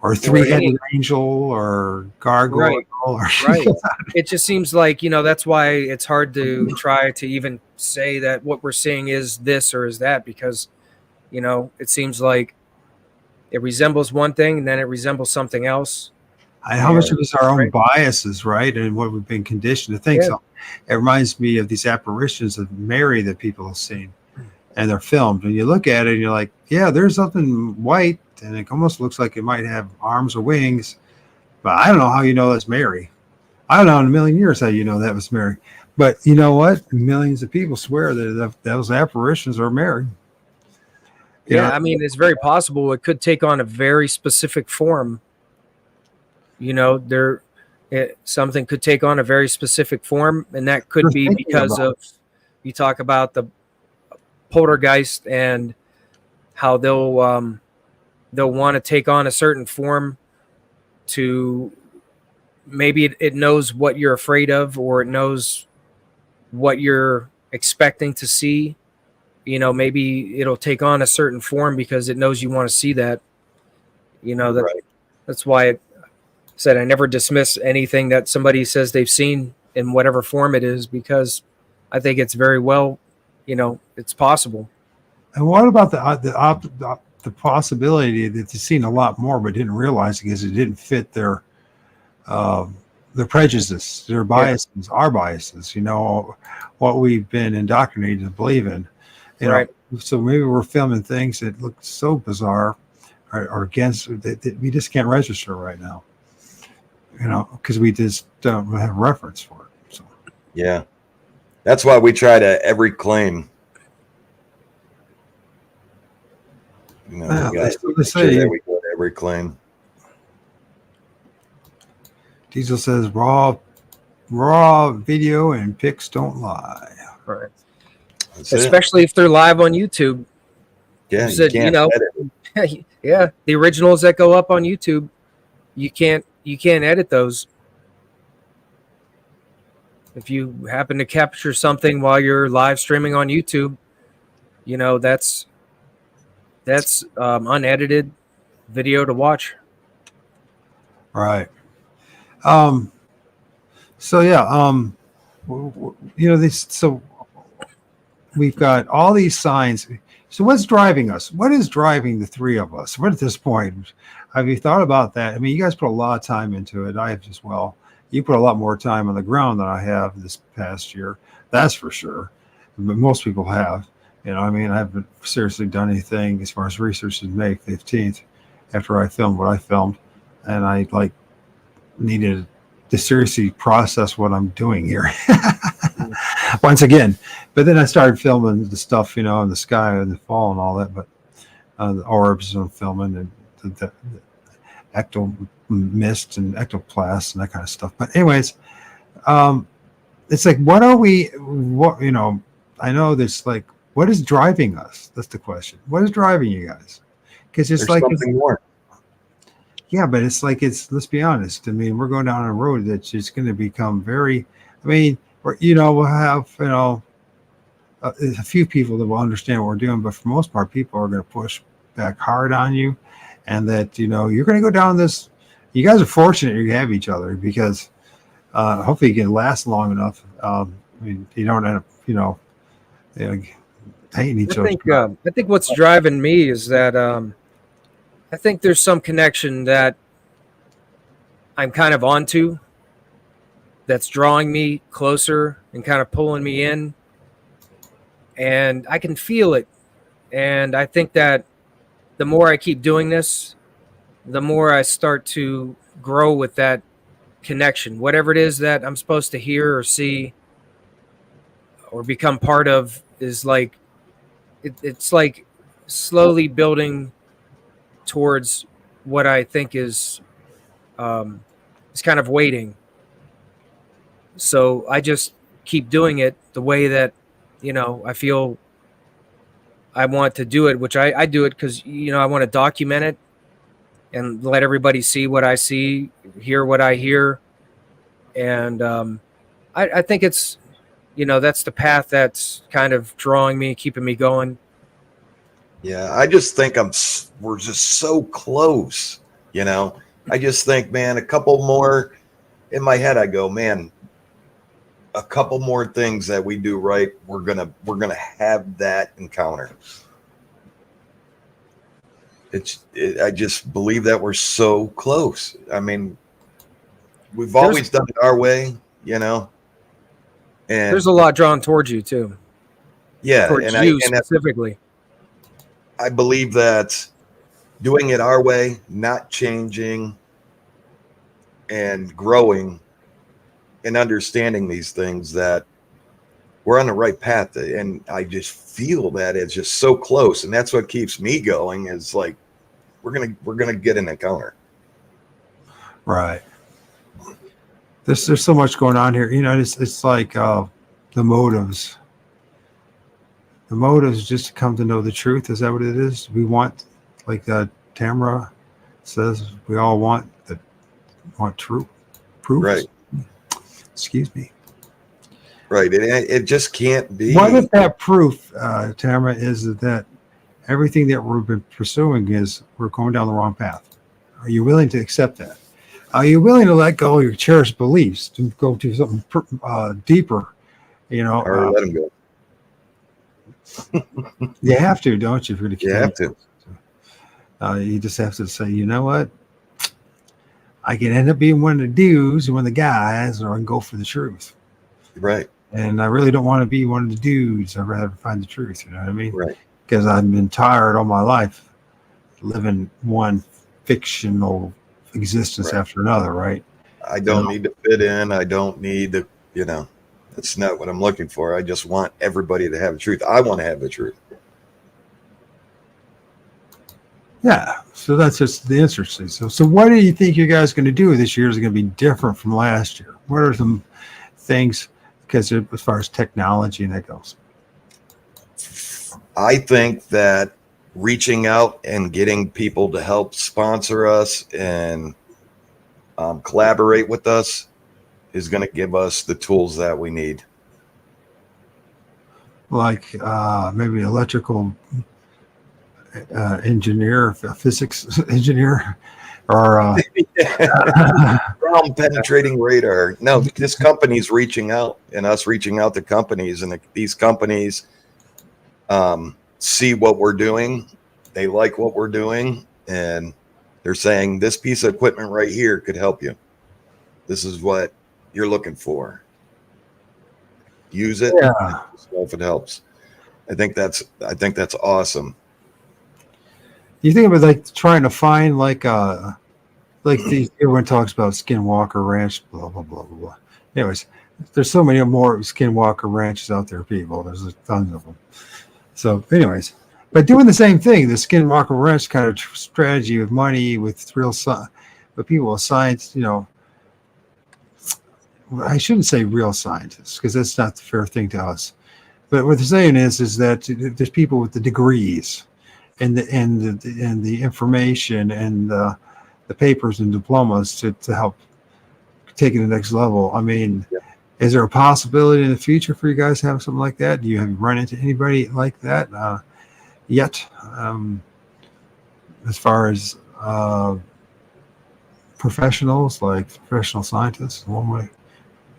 Or three-headed angel, or gargoyle. Right. Or Right. It just seems like, you know, that's why it's hard to try to even say that what we're seeing is this or is that, because, you know, it seems like it resembles one thing and then it resembles something else. And how much of it's our own biases, right? And what we've been conditioned to think. Yeah. So it reminds me of these apparitions of Mary that people have seen, and they're filmed. And you look at it and you're like, yeah, there's something white, and it almost looks like it might have arms or wings. But I don't know how you know that's Mary. I don't know in a million years how you know that was Mary. But you know what? Millions of people swear that those apparitions are Mary. Yeah, I mean, it's very possible it could take on a very specific form. You know, something could take on a very specific form, and that could be because of, you talk about the poltergeist and how they'll want to take on a certain form to, maybe it knows what you're afraid of, or it knows what you're expecting to see. You know, maybe it'll take on a certain form because it knows you want to see that. You know, that's why I said I never dismiss anything that somebody says they've seen in whatever form it is, because I think it's very well, you know, it's possible. And what about the possibility that they've seen a lot more but didn't realize because it didn't fit their prejudices, their biases, our biases, you know, what we've been indoctrinated to believe in. You know, so maybe we're filming things that look so bizarre or against that we just can't register right now, you know, because we just don't have reference for it. So yeah, that's why we try to every claim. You know, we go to every claim. Diesel says raw video and pics don't lie. Right. Especially if they're live on YouTube. Yeah, you know, yeah, the originals that go up on YouTube, you can't edit those. If you happen to capture something while you're live streaming on YouTube, you know, that's unedited video to watch. Right. So yeah, you know, so we've got all these signs. So what's driving us? What is driving the three of us? What at this point? Have you thought about that? I mean, you guys put a lot of time into it. I have as well. You put a lot more time on the ground than I have this past year. That's for sure. but most people have. You know, I mean, I haven't seriously done anything as far as research since May 15th after I filmed what I filmed. And I like needed to seriously process what I'm doing here once again. But then I started filming the stuff, you know, in the sky and the fall and all that. But the orbs I'm filming and the ecto mist and ectoplasts and that kind of stuff. But anyways, it's like, what, you know, I know this, like, what is driving us? That's the question. What is driving you guys? Because it's There's like, something more. yeah, but it's like, let's be honest. I mean, we're going down a road that's just going to become very, I mean, you know, we'll have, you know, a few people that will understand what we're doing, but for the most part, people are going to push back hard on you, and that, you know, you're going to go down this. You guys are fortunate you have each other, because hopefully you can last long enough. I mean, you don't end up, you know, hating each other. I think what's driving me is that I think there's some connection that I'm kind of onto that's drawing me closer and kind of pulling me in, and I can feel it. And I think that the more I keep doing this, the more I start to grow with that connection, whatever it is that I'm supposed to hear or see or become part of. Is like it's like slowly building towards what I think is kind of waiting. So I just keep doing it the way that, you know, I feel I want to do it, which I do it because, you know, I want to document it and let everybody see what I see, hear what I hear. And I think it's, you know, that's the path that's kind of drawing me, keeping me going. Yeah, I just think we're just so close, you know. I just think, man, a couple more. In my head, I go, man, a couple more things that we do right, we're gonna have that encounter. I just believe that we're so close. I mean, we've always done it our way, you know. And there's a lot drawn towards you too. Yeah, towards you specifically. I believe that doing it our way, not changing, and growing and understanding these things, that we're on the right path. And I just feel that it's just so close, and that's what keeps me going. Is like we're gonna get an encounter. Right. There's so much going on here. You know, it's like the motives. The motives just to come to know the truth. Is that what it is? We want, like Tamara says, we all want truth. Proof. Right. Excuse me. Right. It just can't be. What if that proof, Tamara, is that everything that we've been pursuing is we're going down the wrong path? Are you willing to accept that? Are you willing to let go of your cherished beliefs to go to something deeper? You know, or let them go. You have to, don't you? If you're going to you have to. You just have to say, you know what? I can end up being one of the dudes and one of the guys, or I can go for the truth. Right. And I really don't want to be one of the dudes. I'd rather find the truth. You know what I mean? Right. Because I've been tired all my life living one fictional existence after another. Right. I don't need to fit in. I don't need to, you know, that's not what I'm looking for. I just want everybody to have the truth. I want to have the truth. Yeah. So that's just the interesting. So what do you think you guys are going to do this year is going to be different from last year? What are some things, because as far as technology and that goes? I think that reaching out and getting people to help sponsor us and collaborate with us is going to give us the tools that we need. Like maybe electrical engineer, physics engineer, or ground penetrating radar. No, this company's reaching out, and us reaching out to companies, and these companies see what we're doing. They like what we're doing, and they're saying this piece of equipment right here could help you. This is what you're looking for. use it. Yeah. So if it helps, I think that's awesome. You think about like trying to find like these, everyone talks about Skinwalker Ranch, blah blah blah blah blah. Anyways, there's so many more Skinwalker ranches out there, people. There's tons of them. So, anyways, but doing the same thing, the Skinwalker Ranch kind of strategy with money, with with people with science, I shouldn't say real scientists because that's not the fair thing to us. But what they're saying is that there's people with the degrees and the information and the papers and diplomas to help take it to the next level. I mean, is there a possibility in the future for you guys to have something like that? Do you have run into anybody like that yet? As far as professionals, like professional scientists, one way.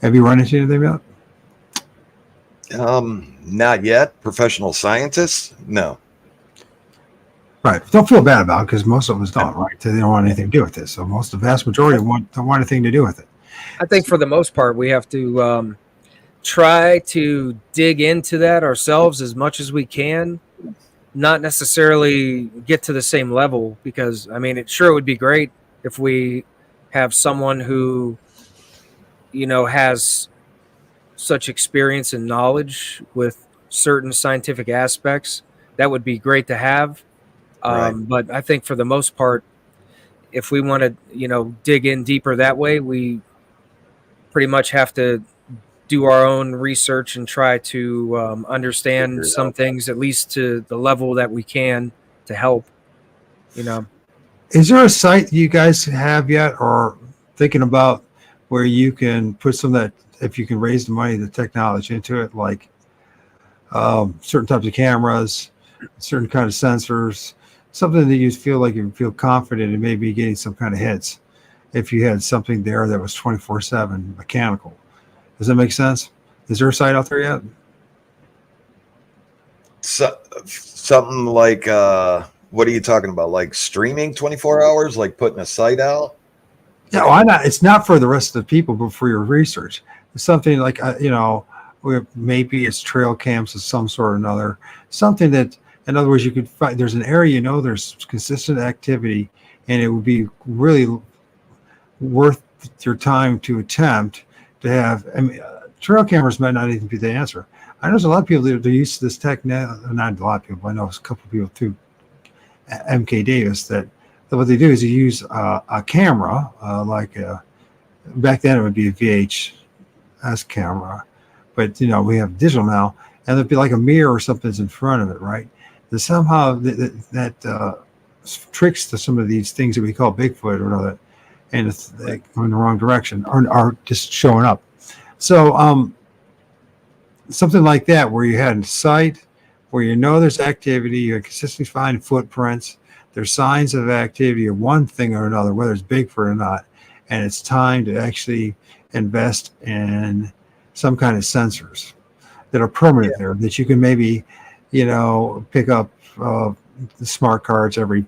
Have you run into anything yet? Not yet. Professional scientists? No. Right. Don't feel bad about it because most of us don't, right? They don't want anything to do with this. So the vast majority don't want anything to do with it. I think for the most part, we have to try to dig into that ourselves as much as we can, not necessarily get to the same level, because, I mean, it sure would be great if we have someone who, has such experience and knowledge with certain scientific aspects. That would be great to have. Right. But I think for the most part, if we want to, dig in deeper that way, we pretty much have to do our own research and try to understand some things, at least to the level that we can, to help. Is there a site you guys have yet, or thinking about, where you can put some of that, if you can raise the money, the technology into it, like certain types of cameras, certain kind of sensors, something that you feel like you feel confident in maybe getting some kind of hits if you had something there that was 24/7 mechanical. Does that make sense? Is there a site out there yet? So, something like what are you talking about? Like streaming 24 hours, like putting a site out? Yeah, why not? It's not for the rest of the people, but for your research. It's something like maybe it's trail cams of some sort or another. Something that, in other words, you could find. There's an area, there's consistent activity, and it would be really worth your time to attempt to have. I mean, trail cameras might not even be the answer. I know there's a lot of people that are used to this tech now. Not a lot of people. I know a couple of people too. MK Davis, that what they do is you use a camera, back then it would be a VHS camera, but we have digital now, and there'd be like a mirror or something that's in front of it, right? That somehow that tricks to some of these things that we call Bigfoot or another, and it's they go in the wrong direction or are just showing up. So something like that, where you had a site where there's activity, you consistently find footprints, there's signs of activity of one thing or another, whether it's Bigfoot or not, and it's time to actually invest in some kind of sensors that are permanent there, that you can maybe, pick up the smart cards every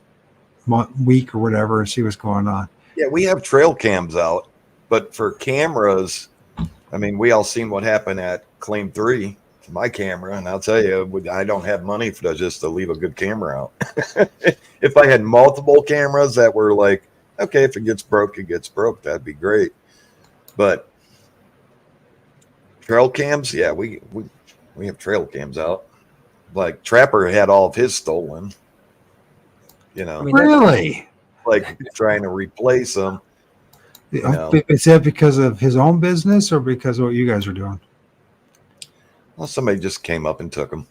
week or whatever and see what's going on. Yeah, we have trail cams out, but for cameras, I mean, we all seen what happened at Claim 3 to my camera, and I'll tell you, I don't have money for just to leave a good camera out. If I had multiple cameras that were like, okay, if it gets broke, it gets broke, that'd be great. But trail cams, yeah, we have trail cams out. Like Trapper had all of his stolen. Really? Like trying to replace them. Is that because of his own business or because of what you guys are doing? Well, somebody just came up and took them.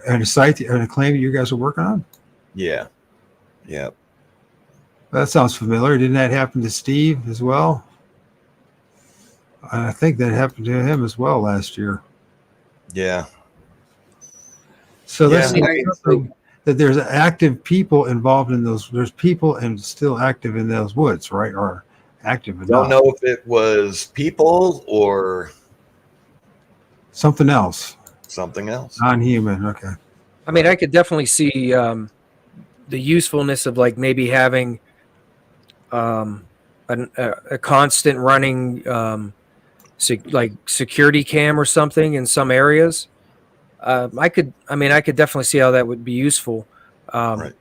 And a site and a claim that you guys are working on? Yeah. That sounds familiar. Didn't that happen to Steve as well? I think that happened to him as well last year. Yeah. So that's something that there's active people involved in those. There's people and still active in those woods, right? Or active enough. Don't know if it was people or something else. Non-human. Okay. I mean, I could definitely see the usefulness of like maybe having a constant running like security cam or something in some areas. I could definitely see how that would be useful. Right.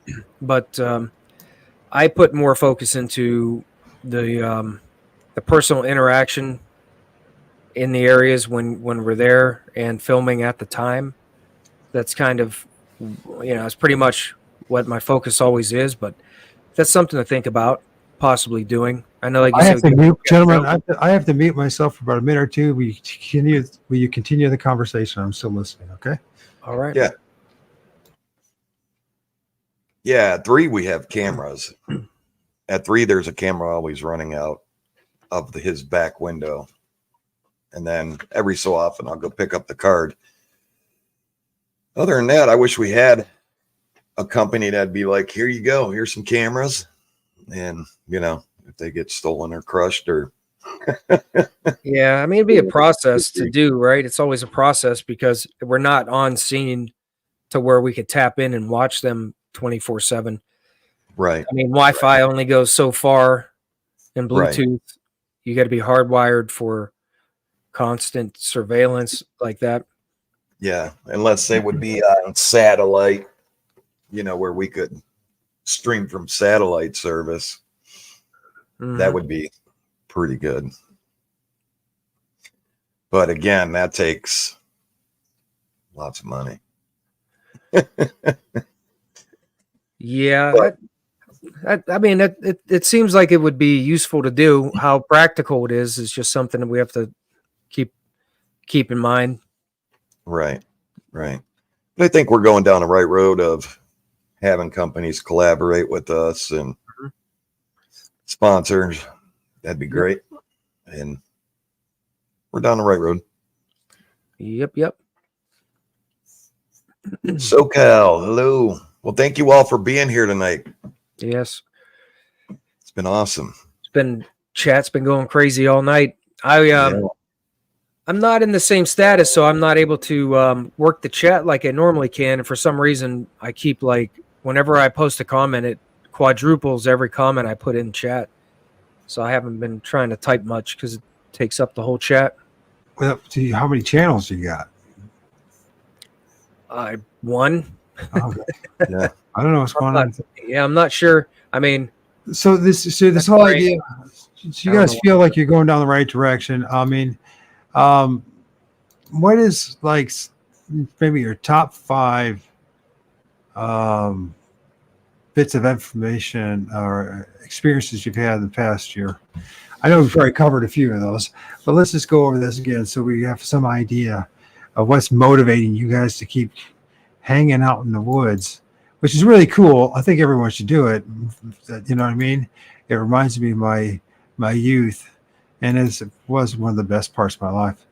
But I put more focus into the personal interaction in the areas when we're there and filming at the time. That's kind of, it's pretty much what my focus always is, but that's something to think about possibly doing. I know, like you I said, have to mute, gentlemen. I have to mute myself for about a minute or two. Will you continue the conversation? I'm still listening. Okay. all right. Yeah. Yeah. At 3, we have cameras. At 3, there's a camera always running out of his back window. And then every so often I'll go pick up the card. Other than that, I wish we had a company that'd be like, here you go, here's some cameras. And, if they get stolen or crushed or. Yeah. I mean, it'd be a process to do, right? It's always a process because we're not on scene to where we could tap in and watch them 24/7. Right. I mean, Wi-Fi only goes so far, and Bluetooth, Right. You got to be hardwired for constant surveillance like that. Yeah. Unless they would be on satellite, where we could stream from satellite service. That would be pretty good. But again, that takes lots of money. Yeah. But- I mean, it seems like it would be useful to do. How practical it is just something that we have to keep in mind. Right. Right. But I think we're going down the right road of having companies collaborate with us and sponsors. That'd be great. And we're down the right road. Yep. SoCal, hello. Well, thank you all for being here tonight. Yes. It's been awesome. Chat's been going crazy all night. I'm not in the same status, so I'm not able to work the chat like I normally can. And for some reason, I keep whenever I post a comment, it quadruples every comment I put in chat. So I haven't been trying to type much because it takes up the whole chat. Well, how many channels you got? One. Okay. Yeah. I don't know what's going on. Yeah, I'm not sure. I mean, So this whole idea. So you guys feel like you're going down the right direction. I mean, what is maybe your top 5 bits of information or experiences you've had in the past year? I know we've already covered a few of those, but let's just go over this again so we have some idea of what's motivating you guys to keep hanging out in the woods, which is really cool. I think everyone should do it. You know what I mean? It reminds me of my youth, and it was one of the best parts of my life.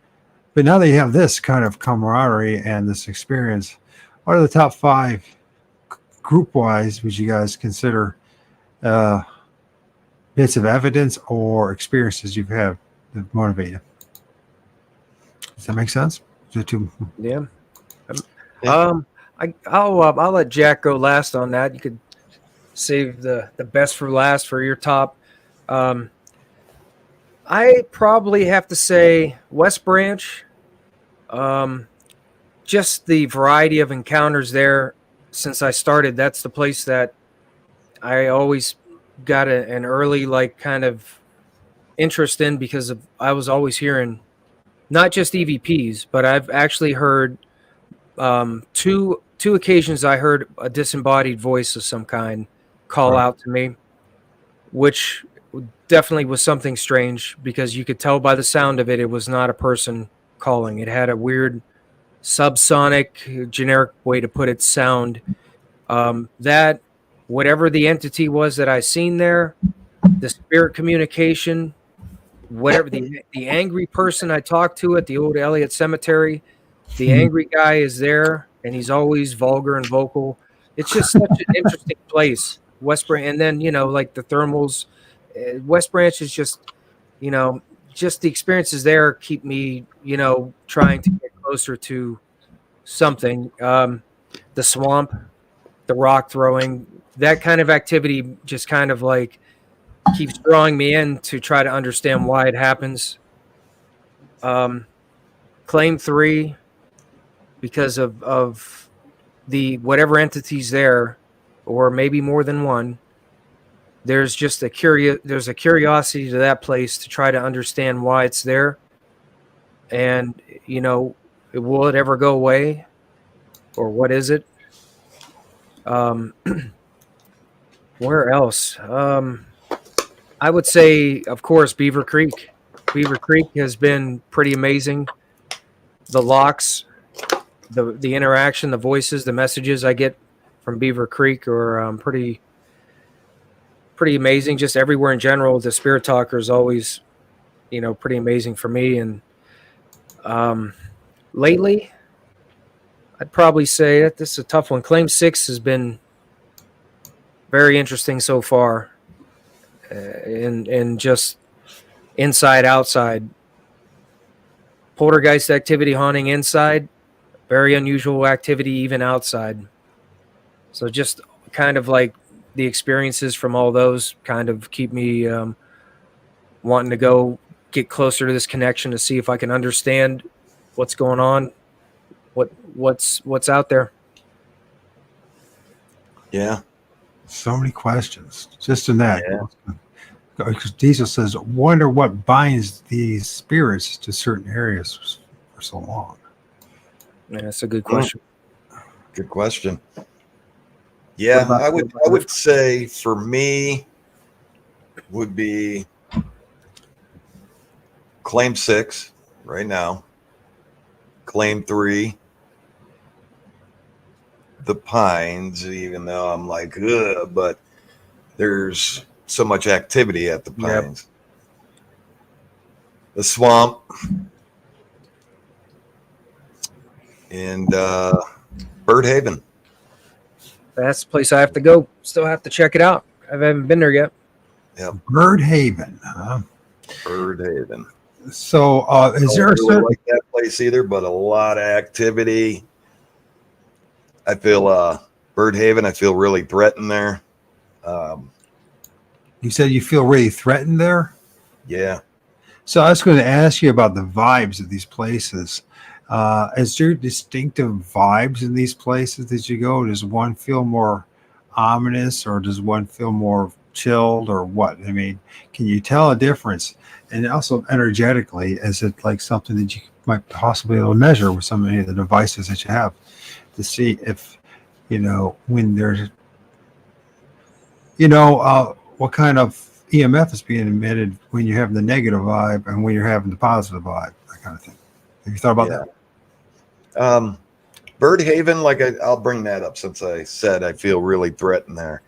But now that you have this kind of camaraderie and this experience, what are the top 5 group-wise would you guys consider bits of evidence or experiences you've had that motivate you? Does that make sense? Is it too? yeah. I'll let Jack go last on that. You could save the best for last for your top. I probably have to say West Branch. Just the variety of encounters there since I started. That's the place that I always got an early kind of interest in because I was always hearing not just EVPs, but I've actually heard two occasions I heard a disembodied voice of some kind call out to me, which definitely was something strange because you could tell by the sound of it, it was not a person calling. It had a weird subsonic, generic way to put it sound. That whatever the entity was that I seen there, the spirit communication, whatever the angry person I talked to at the old Elliott Cemetery, the angry guy is there and he's always vulgar and vocal. It's just such an interesting place, West Branch. And then, like the thermals, West Branch is just, just the experiences there keep me, trying to get closer to something. The swamp, the rock throwing, that kind of activity just kind of keeps drawing me in to try to understand why it happens. Claim 3, because of the whatever entities there, or maybe more than one. There's just a curiosity to that place to try to understand why it's there, and will it ever go away, or what is it? Where else? I would say, of course, Beaver Creek. Beaver Creek has been pretty amazing. The locks, the interaction, the voices, the messages I get from Beaver Creek are pretty amazing. Just everywhere in general, the spirit talker is always, pretty amazing for me. And lately, I'd probably say that this is a tough one. Claim 6 has been very interesting so far, and just inside, outside. Poltergeist activity haunting inside, very unusual activity even outside. So just kind of like the experiences from all those kind of keep me wanting to go get closer to this connection to see if I can understand what's going on, what's out there. Yeah. So many questions just in that. Yeah. Diesel says, wonder what binds these spirits to certain areas for so long. Yeah, that's a good question. Good question. Yeah, I would say for me would be Claim 6 right now. Claim 3, the Pines, even though I'm like, ugh, but there's so much activity at the Pines. Yep. The Swamp, and Bird Haven. That's the place I have to go. Still have to check it out. I haven't been there yet. Yeah, Bird Haven. Huh? Bird Haven. So, is there a certain like that place either? But a lot of activity. I feel Bird Haven. I feel really threatened there. You said you feel really threatened there? Yeah. So I was going to ask you about the vibes of these places. Is there distinctive vibes in these places that you go? Does one feel more ominous, or does one feel more chilled, or what? I mean, can you tell a difference? And also energetically, is it like something that you might possibly be able to measure with some of the devices that you have to see if, when there's, what kind of EMF is being emitted when you're having the negative vibe and when you're having the positive vibe, that kind of thing. Have you thought about that? Bird Haven, like I'll bring that up since I said I feel really threatened there.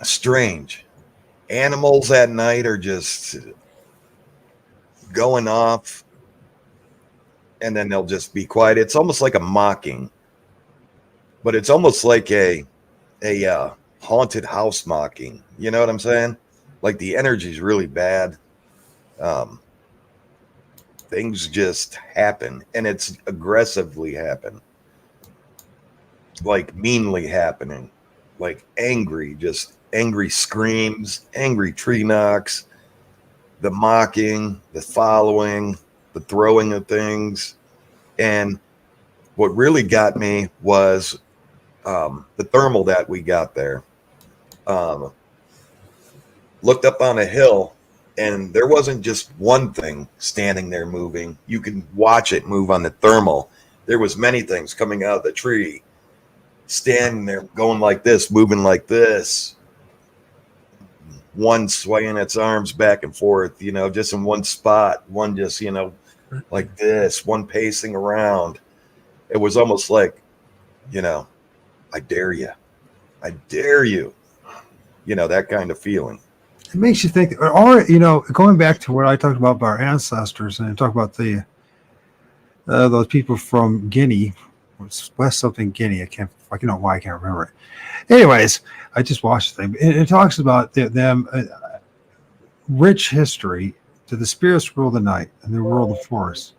Strange. Animals at night are just going off, and then they'll just be quiet. It's almost like a mocking, but it's almost like a haunted house mocking. You know what I'm saying? Like the energy's really bad. Things just happen, and it's aggressively happen, like meanly happening, like angry, just angry screams, angry tree knocks, the mocking, the following, the throwing of things. And what really got me was the thermal that we got there. Looked up on a hill, and there wasn't just one thing standing there moving. You can watch it move on the thermal. There was many things coming out of the tree, standing there, going like this, moving like this. One swaying its arms back and forth, just in one spot. One just, like this. One pacing around. It was almost like, I dare you. I dare you. That kind of feeling. It makes you think, or going back to what I talked about our ancestors, and talk about the those people from Guinea, West something Guinea. I can't remember it. Anyways, I just watched the thing. It talks about them rich history to the spirits rule the night and they rule the forest.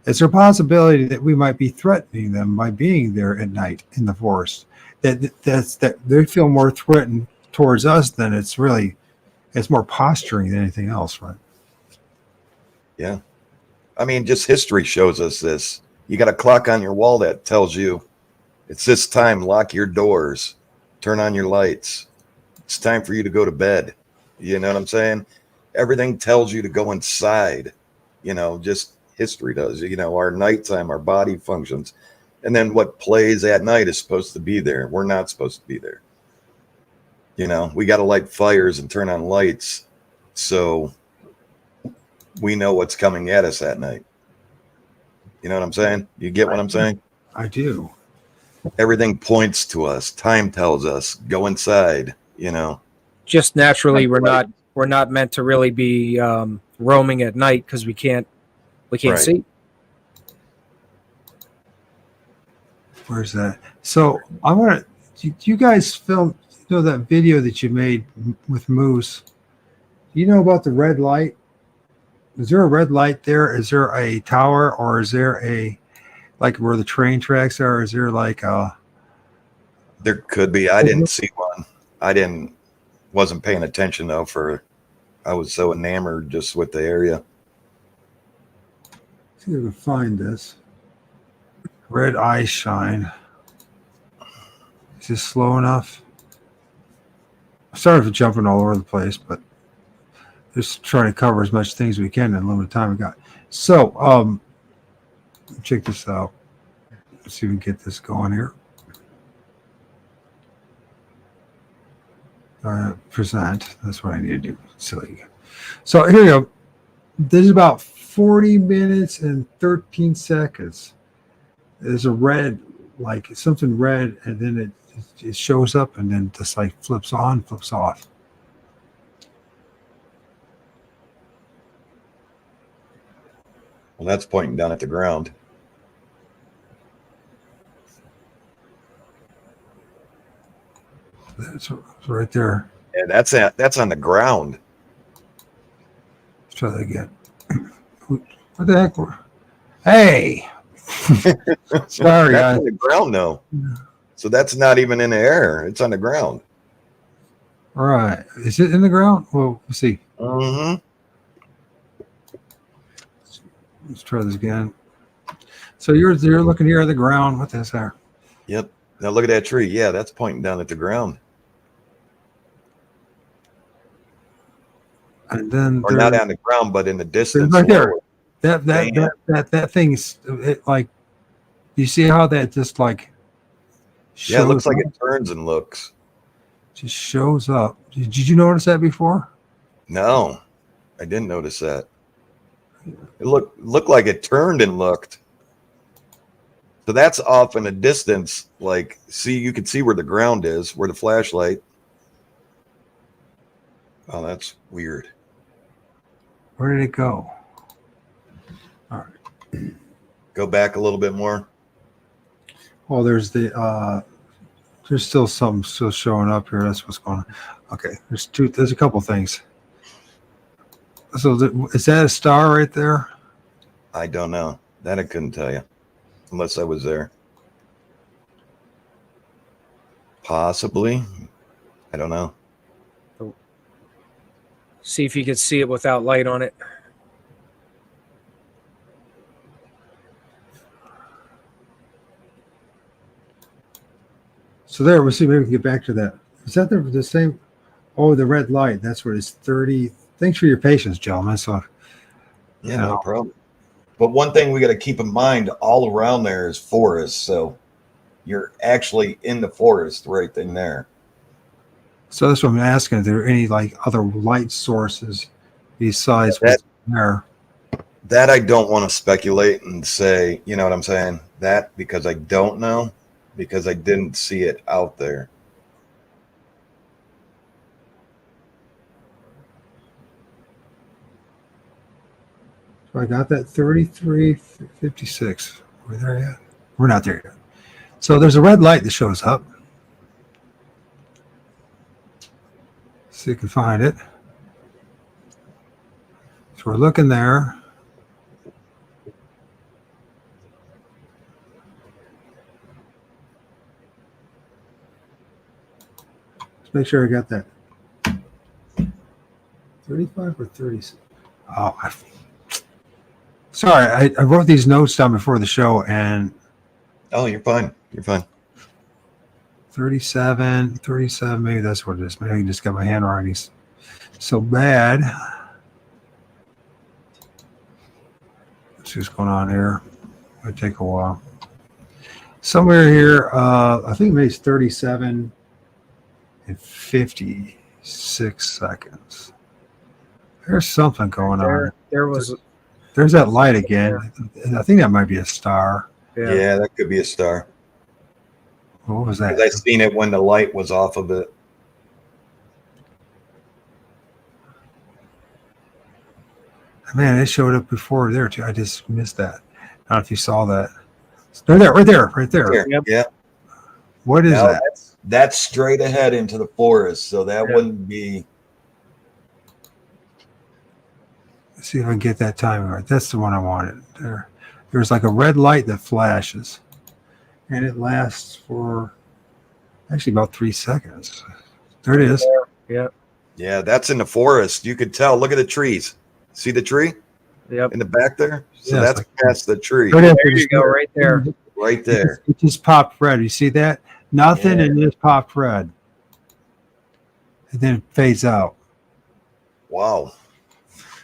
Is there a possibility that we might be threatening them by being there at night in the forest? That they feel more threatened towards us than it's more posturing than anything else, right? Yeah. I mean, just history shows us this. You got a clock on your wall that tells you it's this time, lock your doors, turn on your lights. It's time for you to go to bed. You know what I'm saying? Everything tells you to go inside. Just history does. Our nighttime, our body functions. And then what plays at night is supposed to be there. We're not supposed to be there. We got to light fires and turn on lights so we know what's coming at us at night. You know what I'm saying? You get what I'm saying? I do. Everything points to us. Time tells us, go inside, Just naturally, we're not meant to really be roaming at night because we can't Right. see. Where's that? So I want to. You guys film that video that you made with Moose? Do you know about the red light? Is there a red light there? Is there a tower, or is there a like where the train tracks are? Is there like a? There could be. I didn't see one. Wasn't paying attention though. I was so enamored just with the area. See if I can find this. Red eye shine. Is this slow enough? I'm sorry for jumping all over the place, but just trying to cover as much things as we can in the limited time we got. So, check this out. Let's see if we can get this going here. Present. That's what I need to do. Silly. So here you go. This is about 40 minutes and 13 seconds. There's a red, like something red, and then it shows up, and then just like flips on, flips off. Well, that's pointing down at the ground. That's right there. Yeah, that's on the ground. Let's try that again. What the heck? Hey! Sorry, That's guys. on the ground though. So that's not even in the air. It's on the ground. All right. Is it in the ground? Well, let's see. Mm-hmm. Let's try this again. So you're looking here at the ground. What is there? Yep. Now look at that tree. Yeah, that's pointing down at the ground. And then Or not on the ground, but in the distance. right there. lower. That thing's it, like. You see how that just like. Yeah, it looks like up? it turns and looks. Just shows up. Did you notice that before? No, I didn't notice that. It looked like it turned and looked. So that's off in a distance. Like, you can see where the ground is, where the flashlight. Oh, that's weird. Where did it go? All right. Go back a little bit more. Oh, there's still some still showing up here. That's what's going on. Okay, there's a couple things. So is that a star right there? I don't know. That I couldn't tell you. Unless I was there. Possibly. I don't know. See if you could see it without light on it. So there, we'll see. Maybe we can get back to that. Is that the same? Oh, the red light. That's what it's 30. Thanks for your patience, gentlemen. So, Yeah, no problem. But one thing we got to keep in mind, all around there is forest. So you're actually in the forest right in there. So that's what I'm asking. Are there any like other light sources besides what's there? That I don't want to speculate and say, you know what I'm saying? That because I don't know, because I didn't see it out there. So I got that 3356. We're there yet? We're not there yet. So there's a red light that shows up. See if you can find it. So we're looking there. Let's make sure I got that. 35 or 36? Oh, Sorry, I wrote these notes down before the show, and Oh, you're fine. You're fine. 37, maybe that's what it is. Maybe I just got my handwriting so bad. Let's see what's going on here. It'll take a while. Somewhere here, I think maybe it's 37 and 56 seconds. There's something going on. There's that light again. I think that might be a star. Yeah, that could be a star. What was that? 'Cause I seen it when the light was off of it. Man, it showed up before there too. I just missed that. I don't know if you saw that. They're there, right there. There. Yep. Yeah. What is Now, that? That's straight ahead into the forest, so that wouldn't be. Let's see if I can get that timing right. That's the one I wanted. There's like a red light that flashes, and it lasts for actually about 3 seconds. There it is. Yep. Yeah, that's in the forest. You could tell. Look at the trees. See the tree Yep. in the back there? So Yeah, that's it's past the tree. Right There you go, right there. Right there. It just popped red. You see that? Nothing, Yeah. and it just popped red, and then it fades out. Wow.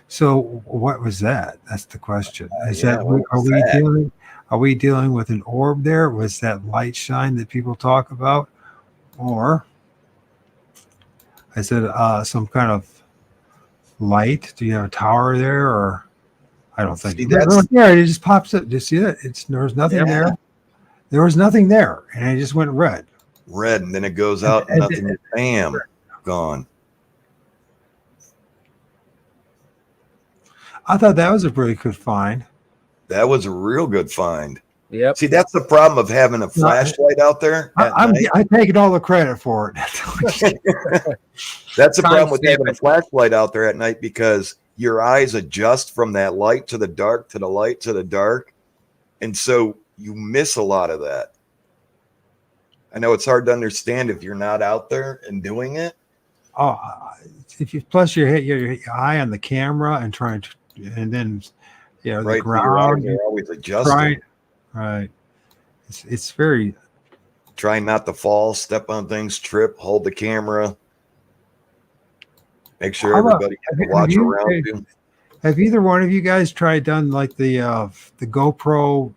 So what was that? That's the question. Is Yeah, that what are was we that? dealing with an orb there? Was that light shine that people talk about, or is it some kind of light? Do you have a tower there, or I don't think See, there. that's- There it just pops up. Do you see that? There was nothing Yeah. there. There was nothing there, and it just went red. Red, and then it goes out, and nothing. Bam, gone. I thought that was a pretty good find. That was a real good find. Yep. See, that's the problem of having a flashlight out there at I'm night. taking all the credit for it. That's the problem with Timestamp having a it. flashlight out there at night, because your eyes adjust from that light to the dark to the light to the dark. And so you miss a lot of that. I know it's hard to understand if you're not out there and doing it. Oh, if you plus your eye on the camera and trying to, and then the Right. Your ground, eyes are always adjusting. trying, right? It's very. Trying not to fall, step on things, trip, hold the camera. Make sure How about- everybody can have watch you- around you. Have either one of you guys done like the GoPro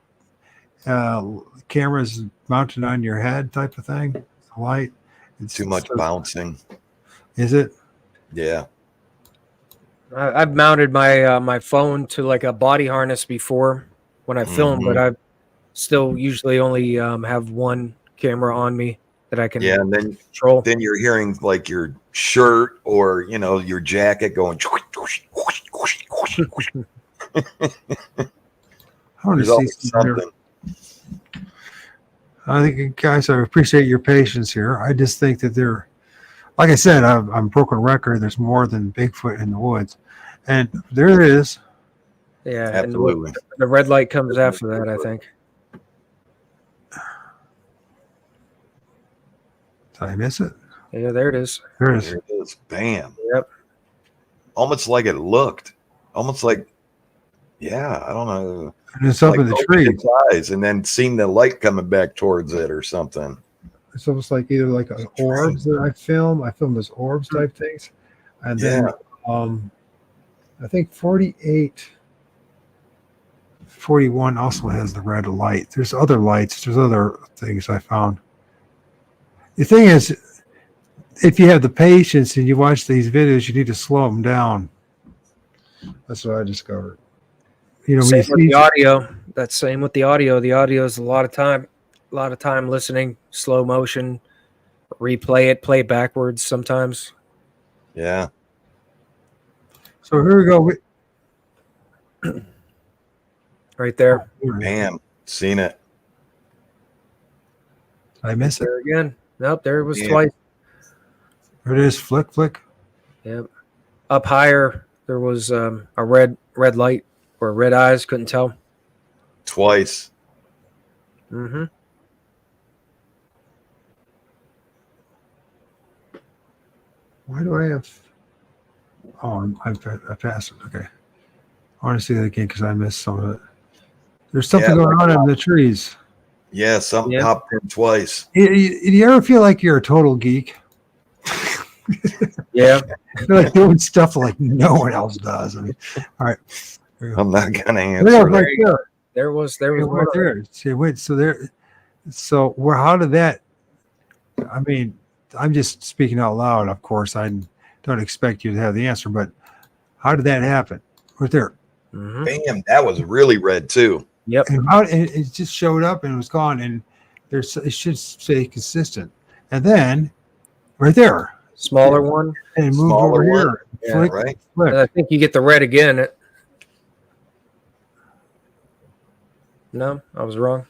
cameras mounted on your head type of thing? The light. It's Too much bouncing. Is it? Yeah. I've mounted my my phone to like a body harness before when I film, but I still usually only have one camera on me that I can Yeah. And then control. you're hearing like your shirt or, you know, your jacket going. I want There's to see always something. something. I think, guys, I appreciate your patience here. I just think that like I said, I'm broken record. There's more than Bigfoot in the woods, and there it is. Yeah, Absolutely. And the red light comes after that, I think. Did I miss it? Yeah, there it is. There it is. There it is. Bam. Yep. Almost like it looked. Almost like, yeah, I don't know. And it's up in the opening trees. its eyes and then seeing the light coming back towards it or something. It's almost like either like an orbs that I film. I film those orbs type things, and then I think 48, 41 also has the red light. There's other lights. There's other things I found. The thing is, if you have the patience and you watch these videos, you need to slow them down. That's what I discovered. You know, Same when with you the see, audio. That's same with the audio. The audio is a lot of time listening, slow motion, replay it, play backwards sometimes. Yeah. so here we go. Right there. Bam. Seen it. I miss it. There again. Nope, there it was Yeah. twice. There it is. Flick. Yep. Up higher, there was a red light or red eyes. Couldn't tell. Twice. Mm-hmm. Why do I have? Oh, I passed it. Okay. I want to see that again because I missed some of it. There's something Yeah, going on in the trees. Yeah, something Yeah. popped in twice. Do you ever feel like you're a total geek? Yeah. I feel like doing stuff like no one else does. I mean, all right. There you go. I'm not gonna There you answer go, that. right there. There was Right one. there. See, wait, so there, so where, how did that, I mean, I'm just speaking out loud. Of course, I don't expect you to have the answer, but how did that happen? Right there. Mhm. Bam, that was really red too. Yep. And how it just showed up and it was gone. And there's, it should stay consistent. And then right there, Smaller one. and it moved Smaller over one. here. Yeah, Flick, right. flick. And I think you get the red again. No, I was wrong.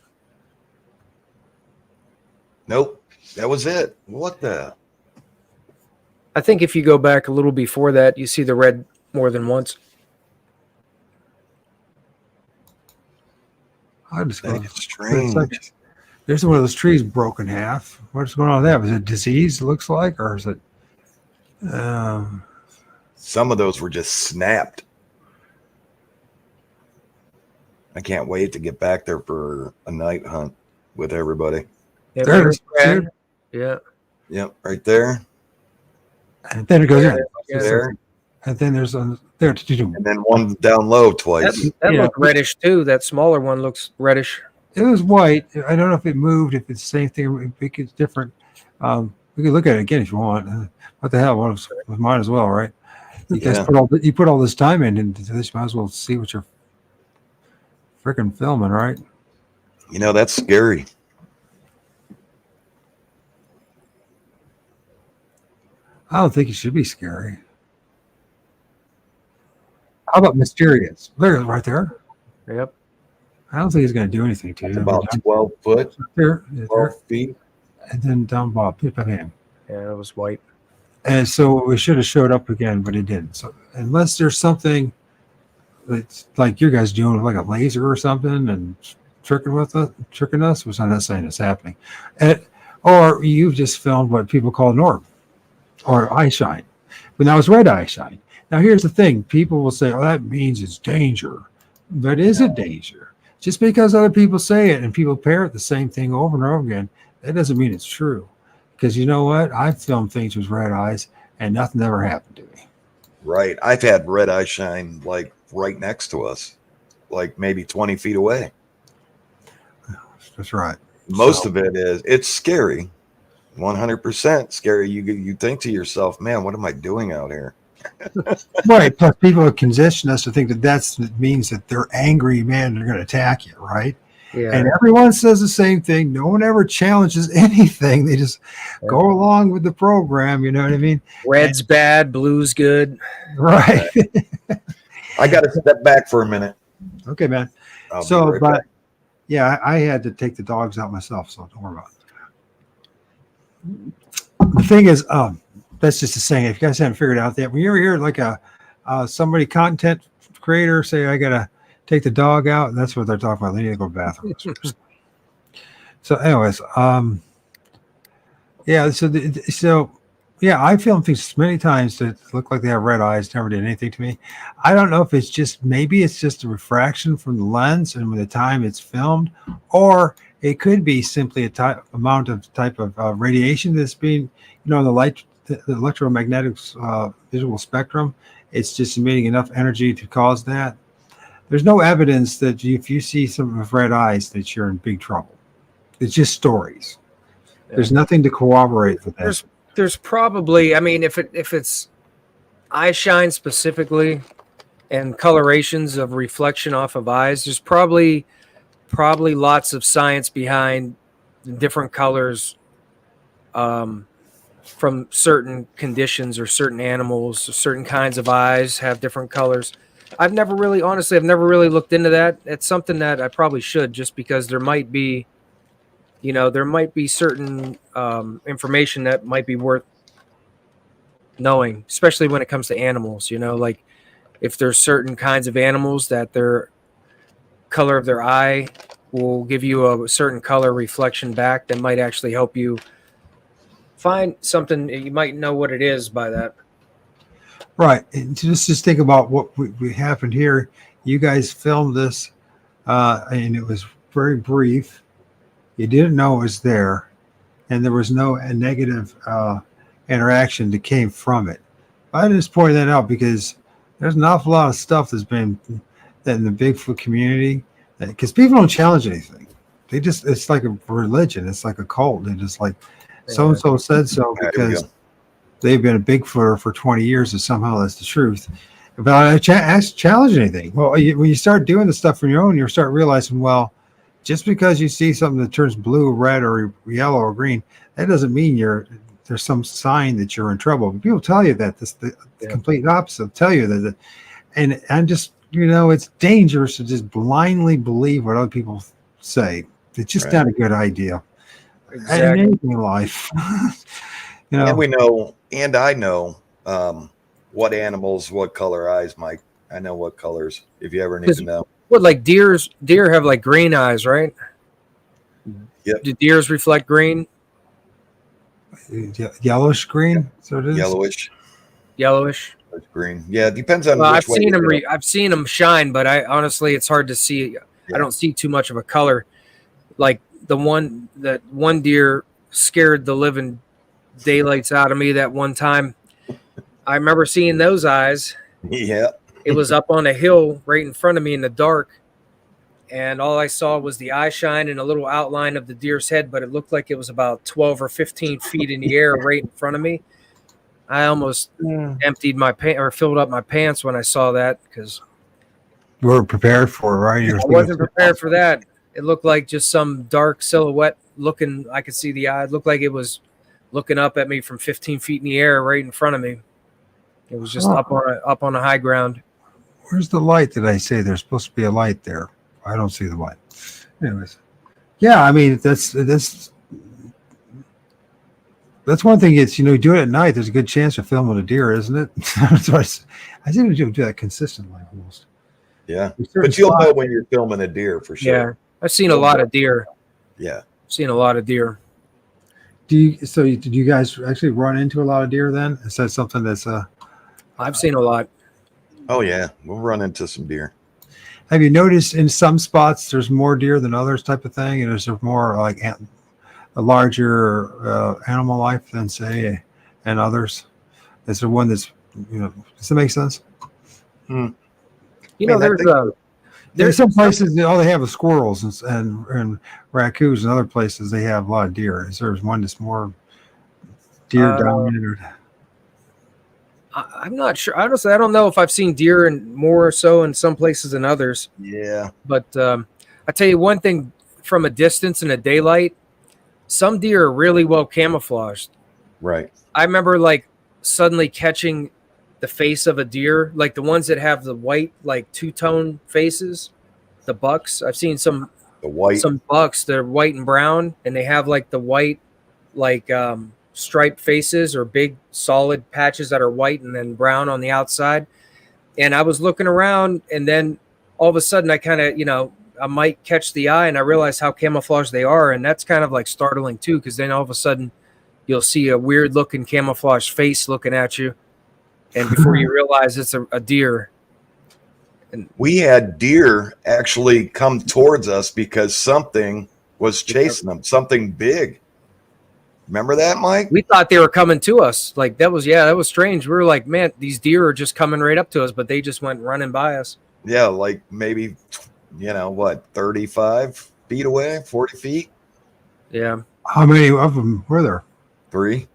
Nope, that was it. What the? I think if you go back a little before that, you see the red more than once. I just go. That is strange. There's one of those trees broke in half. What's going on with that? Was it disease? Looks like, or is it? Some of those were just snapped. I can't wait to get back there for a night hunt with everybody. Yeah, There it there's is. red. Yeah. Yep, right there, And then it goes in. Yeah. there, And then there's there. and then one down low twice. That Yeah. looked reddish too. That smaller one looks reddish. It was white. I don't know if it moved. If it's the same thing, if it's different. We could look at it again if you want. What the hell? One was mine as well, right? You guys Yeah. put all this time into this. Might as well see what you're freaking filming, right? You know, that's scary. I don't think it should be scary. How about mysterious? There it is, right there. Yep. I don't think it's going to do anything to It's you. about 12 foot, There, 12 feet. and then down Bob. Bam. Yeah, it was white. And so we should have showed up again, but it didn't. So unless there's something that's like you guys doing with like a laser or something and tricking us, which I'm not saying it's happening, or you've just filmed what people call an orb or eye shine, but now it's red eye shine. Now here's the thing: people will say, "Oh, that means it's danger," but is it danger? Just because other people say it and people parrot the same thing over and over again, that doesn't mean it's true. Because you know what? I've filmed things with red eyes and nothing ever happened to me. Right. I've had red eye shine like right next to us, like maybe 20 feet away. That's right. Most of it is, it's scary. 100% scary. You think to yourself, man, what am I doing out here? Right. Plus, people condition us to think that means that they're angry, man. They're going to attack you, right? Yeah. And everyone says the same thing. No one ever challenges anything. They just go along with the program. You know what I mean? Red's bad, blue's good. Right. I got to step back for a minute. Okay, man. I'll be So, right but back. yeah, I had to take the dogs out myself, so don't worry about it. The thing is, that's just a saying. If you guys haven't figured out that, when you ever hear like somebody content creator say, "I gotta take the dog out," that's what they're talking about. They need to go to the bathroom. So, anyways, yeah. So yeah, I filmed things many times that look like they have red eyes. Never did anything to me. I don't know if it's just maybe it's just a refraction from the lens and with the time it's filmed, or it could be simply a amount of radiation that's being, the electromagnetic visual spectrum. It's just emitting enough energy to cause that. There's no evidence that if you see some with red eyes that you're in big trouble. It's just stories. Yeah. There's nothing to corroborate with that. There's probably, I mean, if it's eye shine specifically and colorations of reflection off of eyes, there's probably lots of science behind different colors from certain conditions or certain animals, or certain kinds of eyes have different colors. I've never really looked into that. It's something that I probably should, just because there might be certain information that might be worth knowing, especially when it comes to animals. Like if there's certain kinds of animals that their color of their eye will give you a certain color reflection back, that might actually help you find something. You might know what it is by that. Right. And just think about what we happened here. You guys filmed this, and it was very brief. You didn't know it was there, and there was no negative interaction that came from it. I just pointed that out because there's an awful lot of stuff that's been that in the Bigfoot community, because people don't challenge anything. They just, it's like a religion. It's like a cult. They're just like, so-and-so said so because they've been a Bigfooter for 20 years and somehow that's the truth. But I challenge anything. Well, when you start doing the stuff on your own, you start realizing, well, just because you see something that turns blue, red, or yellow or green, that doesn't mean there's some sign that you're in trouble. But people tell you that the complete opposite. They'll tell you that, and I'm just, it's dangerous to just blindly believe what other people say. It's just not a good idea. Exactly. In anything in life. And we know, and I know what animals, what color eyes, Mike. I know what colors, if you ever need to know. What, like deer have like green eyes, right? Yep. Do deers reflect green? Yellowish green? So it is? Yellowish. Green. Yeah, it depends on Well, which way. I've seen them shine, but honestly, it's hard to see. Yeah. I don't see too much of a color. Like that one deer scared the living daylights out of me that one time. I remember seeing those eyes. Yeah. It was up on a hill right in front of me in the dark, and all I saw was the eye shine and a little outline of the deer's head, but it looked like it was about 12 or 15 feet in the air right in front of me. I almost emptied my pants or filled up my pants when I saw that because you weren't prepared for it, right? I wasn't prepared for that. It looked like just some dark silhouette looking. I could see the eye. It looked like it was looking up at me from 15 feet in the air right in front of me. It was just up on a high ground. Where's the light that I say there's supposed to be a light there? I don't see the light. Anyways, yeah, I mean that's one thing. It's do it at night. There's a good chance of filming a deer, isn't it? I think we do that consistently almost. Yeah, but you'll know when you're filming a deer for sure. Yeah, I've seen a lot of deer. Yeah, I've seen a lot of deer. Did you guys actually run into a lot of deer then? Is that something that's I've seen a lot. Oh yeah, we'll run into some deer. Have you noticed in some spots there's more deer than others type of thing? And is there more like a larger animal life than say and others? Is there one that's does that make sense? There's some places all they have is squirrels and raccoons, and other places they have a lot of deer. Is there one that's more deer dominated? I'm not sure. Honestly, I don't know if I've seen deer and more so in some places than others. Yeah. But I tell you one thing, from a distance in a daylight, some deer are really well camouflaged. Right. I remember like suddenly catching the face of a deer, like the ones that have the white, like two-tone faces, the bucks. I've seen some bucks that are white and brown, and they have like the white, like striped faces or big solid patches that are white and then brown on the outside. And I was looking around, and then all of a sudden I kind of, I might catch the eye, and I realize how camouflaged they are. And that's kind of like startling too, because then all of a sudden you'll see a weird looking camouflaged face looking at you. And before you realize it's a deer. And we had deer actually come towards us because something was chasing them, something big. Remember that, Mike? We thought they were coming to us. Like that was strange. We were like, man, these deer are just coming right up to us, but they just went running by us. Yeah, like maybe, 35 feet away, 40 feet. Yeah. How many of them were there? 3.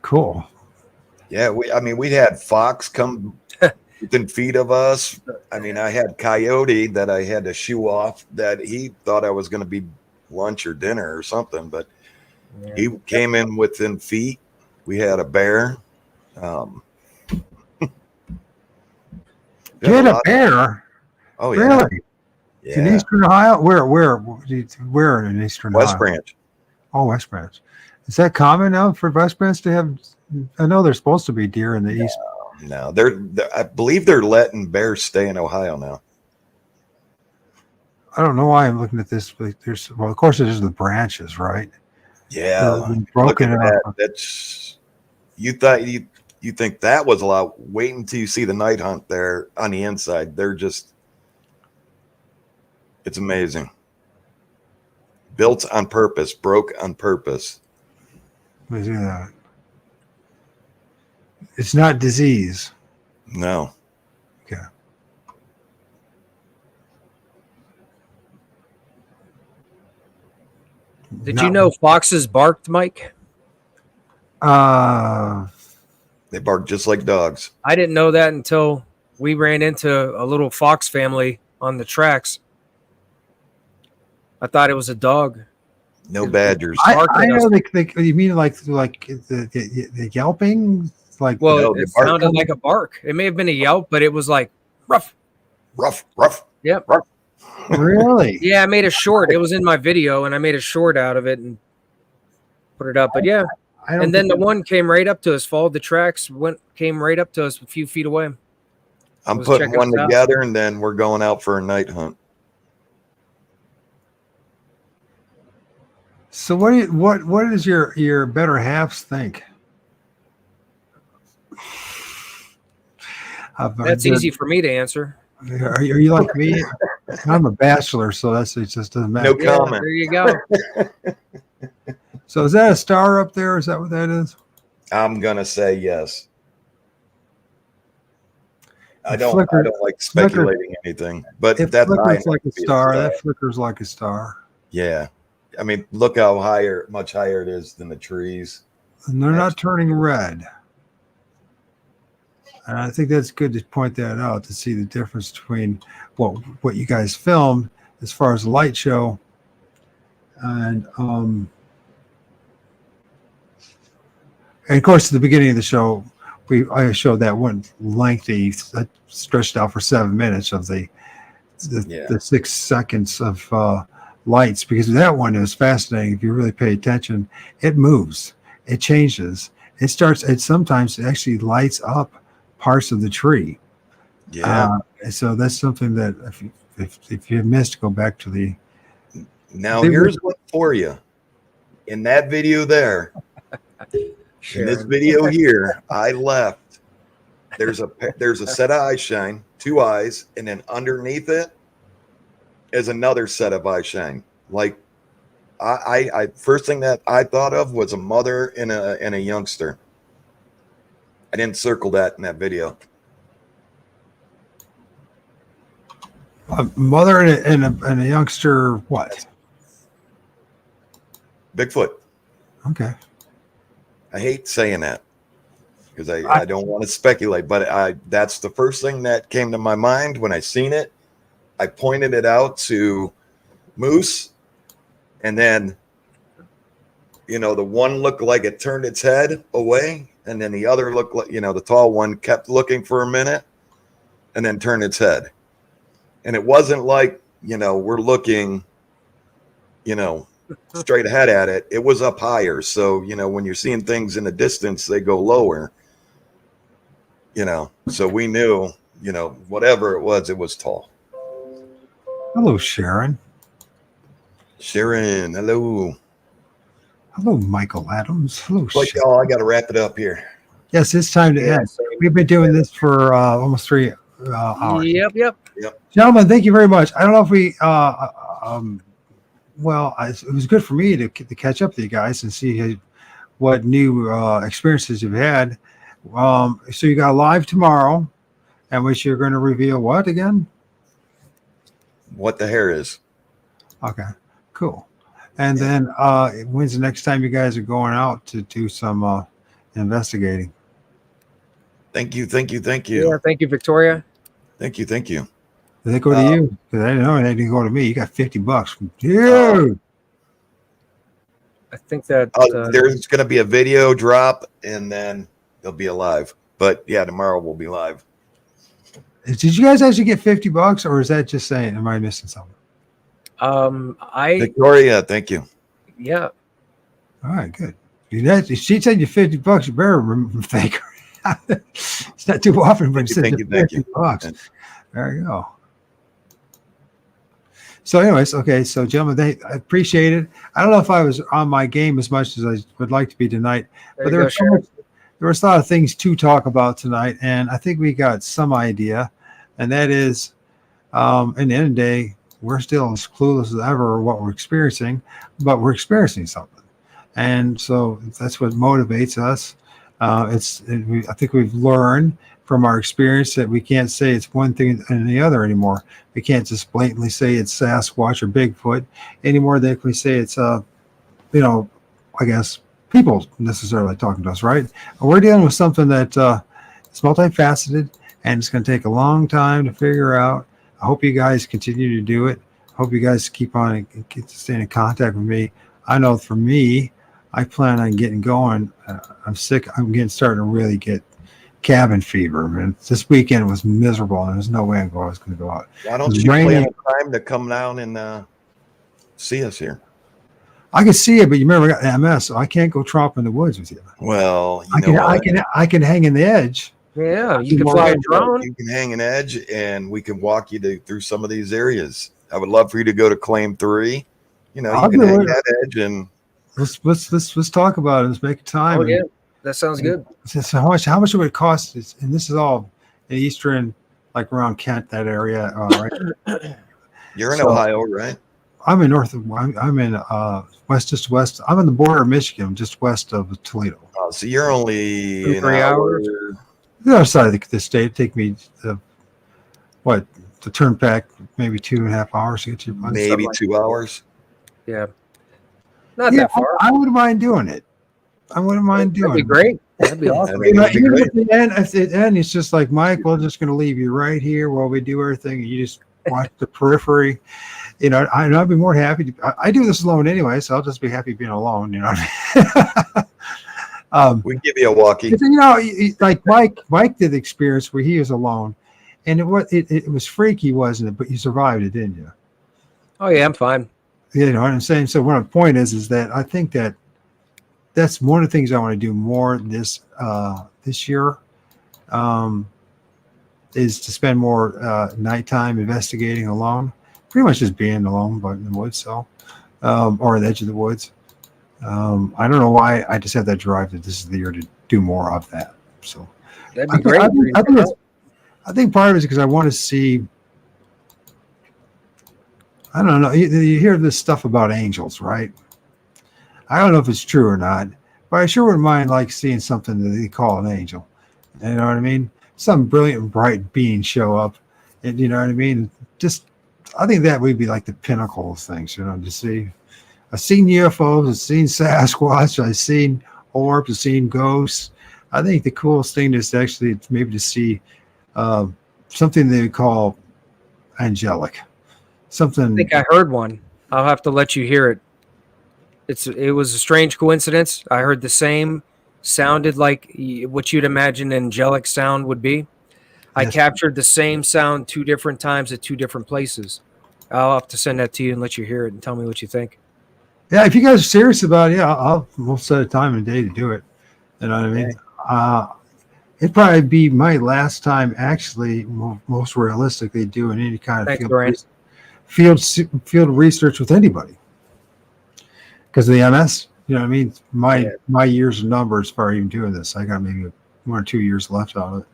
Cool. Yeah, we had fox come within feet of us. I mean, I had coyote that I had to shoo off that he thought I was going to be lunch or dinner or something, but he came in within feet. We had a bear. You had a bear? Oh, yeah. Really? Yeah. In Eastern Ohio? Where in Eastern Ohio? West Branch. Oh, West Branch. Is that common now for West Branch to have? I know there's supposed to be deer in the east. No, I believe they're letting bears stay in Ohio now. I don't know why I'm looking at this, but of course, there's the branches, right? Yeah, broken look at up. that. That's you thought you think that was a lot. Wait until you see the night hunt there on the inside. They're just, it's amazing. Built on purpose, broke on purpose. Let me see that. It's not disease. No. Okay. Did you know foxes barked, Mike? They bark just like dogs. I didn't know that until we ran into a little fox family on the tracks. I thought it was a dog. No badgers. I know you mean like the yelping? Like, Well, No, it they bark. sounded like a bark. It may have been a yelp, but it was like rough. Rough, rough. Yep. Rough. really? Yeah, I made a short. It was in my video, and I made a short out of it and put it up. But yeah, I don't and then the think- one came right up to us, followed the tracks, came right up to us a few feet away. I'm Was putting checking one us out. together, and then we're going out for a night hunt. So what does your better halves think? That's easy for me to answer. Are you like me? I'm a bachelor, so it just doesn't matter. No comment. There you go. So is that a star up there? Is that what that is? I'm gonna say yes. I It don't like speculating anything, but It that's flickers like a to be star. That flickers like a star. Yeah, I mean, look how much higher it is than the trees. And they're not turning red. And I think that's good to point that out, to see the difference between what you guys filmed as far as the light show and of course at the beginning of the show I showed that one lengthy stretched out for 7 minutes of the 6 seconds of lights, because that one is fascinating. If you really pay attention, it moves, it changes, it sometimes actually lights up parts of the tree. Yeah. So that's something that if you missed, go back to the. Now here's one for you. In that video there, Sure. in this video here, I left. There's a set of eye shine, 2 eyes, and then underneath it is another set of eye shine. Like I first thing that I thought of was a mother and a youngster. I didn't circle that in that video. A mother and a youngster, what? Bigfoot. Okay. I hate saying that because I don't want to speculate, but that's the first thing that came to my mind when I seen it. I pointed it out to Moose, and then, the one looked like it turned its head away, and then the other looked like, the tall one kept looking for a minute and then turned its head. And it wasn't like, we're looking, straight ahead at it. It was up higher. So, when you're seeing things in the distance, they go lower, so we knew, whatever it was tall. Hello, Sharon. Sharon, hello. Hello, Michael Adams. Hello, Like, Sharon. I got to wrap it up here. Yes, it's time to end. We've been doing this for almost 3 hours. Yep. Gentlemen, thank you very much. I don't know if we, it was good for me to catch up with you guys and see what new experiences you've had. So you got live tomorrow, and which you're going to reveal what again? What the hair is. Okay, cool. And then when's the next time you guys are going out to do some investigating? Thank you. Yeah, thank you, Victoria. Thank you. Did they go to you? Because I didn't know they didn't go to me. You got $50 from dude. I think that there's going to be a video drop, and then they'll be live. But yeah, tomorrow we'll be live. Did you guys actually get $50, or is that just saying? Am I missing something? Victoria, thank you. Yeah. All right, good. She said you $50. You better thank her. It's not too often, but she said Thank you. $50. There you go. So, anyways, okay. So, gentlemen, I appreciate it. I don't know if I was on my game as much as I would like to be tonight, but there there was a lot of things to talk about tonight, and I think we got some idea, and that is, in the end of the day, we're still as clueless as ever what we're experiencing, but we're experiencing something, and so that's what motivates us. I think we've learned from our experience that we can't say it's one thing and the other anymore. We can't just blatantly say it's Sasquatch or Bigfoot any more than we say it's I guess people necessarily talking to us, right? We're dealing with something that it's multifaceted, and it's going to take a long time to figure out. I hope you guys continue to do it. I hope you guys keep on and staying in contact with me. I know for me, I plan on getting going. I'm sick. I'm starting to really get cabin fever, man. This weekend was miserable, and there's no way I was going to go out. Why don't you plan a time to come down and see us here? I can see it, but you remember I got MS, so I can't go tromp in the woods with you. Well, I can hang in the edge. Yeah, you can fly a drone. You can hang an edge, and we can walk you through some of these areas. I would love for you to go to Claim 3. You know, you can hang that edge, and let's talk about it. Let's make a time. Oh yeah, that sounds good. So how much it would cost? And this is all in eastern, like around Kent, that area. Right? You're in Ohio, right? I'm in I'm in just west. I'm on the border of Michigan, just west of Toledo. Oh, so you're only 3 hours. The other side of the state. It'd take me to turn back maybe 2.5 hours to get to your maybe 2 hours. Yeah, not that far. I wouldn't mind doing it. I wouldn't mind doing it. That'd be great. That'd be awesome. That'd be great. At the end, it's just like, Mike, we're just going to leave you right here while we do everything, and you just watch the periphery. You know, I'd be more happy. I do this alone anyway, so I'll just be happy being alone. You know what I mean? We give you a walkie. You know, like Mike did the experience where he was alone, and it was freaky, wasn't it? But you survived it, didn't you? Oh yeah, I'm fine. You know what I'm saying? So what my point is that I think that's one of the things I want to do more this year, is to spend more nighttime investigating alone. Pretty much just being alone, but in the woods, or on the edge of the woods. I don't know why I just have that drive that this is the year to do more of that. So That'd be great. I think part of it is because I want to see. I don't know. You hear this stuff about angels, right? I don't know if it's true or not, but I sure wouldn't mind like seeing something that they call an angel. You know what I mean? Some brilliant, bright being show up, and you know what I mean. I think that would be like the pinnacle of things, you know, to see. I've seen UFOs, I've seen Sasquatch, I've seen orbs, I've seen ghosts. I think the coolest thing is actually maybe to see something they would call angelic. Something. I think I heard one. I'll have to let you hear it. It was a strange coincidence. I heard the same, sounded like what you'd imagine an angelic sound would be. I captured the same sound 2 different times at 2 different places. I'll have to send that to you and let you hear it and tell me what you think. Yeah, if you guys are serious about it, we'll set a time and day to do it. You know what I mean? It'd probably be my last time actually, most realistically, doing any kind of field research with anybody. Because of the MS, you know what I mean? My years of numbers for even doing this, I got maybe 1 or 2 years left on it.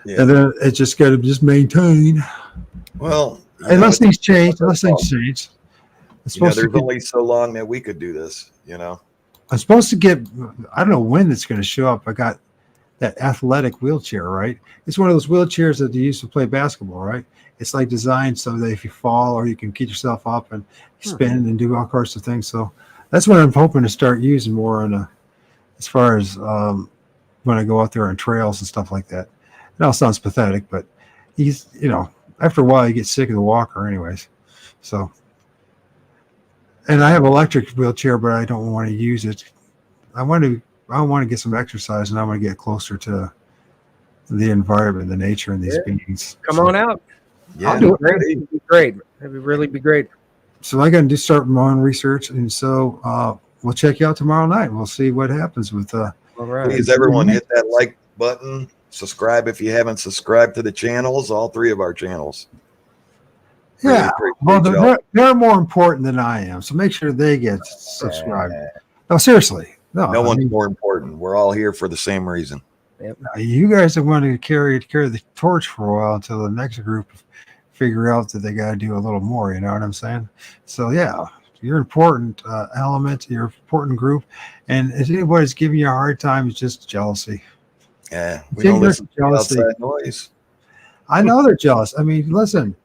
Yeah. And then it just got to just maintain. Well, unless things change. There's only so long that we could do this, you know. I'm supposed to get, I don't know when it's going to show up. I got that athletic wheelchair, right? It's one of those wheelchairs that you use to play basketball, right? It's like designed so that if you fall or you can get yourself up and spin and do all sorts of things. So that's what I'm hoping to start using more as far as when I go out there on trails and stuff like that. It all sounds pathetic, but after a while you get sick of the walker anyways. So, and I have an electric wheelchair, but I don't want to use it. I want to get some exercise, and I want to get closer to the environment, the nature, and these beings. Come on out. Yeah, I'll do it. It'd be great. It'd really be great. So I got to start my own research, and so we'll check you out tomorrow night. We'll see what happens with. All right. Please, everyone, hit that like button. Subscribe if you haven't subscribed to the channels, all 3 of our channels. Yeah, well, they're more important than I am, so make sure they get subscribed. No, seriously, No I one's mean, more important. We're all here for the same reason. you guys have wanted to carry the torch for a while until the next group figure out that they got to do a little more. You know what I'm saying? So yeah, you're an important element. You're an important group, and if anybody's giving you a hard time, it's just jealousy. Yeah, we Think don't there's listen to jealousy. outside noise. I know they're jealous. I mean, listen,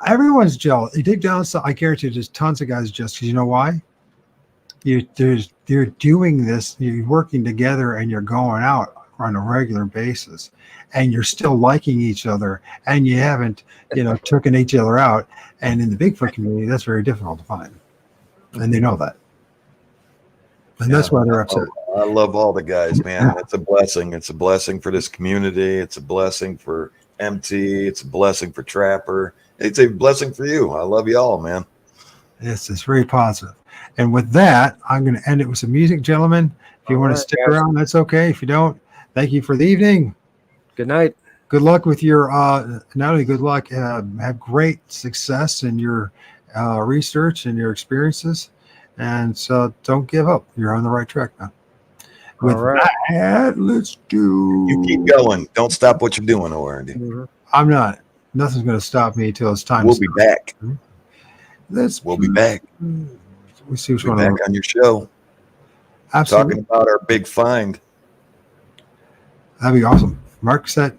everyone's jealous. You dig down, so I guarantee you, there's tons of guys just because you know why? You're doing this. You're working together, and you're going out on a regular basis, and you're still liking each other, and you haven't, taken each other out. And in the Bigfoot community, that's very difficult to find, and they know that, and that's why they're upset. I love all the guys, man. It's a blessing. It's a blessing for this community. It's a blessing for MT. It's a blessing for Trapper. It's a blessing for you. I love you all, man. Yes, it's very positive. And with that, I'm going to end it with some music, gentlemen. If you want to stick around, that's okay. If you don't, thank you for the evening. Good night. Good luck with your, not only good luck, have great success in your research and your experiences. And so don't give up. You're on the right track now. With that, let's do. You keep going. Don't stop what you're doing, O.R.D. I'm not. Nothing's going to stop me until it's time. We'll be back. We'll be back. We see what's We'll going be back on your show. Absolutely. Talking about our big find. That'd be awesome. Mark set.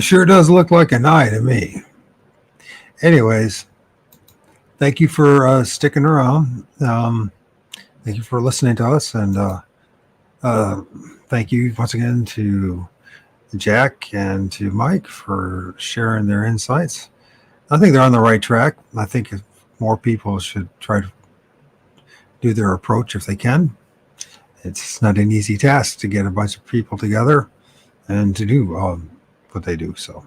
It sure does look like an eye to me. Anyways, thank you for sticking around. Thank you for listening to us, and thank you once again to Jack and to Mike for sharing their insights. I think they're on the right track. I think more people should try to do their approach if they can. It's not an easy task to get a bunch of people together and to do what they do. So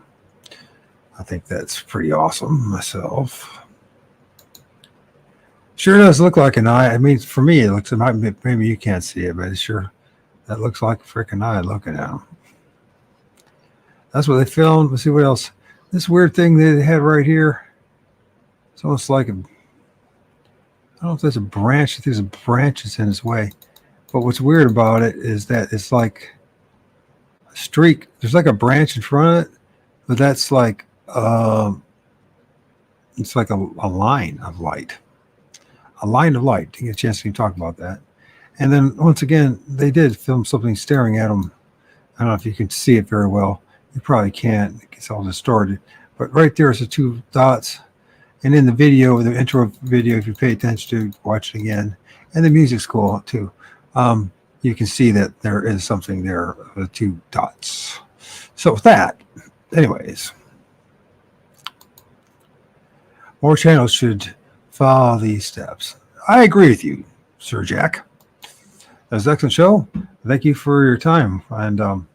I think that's pretty awesome myself. Sure does look like an eye. I mean, for me, it looks, maybe you can't see it, but it sure, that looks like a freaking eye looking at them. That's what they filmed. Let's see what else. This weird thing they had right here. It's almost like a, I don't know if there's a branch. I think there's a branch that's in its way. But what's weird about it is that it's like a streak. There's like a branch in front of it, but that's like, it's like a line of light. A line of light. To get a chance to talk about that. And then once again, they did film something staring at them. I don't know if you can see it very well. You probably can't. It's all distorted. But right there is the two dots. And in the video, the intro video, if you pay attention to watch it again, and the music's cool too, you can see that there is something there, the two dots. So with that, anyways, more channels should follow these steps. I agree with you, Sir Jack. That was an excellent show. Thank you for your time. And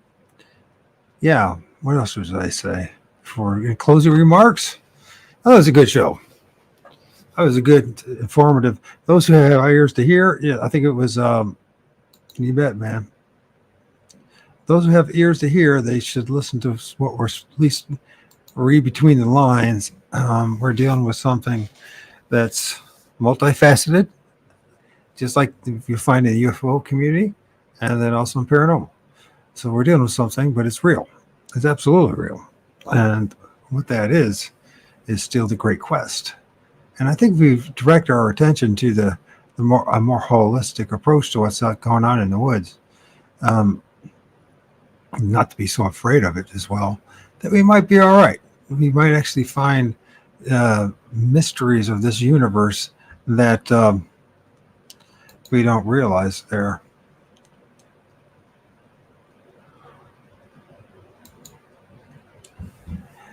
yeah, what else was I say? For closing remarks, that was a good show. That was a good, informative. Those who have ears to hear, yeah, I think it was, you bet, man. Those who have ears to hear, they should listen to what we're at least read between the lines. We're dealing with something that's multifaceted, just like you find in the UFO community, and then also in paranormal. So we're dealing with something, but it's real. It's absolutely real. And what that is still the great quest. And I think we've directed our attention to a more holistic approach to what's going on in the woods. Not to be so afraid of it as well, that we might be all right. We might actually find mysteries of this universe that we don't realize there.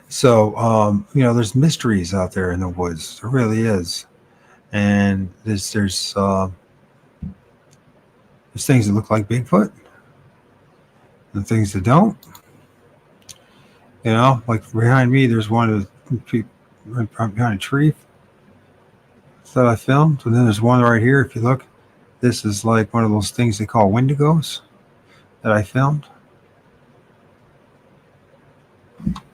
So, there's mysteries out there in the woods. There really is. And there's things that look like Bigfoot and things that don't. Like behind me, there's one of the right behind a tree that I filmed. And then there's one right here. If you look, this is like one of those things they call wendigos that I filmed.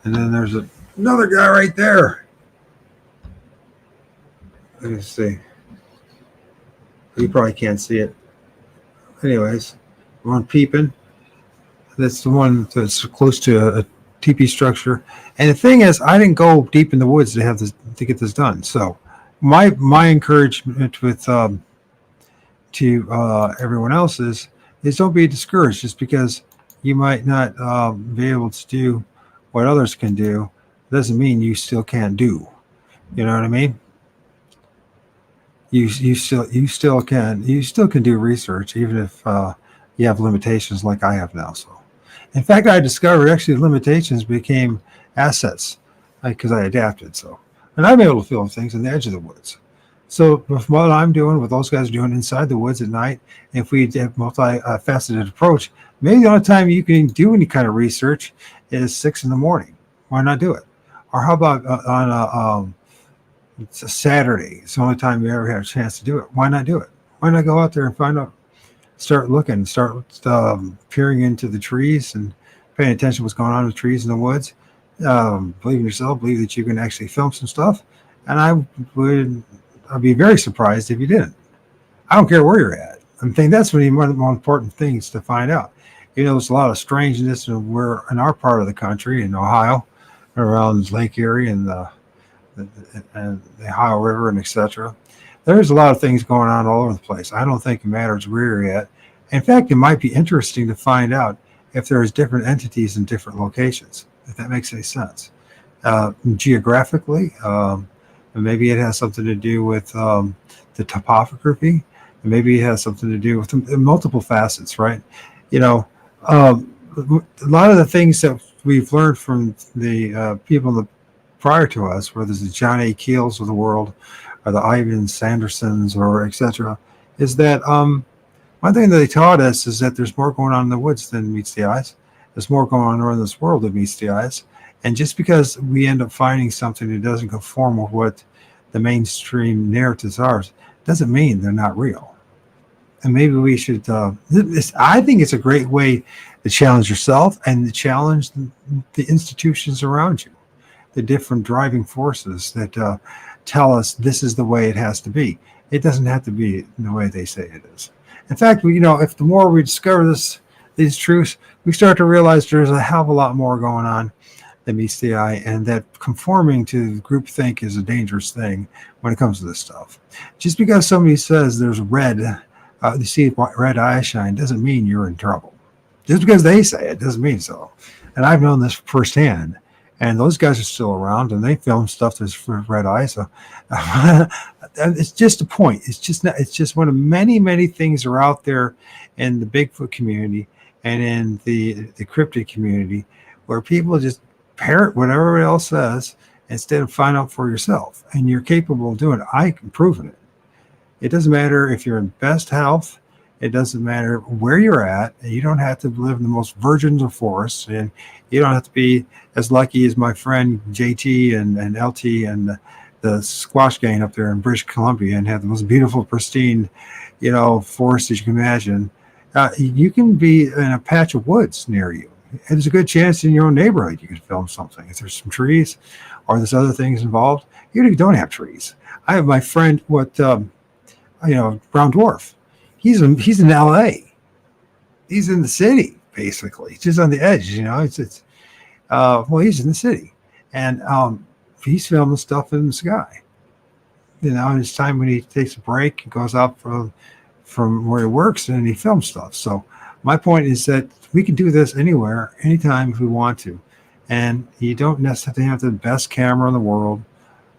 And then there's another guy right there. Let me see. You probably can't see it. Anyways, one peeping. That's the one that's close to a teepee structure. And the thing is, I didn't go deep in the woods to have this to get this done. So my encouragement with to everyone else is don't be discouraged just because you might not be able to do what others can do. Doesn't mean you still can't do. You know what I mean? You still can do research even if you have limitations like I have now. So, in fact, I discovered actually limitations became assets because I adapted. So, and I'm able to film things on the edge of the woods. So, with what I'm doing, what those guys are doing inside the woods at night, if we have multi-faceted approach, maybe the only time you can do any kind of research is 6 a.m. Why not do it? Or how about on it's a Saturday? It's the only time you ever have a chance to do it. Why not do it? Why not go out there and find out, start looking, start peering into the trees and paying attention to what's going on in the trees in the woods. Believe in yourself, believe that you can actually film some stuff. And I'd be very surprised if you didn't. I don't care where you're at. I think that's one of the more important things to find out. There's a lot of strangeness in our part of the country, in Ohio, around Lake Erie and the Ohio River and etc. There's a lot of things going on all over the place. I don't think it matters where you're at. In fact, it might be interesting to find out if there's different entities in different locations. if that makes any sense. Geographically, and maybe it has something to do with the topography, and maybe it has something to do with multiple facets, right? You know, a lot of the things that we've learned from the people prior to us, whether it's the John A. Keels of the world, or the Ivan Sandersons, or etc., is that one thing that they taught us is that there's more going on in the woods than meets the eyes. There's more going on around this world than meets the eyes. And just because we end up finding something that doesn't conform with what the mainstream narratives are, doesn't mean they're not real. And maybe we should, I think it's a great way to challenge yourself and to challenge the institutions around you, the different driving forces that tell us this is the way it has to be. It doesn't have to be the way they say it is. In fact, if the more we discover these truths, we start to realize there's a hell of a lot more going on than meets the eye, and that conforming to groupthink is a dangerous thing when it comes to this stuff. Just because somebody says there's red, you see red eye shine, doesn't mean you're in trouble. Just because they say it doesn't mean so. And I've known this firsthand. And those guys are still around, and they film stuff that's for red eye. So it's just a point. It's just one of many, many things are out there in the Bigfoot community and in the cryptid community, where people just parrot whatever everybody else says instead of find out for yourself. And you're capable of doing it. I can prove it. It doesn't matter if you're in best health. It doesn't matter where you're at. You don't have to live in the most virgins of forests, and you don't have to be as lucky as my friend JT and LT and the squash gang up there in British Columbia and have the most beautiful, pristine, forest that you can imagine. You can be in a patch of woods near you. And there's a good chance in your own neighborhood you can film something. If there's some trees or there's other things involved, even if you don't have trees. I have my friend, brown dwarf. He's in LA. He's in the city, basically. Just on the edge, he's in the city. And he's filming stuff in the sky. And it's time when he takes a break, he goes out from where he works and he films stuff. So my point is that we can do this anywhere, anytime if we want to. And you don't necessarily have the best camera in the world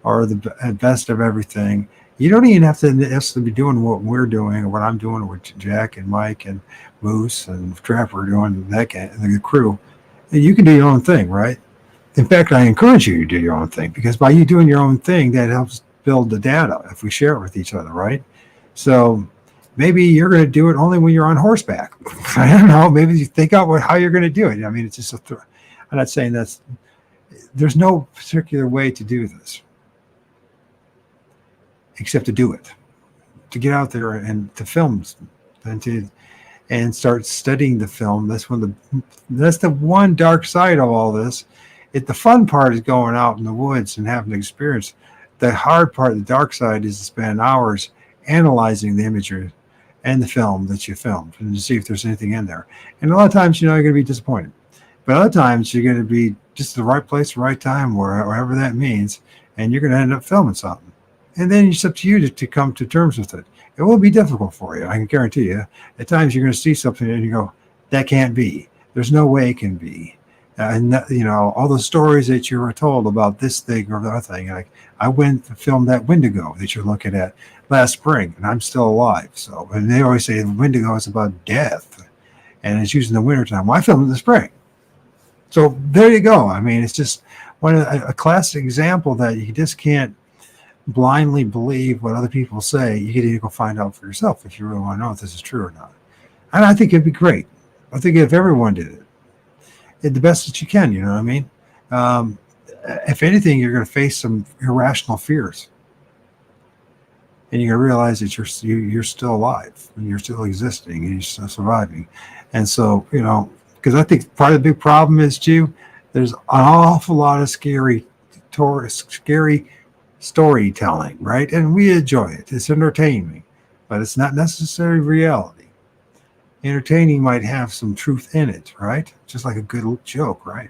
or the best of everything. You don't even have to necessarily be doing what we're doing or what I'm doing with Jack and Mike and Moose and Trapper doing the crew. You can do your own thing, right? In fact, I encourage you to do your own thing, because by you doing your own thing, that helps build the data if we share it with each other, right? So maybe you're going to do it only when you're on horseback. I don't know. Maybe you think out how you're going to do it. I mean, it's just I'm not saying there's no particular way to do this, except to do it, to get out there and to film and start studying the film. That's the one dark side of all this. The fun part is going out in the woods and having an experience. The hard part, the dark side, is to spend hours analyzing the imagery and the film that you filmed and to see if there's anything in there. And a lot of times, you're going to be disappointed. But other times, you're going to be just the right place, the right time, wherever that means, and you're going to end up filming something. And then it's up to you to come to terms with it. It will be difficult for you, I can guarantee you. At times, you're going to see something and you go, that can't be. There's no way it can be. And all the stories that you were told about this thing or the other thing. Like, I went to film that Wendigo that you're looking at last spring, and I'm still alive. So, and they always say the Wendigo is about death, and it's used in the wintertime. Well, I filmed in the spring. So there you go. I mean, it's just a classic example that you just can't blindly believe what other people say. You need to go find out for yourself if you really want to know if this is true or not. And I think it'd be great. I think if everyone did it, the best that you can, you know what I mean? If anything, you're going to face some irrational fears, and you're going to realize that you're still alive and you're still existing and you're still surviving. And so, because I think part of the big problem is too, there's an awful lot of scary storytelling, right? And we enjoy it. It's entertaining, but it's not necessarily reality. Entertaining might have some truth in it, right? Just like a good joke, right?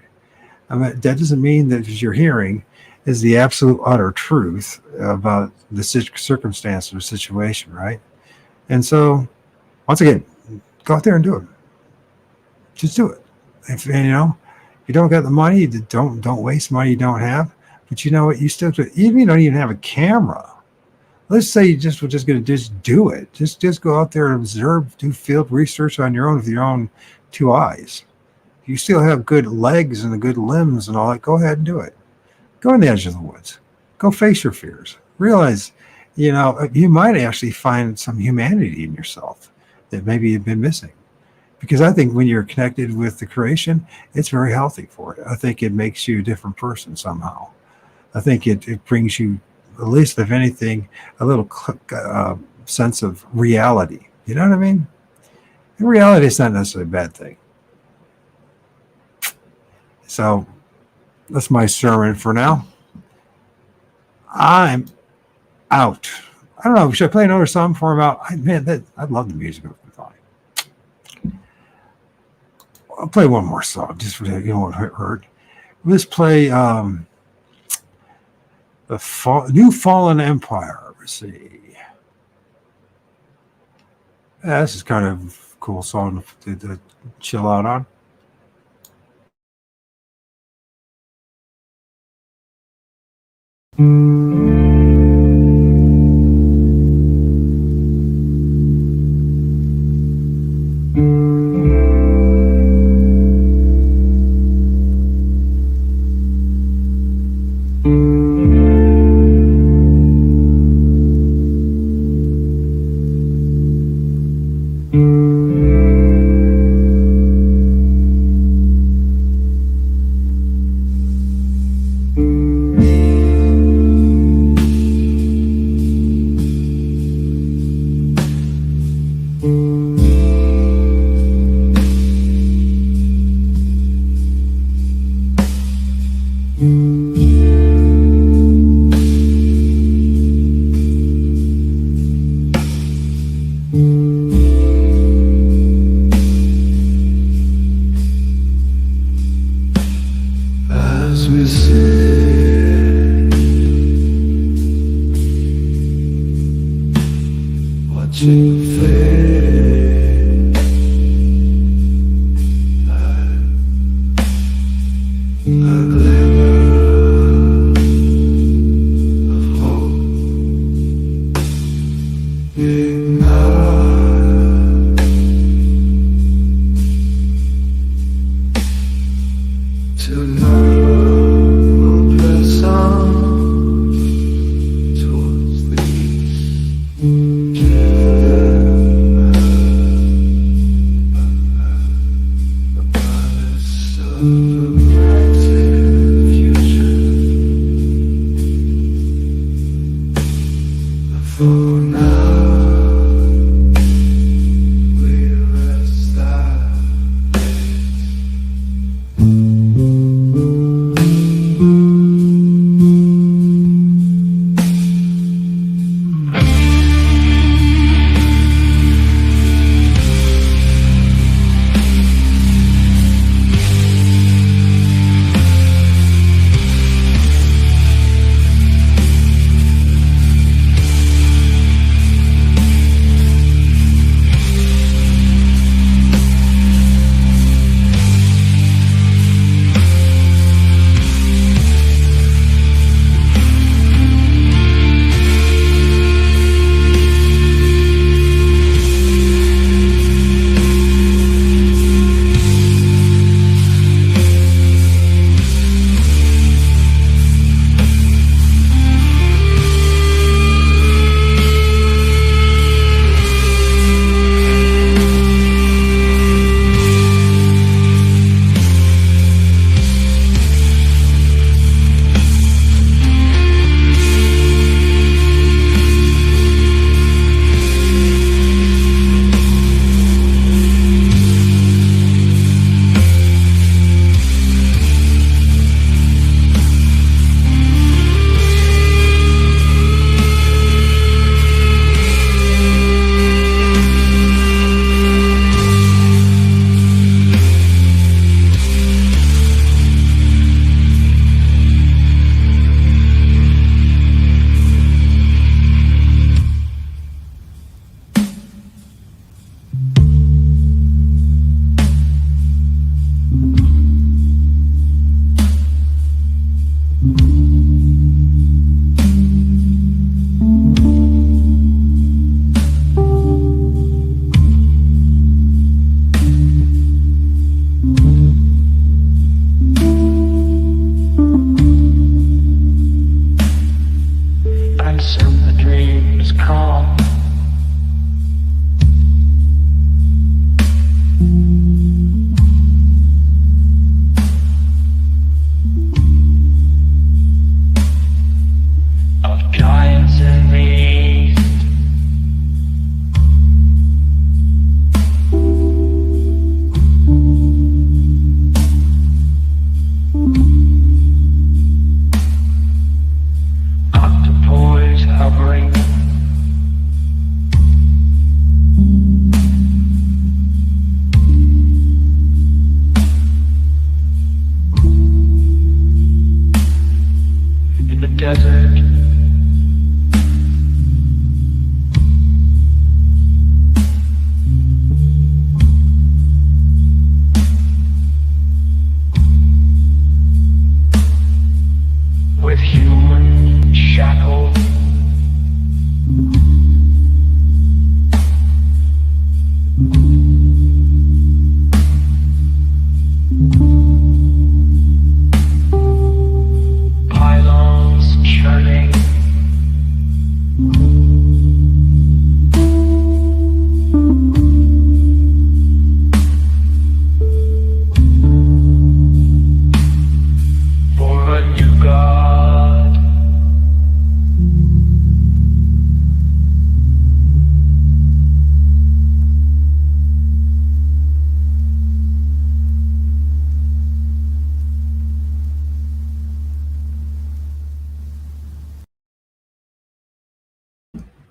I mean, that doesn't mean that what you're hearing is the absolute utter truth about the circumstance or situation, right? And so, once again, go out there and do it. Just do it. If If you don't got the money, don't waste money you don't have. But you know what? You still even if you don't even have a camera. Let's say you just were just going to just do it. Just go out there and observe, do field research on your own with your own two eyes. If you still have good legs and the good limbs and all that, go ahead and do it. Go on the edge of the woods. Go face your fears. Realize, you might actually find some humanity in yourself that maybe you've been missing. Because I think when you're connected with the creation, it's very healthy for you. I think it makes you a different person somehow. I think it brings you, at least if anything, a little sense of reality. You know what I mean? And reality is not necessarily a bad thing. So that's my sermon for now. I'm out. I don't know. Should I play another song before I'm out? I love the music of the song. I'll play one more song just for what I heard. Let's play the New Fallen Empire. Let's see. Yeah, this is kind of a cool song to chill out on. silence, and the dream is calm.